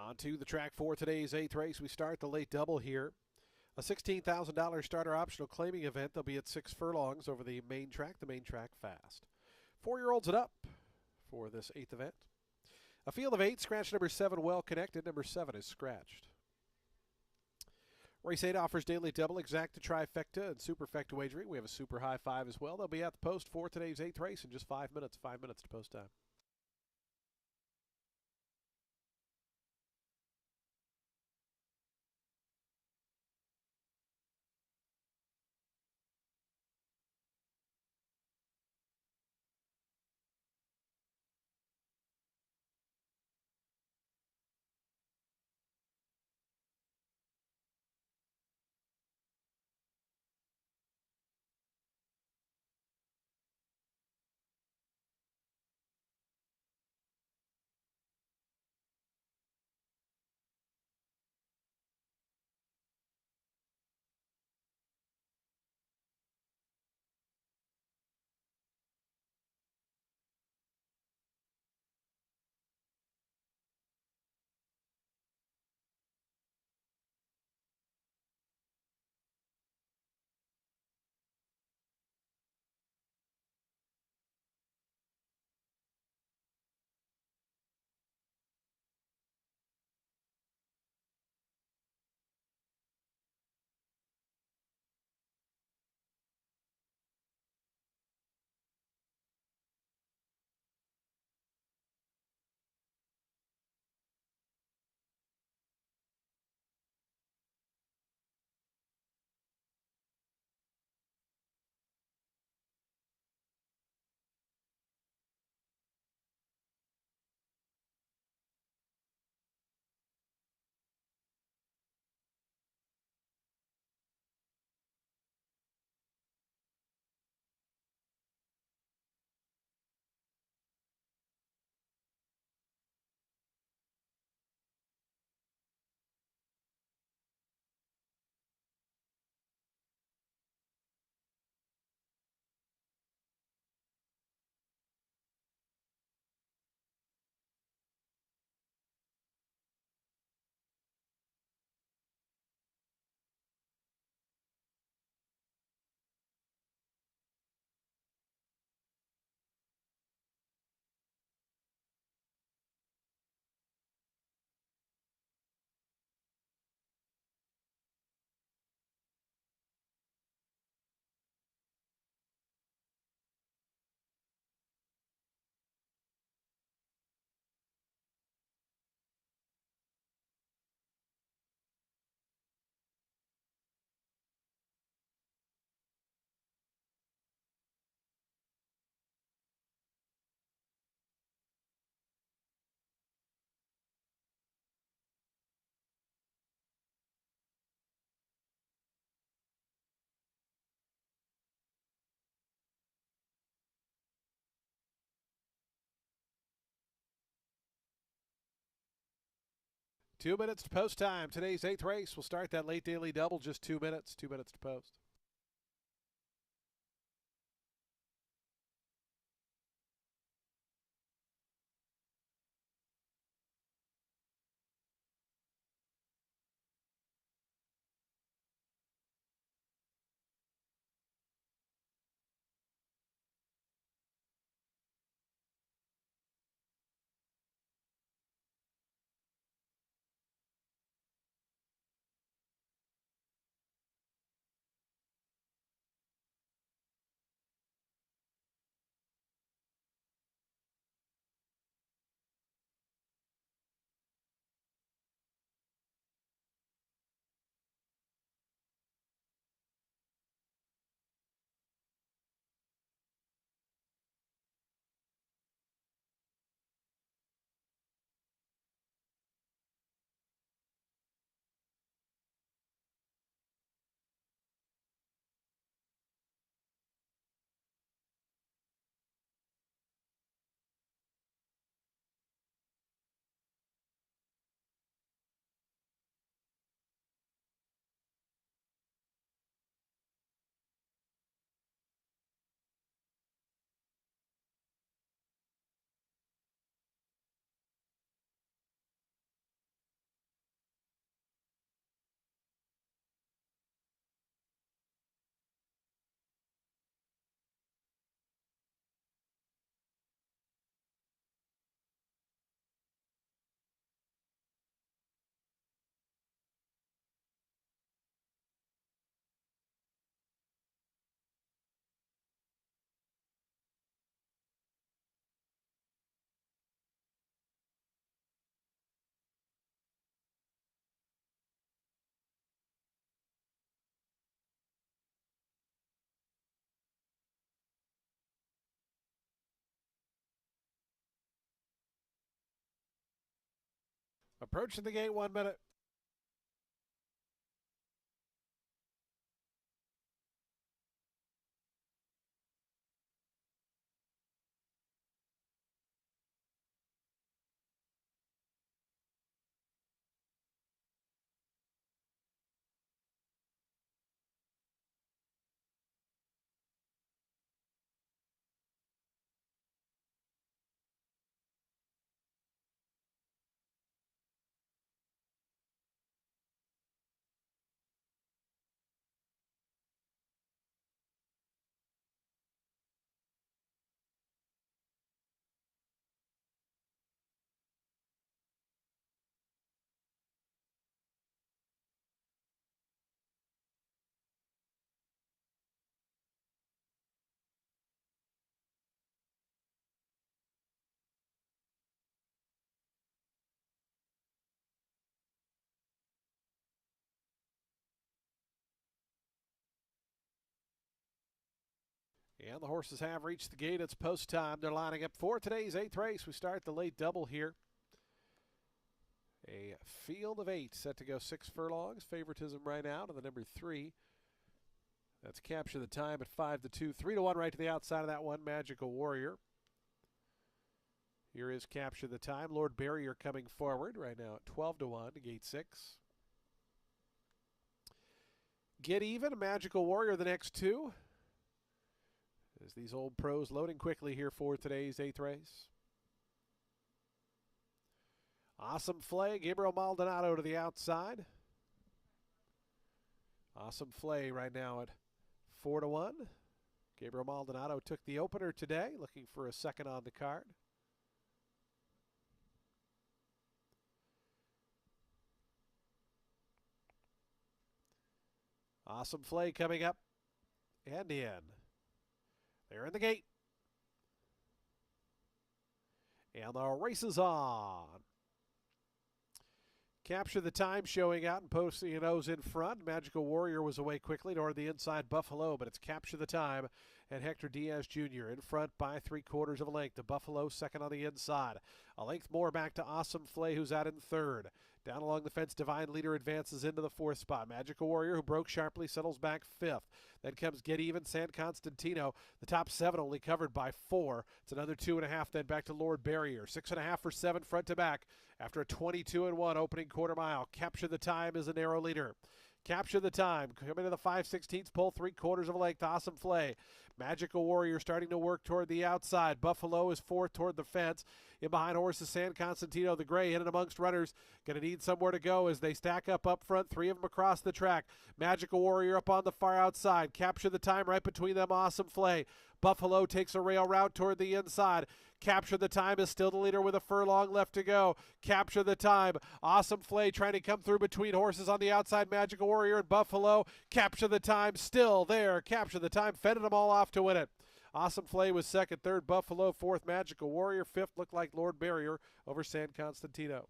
On to the track for today's 8th race. We start the late double here. A $16,000 starter optional claiming event. They'll be at 6 furlongs over the main track fast. 4-year-olds and up for this 8th event. A field of 8, scratch number 7 well connected. Number 7 is scratched. Race 8 offers daily double, exacta, trifecta, and superfecta wagering. We have a super high 5 as well. They'll be at the post for today's 8th race in just 5 minutes. 5 minutes to post time. Two minutes to post time. Today's 8th race. We'll start that late daily double, just 2 minutes. 2 minutes to post. Approaching the gate, 1 minute. And the horses have reached the gate. It's post time. They're lining up for today's 8th race. We start the late double here. A field of 8 set to go 6 furlongs. Favoritism right now to the number 3. That's Capture the Time at 5-2. 3-1 right to the outside of that one, Magical Warrior. Here is Capture the Time. Lord Barrier coming forward right now at 12-1 to gate 6. Get Even, Magical Warrior, the next 2. As these old pros loading quickly here for today's 8th race. Awesome Flay, Gabriel Maldonado to the outside. Awesome Flay right now at 4-1. Gabriel Maldonado took the opener today, looking for a second on the card. Awesome Flay coming up and in. They're in the gate. And the race is on. Capture the Time showing out and posting a nose in front. Magical Warrior was away quickly toward the inside Buffalo, but it's Capture the Time and Hector Diaz Jr. in front by 3/4 of a length. The Buffalo second on the inside. A length more back to Awesome Flay, who's out in third. Down along the fence, Divine Leader advances into the 4th spot. Magical Warrior, who broke sharply, settles back 5th. Then comes Get Even, San Constantino. The top 7 only covered by 4. It's another 2.5, then back to Lord Barrier. 6.5 for 7 front to back. After a 22-1 opening quarter mile, Capture the Time is a narrow leader. Capture the Time, coming to the 5/16 pole, 3/4 of a length. Awesome Flay. Magical Warrior starting to work toward the outside. Buffalo is 4th toward the fence. In behind horses, San Constantino, the gray, hidden amongst runners. Going to need somewhere to go as they stack up front. 3 of them across the track. Magical Warrior up on the far outside. Capture the Time right between them. Awesome Flay. Buffalo takes a rail route toward the inside. Capture the Time is still the leader with a furlong left to go. Capture the Time. Awesome Flay trying to come through between horses on the outside. Magical Warrior and Buffalo. Capture the Time still there. Capture the Time fending them all off to win it. Awesome Flay was second, third Buffalo, 4th Magical Warrior, 5th looked like Lord Barrier over San Constantino.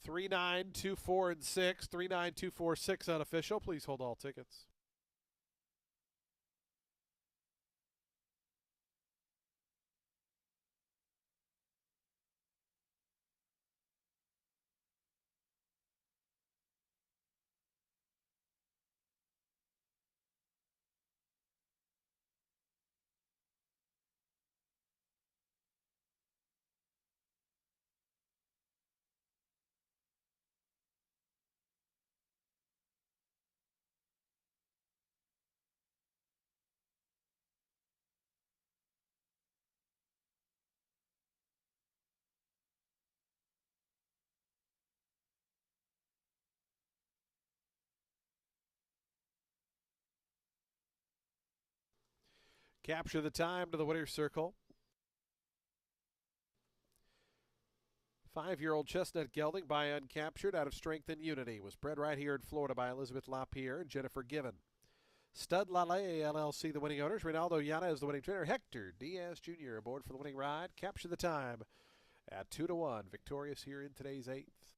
Three, 9, 2, 4, and 6. 3, 9, 2, 4, 6 unofficial. Please hold all tickets. Capture the time to the winner's circle. 5-year-old chestnut gelding by Uncaptured out of Strength and Unity was bred right here in Florida by Elizabeth LaPierre and Jennifer Given. Stud Lale LLC, the winning owners. Ronaldo Yana is the winning trainer. Hector Diaz Jr. aboard for the winning ride. Capture the time at 2-1. Victorious here in today's 8th.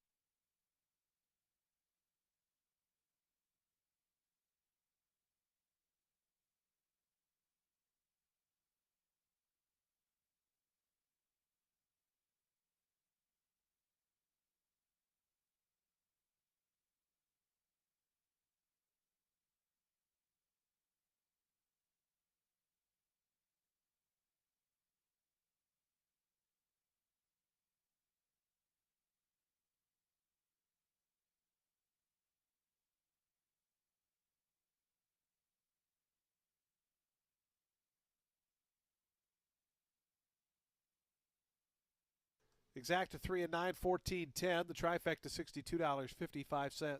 Exacta 3 and 9, 14.10. The trifecta $62.55.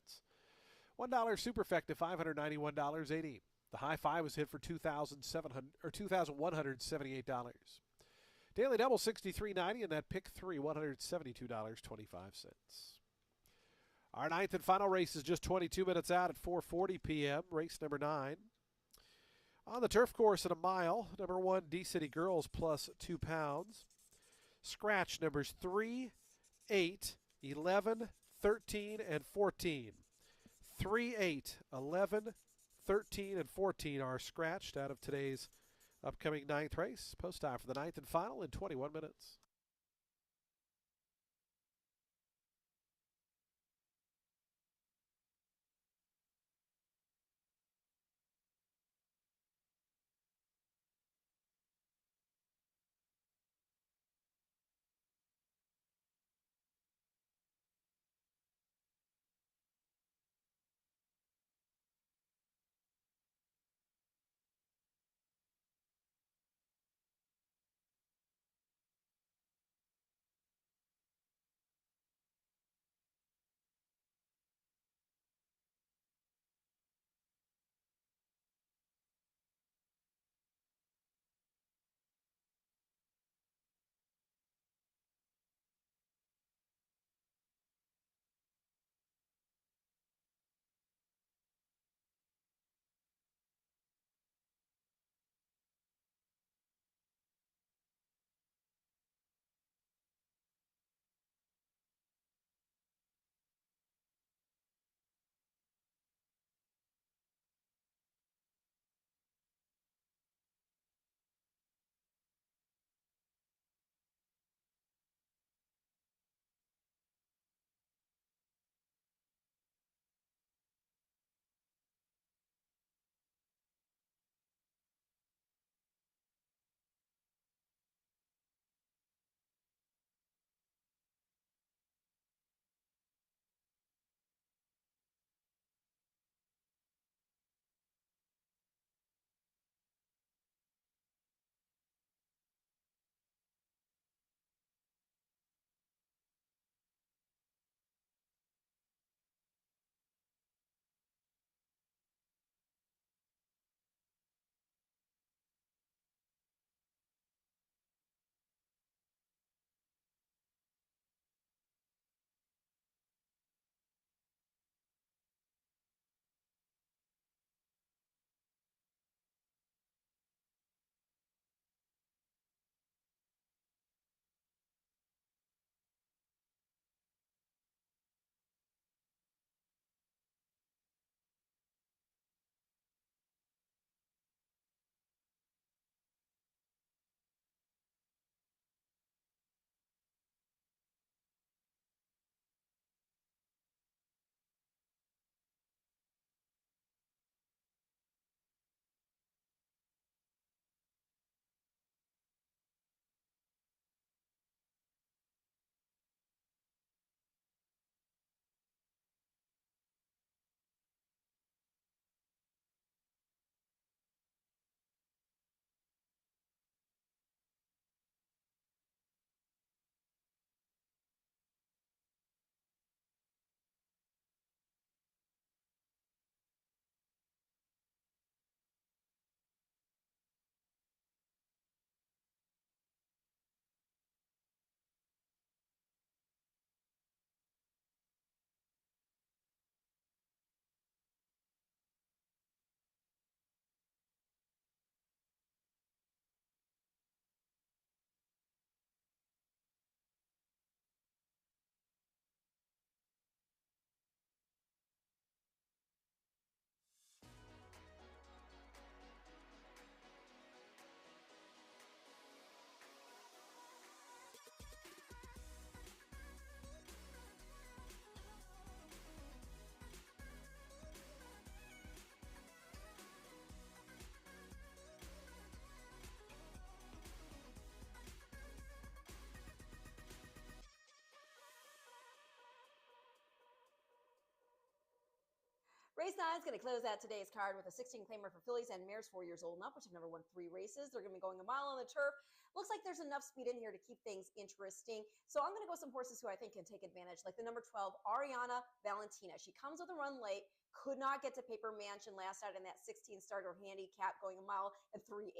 $1 superfecta $591.80. The high five was hit for $2,178. Daily double $63.90 and that pick 3 $172.25. Our 9th and final race is just 22 minutes out at 4:40 p.m. Race number 9. On the turf course at a mile, number 1 D-City Girls plus 2 pounds. Scratch numbers 3, 8, 11, 13, and 14. 3, 8, 11, 13, and 14 are scratched out of today's upcoming 9th race. Post time for the 9th and final in 21 minutes. Race 9 is going to close out today's card with a 16 claimer for fillies and mares 4 years old and up, which have never won 3 races. They're going to be going a mile on the turf. Looks like there's enough speed in here to keep things interesting. So I'm going to go with some horses who I think can take advantage, like the number 12, Ariana Valentina. She comes with a run late, could not get to Paper Mansion last out in that 16 starter handicap, going a mile and 3/8.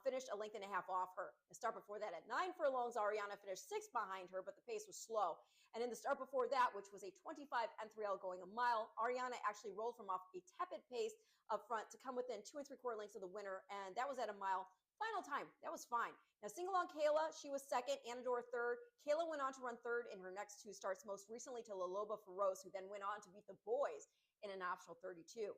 Finished a length and a half off her. The start before that at 9 furlongs, Ariana finished 6 behind her, but the pace was slow. And in the start before that, which was a 25 N3L going a mile, Ariana actually rolled from off a tepid pace up front to come within 2 3/4 lengths of the winner, and that was at a mile. Final time, that was fine. Now, Sing-Along Kayla, she was second, Anador third. Kayla went on to run third in her next 2 starts, most recently to La Loba Feroz, who then went on to beat the boys in an optional 32.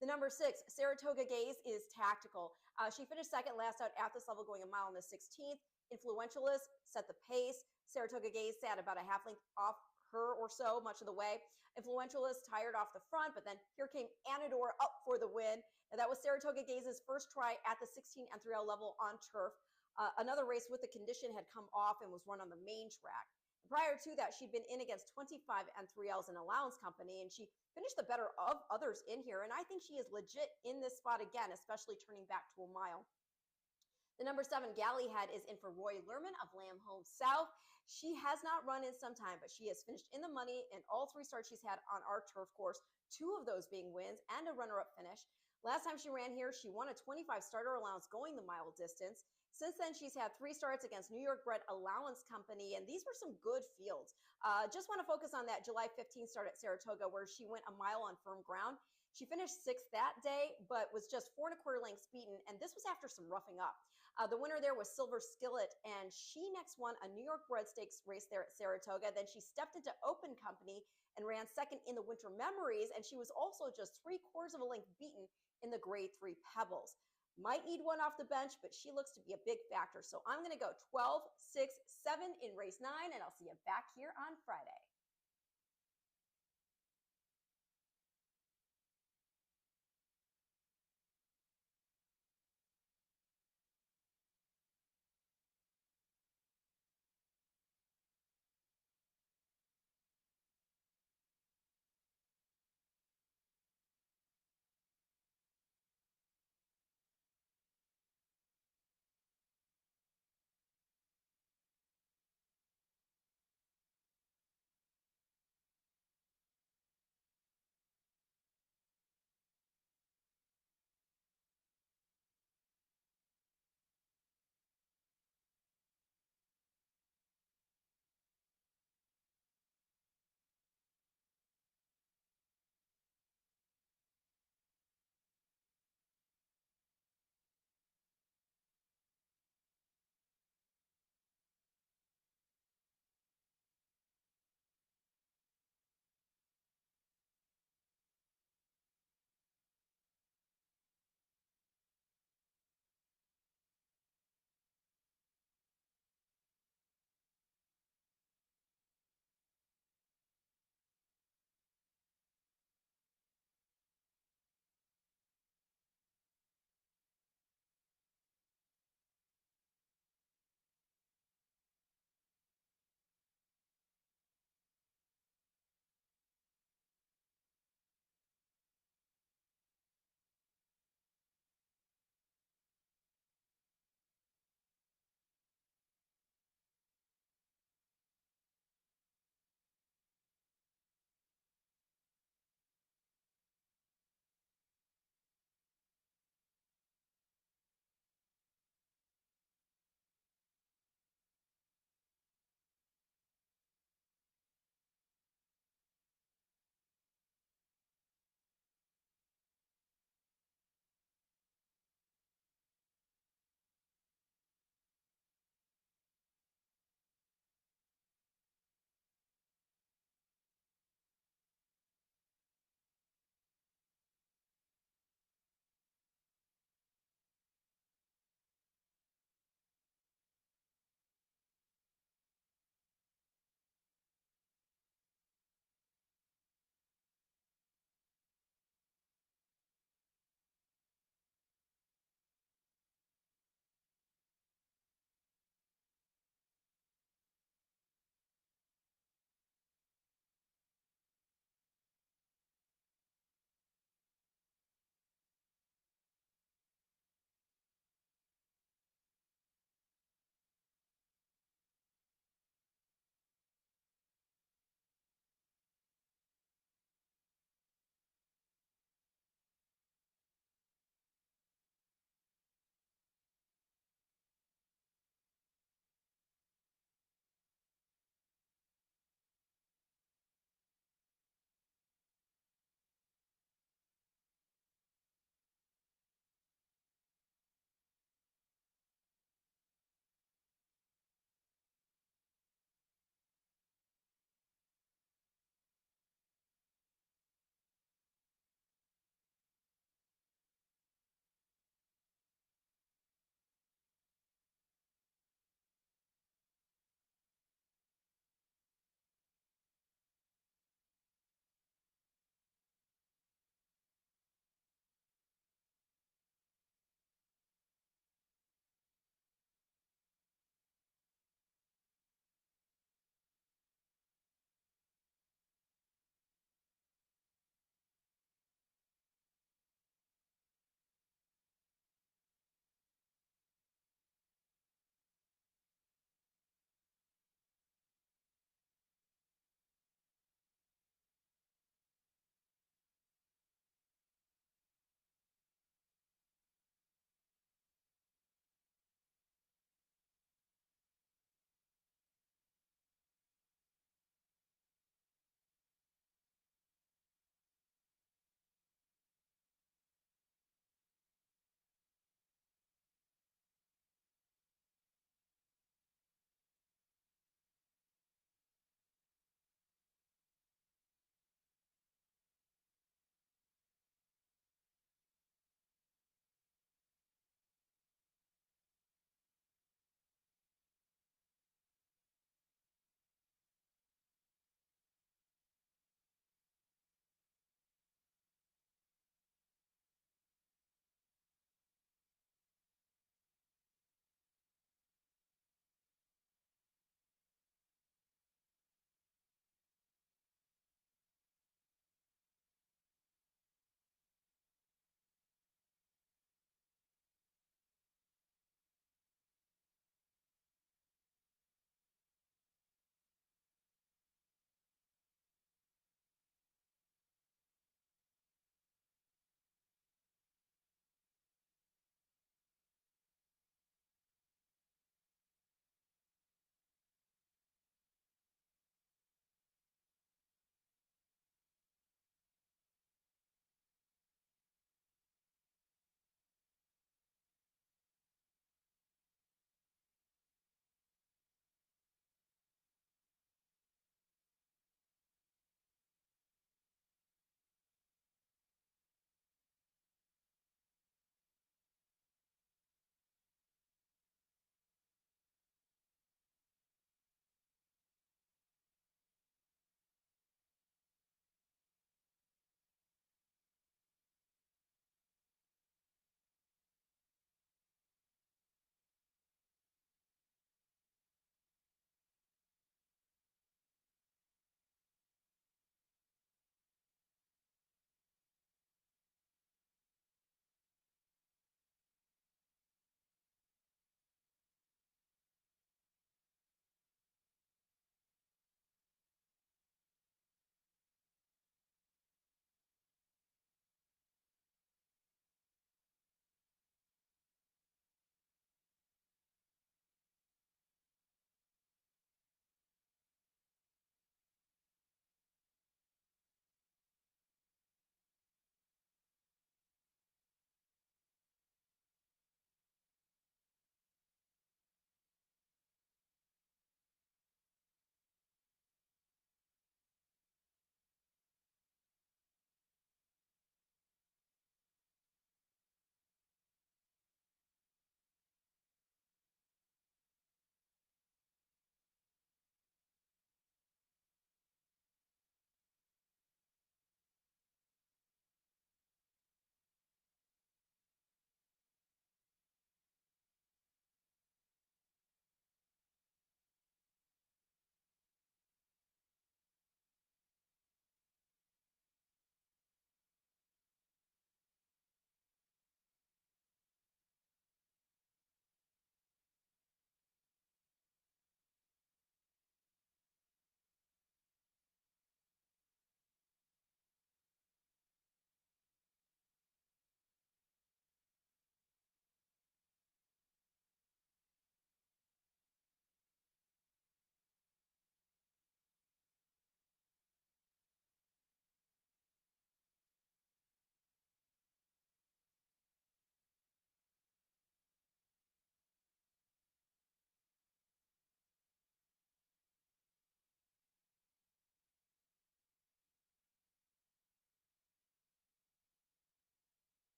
The number 6, Saratoga Gaze, is tactical. She finished second last out at this level, going a mile in the 16th. Influentialist set the pace. Saratoga Gaze sat about a half length off her or so much of the way. Influentialist tired off the front, but then here came Anador up for the win. Now, that was Saratoga Gaze's first try at the 16 N3L level on turf. Another race with the condition had come off and was run on the main track. Prior to that, she'd been in against 25 N3Ls in Allowance Company, and she finished the better of others in here. And I think she is legit in this spot again, especially turning back to a mile. The number 7, Gallyhead, is in for Roy Lerman of Lamb Home South. She has not run in some time, but she has finished in the money in all 3 starts she's had on our turf course, 2 of those being wins and a runner-up finish. Last time she ran here, she won a 25 starter allowance going the mile distance. Since then, she's had 3 starts against New York bred Allowance Company, and these were some good fields. Just want to focus on that July 15th start at Saratoga, where she went a mile on firm ground. She finished 6th that day, but was just 4 1/4 lengths beaten, and this was after some roughing up. The winner there was Silver Skillet, and she next won a New York bred stakes race there at Saratoga. Then she stepped into Open Company and ran second in the Winter Memories, and she was also just 3/4 of a length beaten in the Grade 3 Pebbles. Might need one off the bench, but she looks to be a big factor. So I'm going to go 12, 6, 7 in race 9, and I'll see you back here on Friday.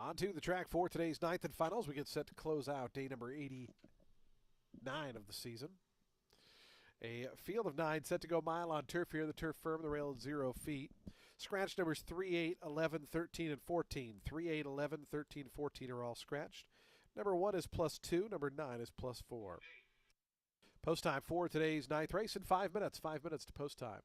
On to the track for today's ninth and finals. We get set to close out day number 89 of the season. A field of 9 set to go mile on turf here. The turf firm, the rail at 0 feet. Scratch numbers 3, 8, 11, 13, and 14. 3, 8, 11, 13, 14 are all scratched. Number 1 is +2. Number 9 is +4. Post time for today's ninth race in 5 minutes. 5 minutes to post time.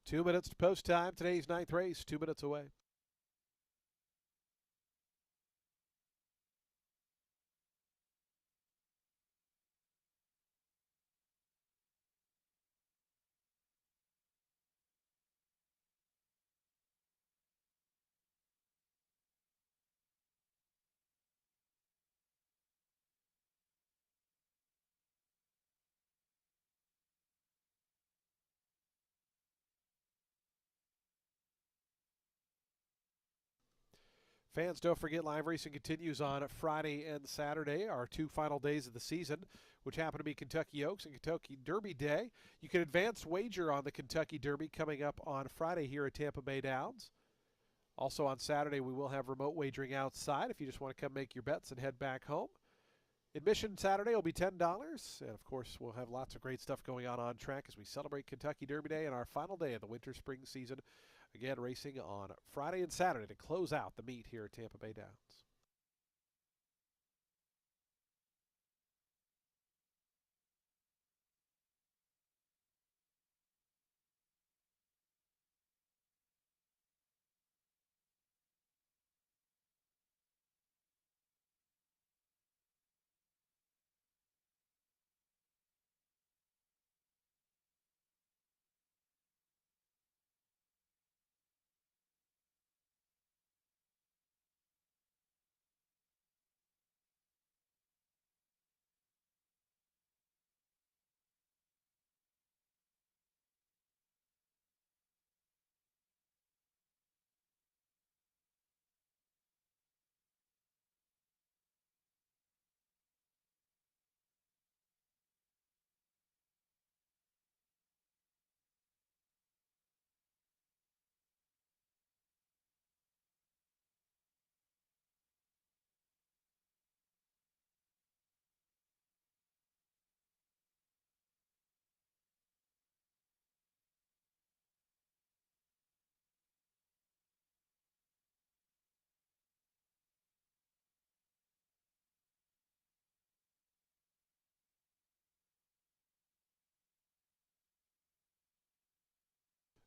Two minutes to post time. Today's ninth race, 2 minutes away. Fans, don't forget live racing continues on Friday and Saturday, our 2 final days of the season, which happen to be Kentucky Oaks and Kentucky Derby Day. You can advance wager on the Kentucky Derby coming up on Friday here at Tampa Bay Downs. Also on Saturday, we will have remote wagering outside if you just want to come make your bets and head back home. Admission Saturday will be $10. And, of course, we'll have lots of great stuff going on track as we celebrate Kentucky Derby Day and our final day of the winter-spring season. Again, racing on Friday and Saturday to close out the meet here at Tampa Bay Downs.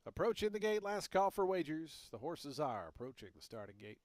Approaching the gate, last call for wagers. The horses are approaching the starting gate.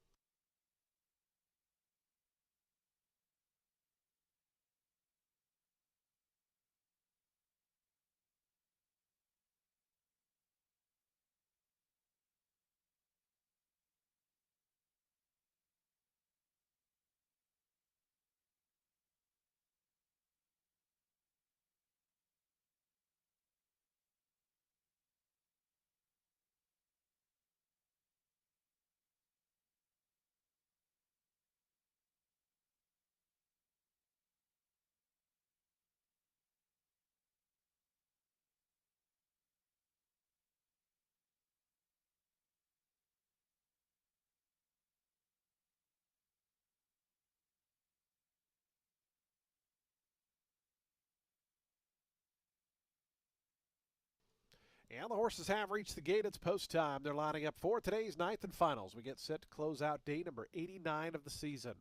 And the horses have reached the gate. It's post time. They're lining up for today's ninth and finals. We get set to close out day number 89 of the season.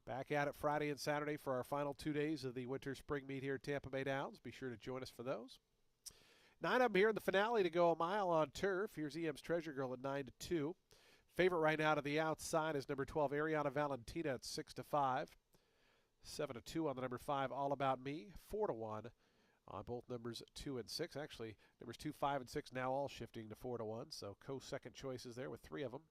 Back at it Friday and Saturday for our final 2 days of the winter spring meet here at Tampa Bay Downs. Be sure to join us for those. 9 of them here in the finale to go a mile on turf. Here's EM's Treasure Girl at 9-2. Favorite right now to the outside is number 12, Ariana Valentina at 6-5. 7-2 on the number 5, All About Me. 4-1 on both numbers 2 and 6. Actually, numbers 2, 5, and 6 now all shifting to 4-1. So co-second choices there with 3 of them.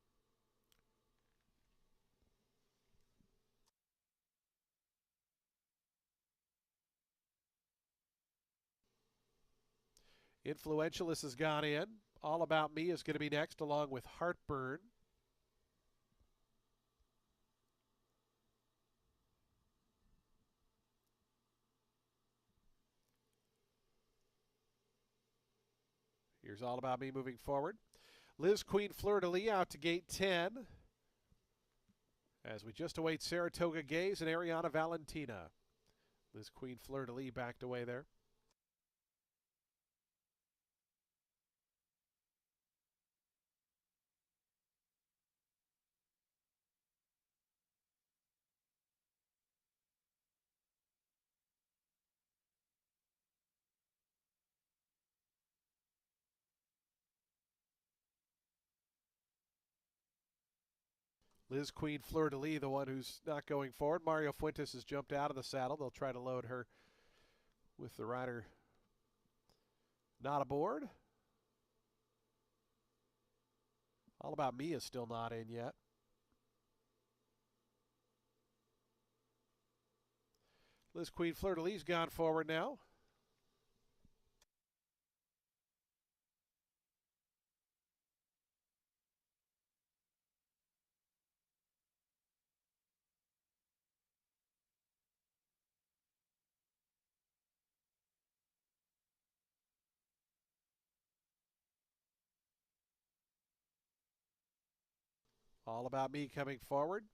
Influentialist has gone in. All About Me is going to be next, along with Heartburn. Here's All About Me moving forward. Liz Queen Fleur de Lis out to gate 10. As we just await Saratoga Gaze and Ariana Valentina. Liz Queen Fleur de Lis backed away there. Liz Queen Fleur de Lis, the one who's not going forward. Mario Fuentes has jumped out of the saddle. They'll try to load her with the rider not aboard. All About Me is still not in yet. Liz Queen Fleur de Lis gone forward now. All About Me coming forward.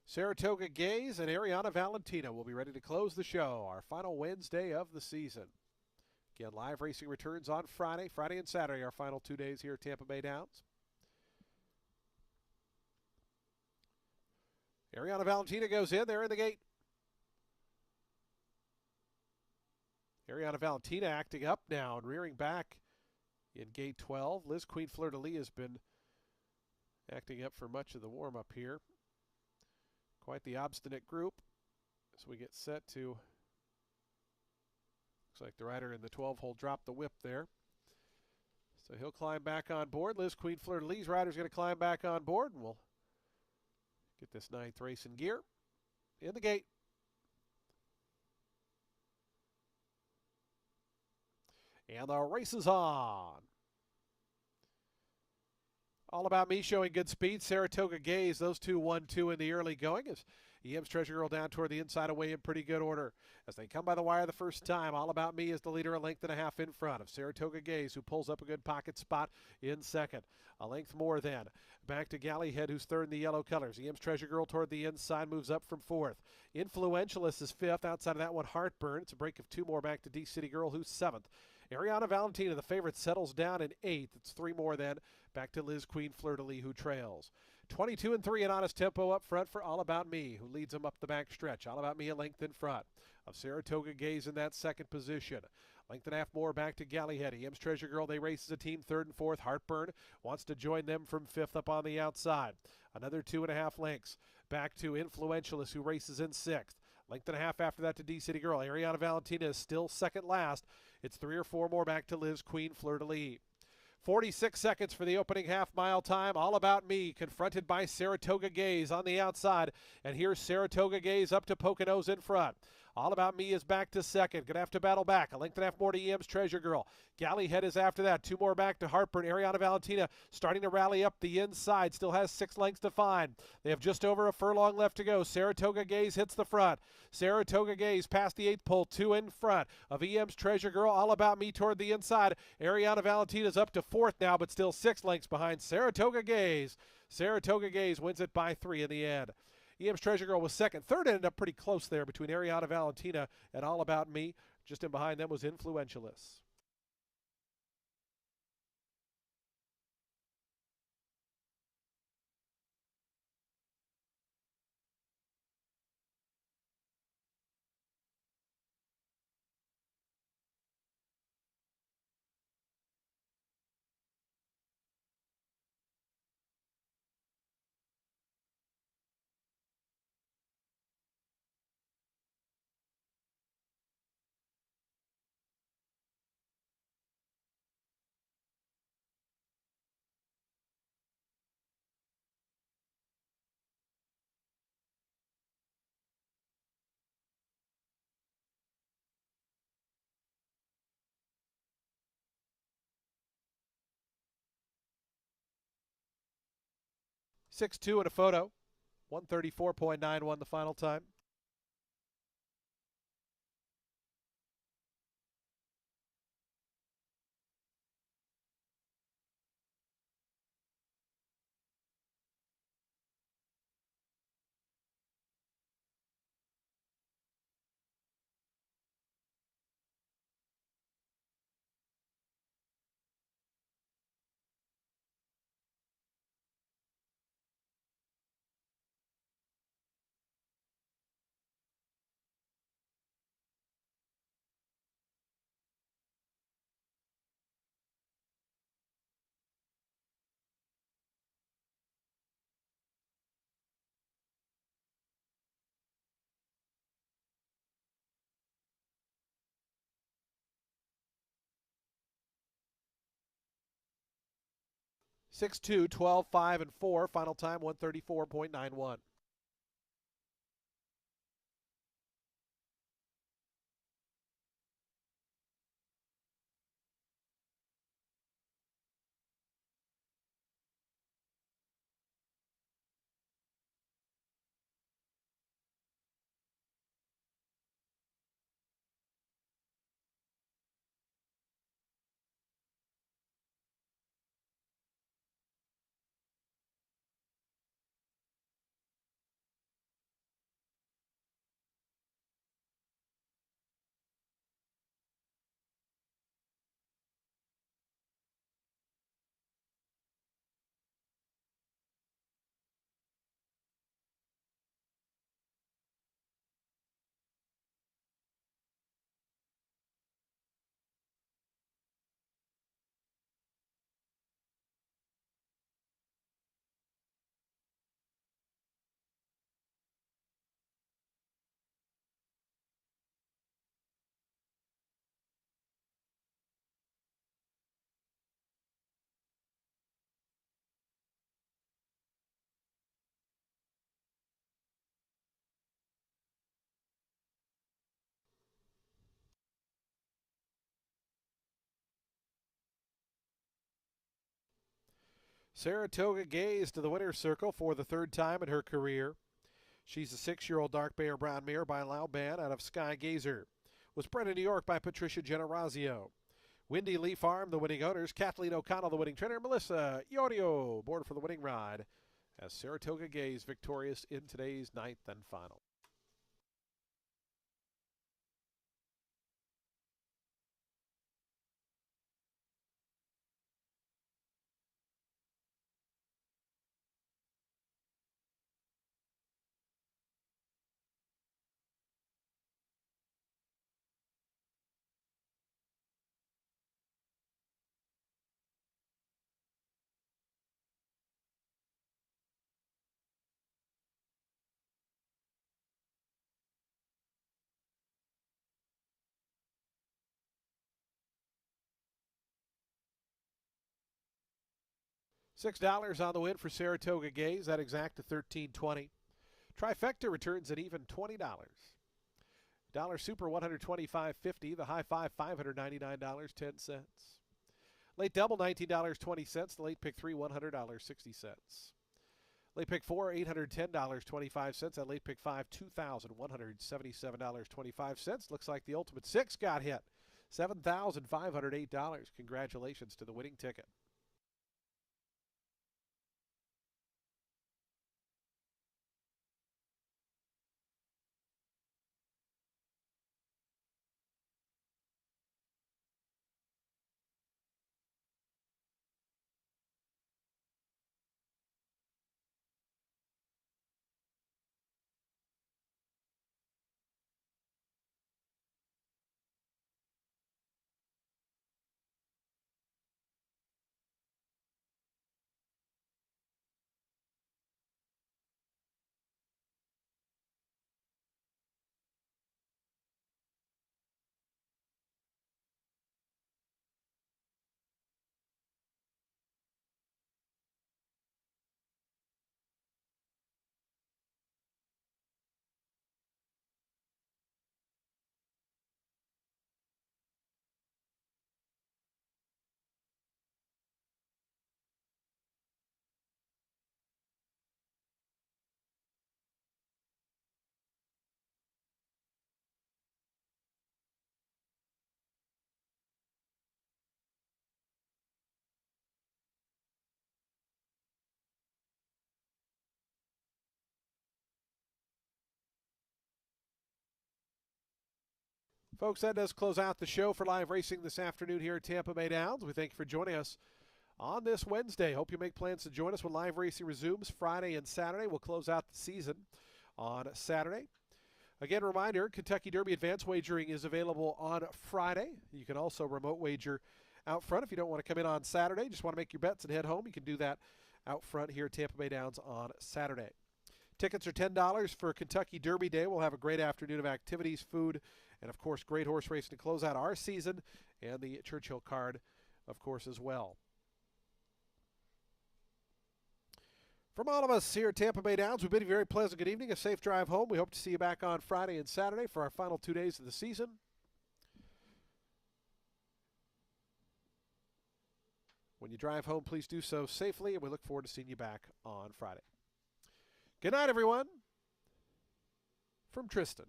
Saratoga Gaze and Ariana Valentina will be ready to close the show, our final Wednesday of the season. Again, live racing returns on Friday. Friday and Saturday, our final 2 days here at Tampa Bay Downs. Ariana Valentina goes in. They're in the gate. Ariana Valentina acting up now and rearing back in gate 12. Liz Queen Fleur de Lis has been acting up for much of the warm-up here. Quite the obstinate group as we get set to, looks like the rider in the 12-hole dropped the whip there. So he'll climb back on board. Liz Queen Fleur de Lis' rider's going to climb back on board, and we'll get this 9th race in gear. In the gate. And the race is on. All About Me showing good speed. Saratoga Gaze, those two 1-2 in the early going as EM's Treasure Girl down toward the inside away in pretty good order. As they come by the wire the first time, All About Me is the leader, a length and a half in front of Saratoga Gaze, who pulls up a good pocket spot in second. A length more then. Back to Gallyhead, who's third in the yellow colors. EM's Treasure Girl toward the inside, moves up from fourth. Influentialist is fifth. Outside of that one, Heartburn. It's a break of two more back to D-City Girl, who's seventh. Ariana Valentina, the favorite, settles down in eighth. It's three more then. Back to Liz Queen Fleur de Lis, who trails. 22 and 3 in honest tempo up front for All About Me, who leads them up the back stretch. All About Me a length in front of Saratoga Gaze in that second position. Length and a half more back to Gallyhead. EM's Treasure Girl, they race as a team, third and fourth. Heartburn wants to join them from fifth up on the outside. Another 2.5 lengths back to Influentialist, who races in sixth. Length and a half after that to D-City Girl. Ariana Valentina is still second last. It's 3 or 4 more back to Liz Queen Fleur de Lis. 46 seconds for the opening half-mile time. All About Me confronted by Saratoga Gaze on the outside. And here's Saratoga Gaze up to Poconos in front. All About Me is back to second. Going to have to battle back. A length and a half more to EM's Treasure Girl. Gallyhead is after that. 2 more back to Heartburn. Ariana Valentina starting to rally up the inside. Still has 6 lengths to find. They have just over a furlong left to go. Saratoga Gaze hits the front. Saratoga Gaze past the 8th pole. 2 in front of EM's Treasure Girl. All About Me toward the inside. Ariana Valentina's up to 4th now, but still 6 lengths behind Saratoga Gaze. Saratoga Gaze wins it by 3 in the end. EM's Treasure Girl was second. Third ended up pretty close there between Ariana Valentina and All About Me. Just in behind them was Influentialist. Six-two in a photo. 134.91 the final time. Six-two, 12, 5, and 4. Final time 134.91. Saratoga Gaze to the winner's circle for the third time in her career. She's a 6-year-old dark bay or brown mare by Lauban out of Sky Gazer. Was bred in New York by Patricia Generazio. Windy Lee Farm, the winning owners. Kathleen O'Connell, the winning trainer. Melissa Iorio, board for the winning ride as Saratoga Gaze victorious in today's 9th and final. $6 on the win for Saratoga Gaze. That exact to $13.20. Trifecta returns an even $20. Dollar Super $125.50. The high five $599.10. Late double $19.20. The late pick 3 $100.60. Late pick 4 $810.25. That late pick 5 $2,177.25. Looks like the ultimate 6 got hit. $7,508. Congratulations to the winning ticket. Folks, that does close out the show for live racing this afternoon here at Tampa Bay Downs. We thank you for joining us on this Wednesday. Hope you make plans to join us when live racing resumes Friday and Saturday. We'll close out the season on Saturday. Again, reminder, Kentucky Derby advance wagering is available on Friday. You can also remote wager out front if you don't want to come in on Saturday. Just want to make your bets and head home. You can do that out front here at Tampa Bay Downs on Saturday. Tickets are $10 for Kentucky Derby Day. We'll have a great afternoon of activities, food, and, of course, great horse racing to close out our season, and the Churchill card, of course, as well. From all of us here at Tampa Bay Downs, we bid you a very pleasant good evening, a safe drive home. We hope to see you back on Friday and Saturday for our final 2 days of the season. When you drive home, please do so safely, and we look forward to seeing you back on Friday. Good night, everyone. From Tristan.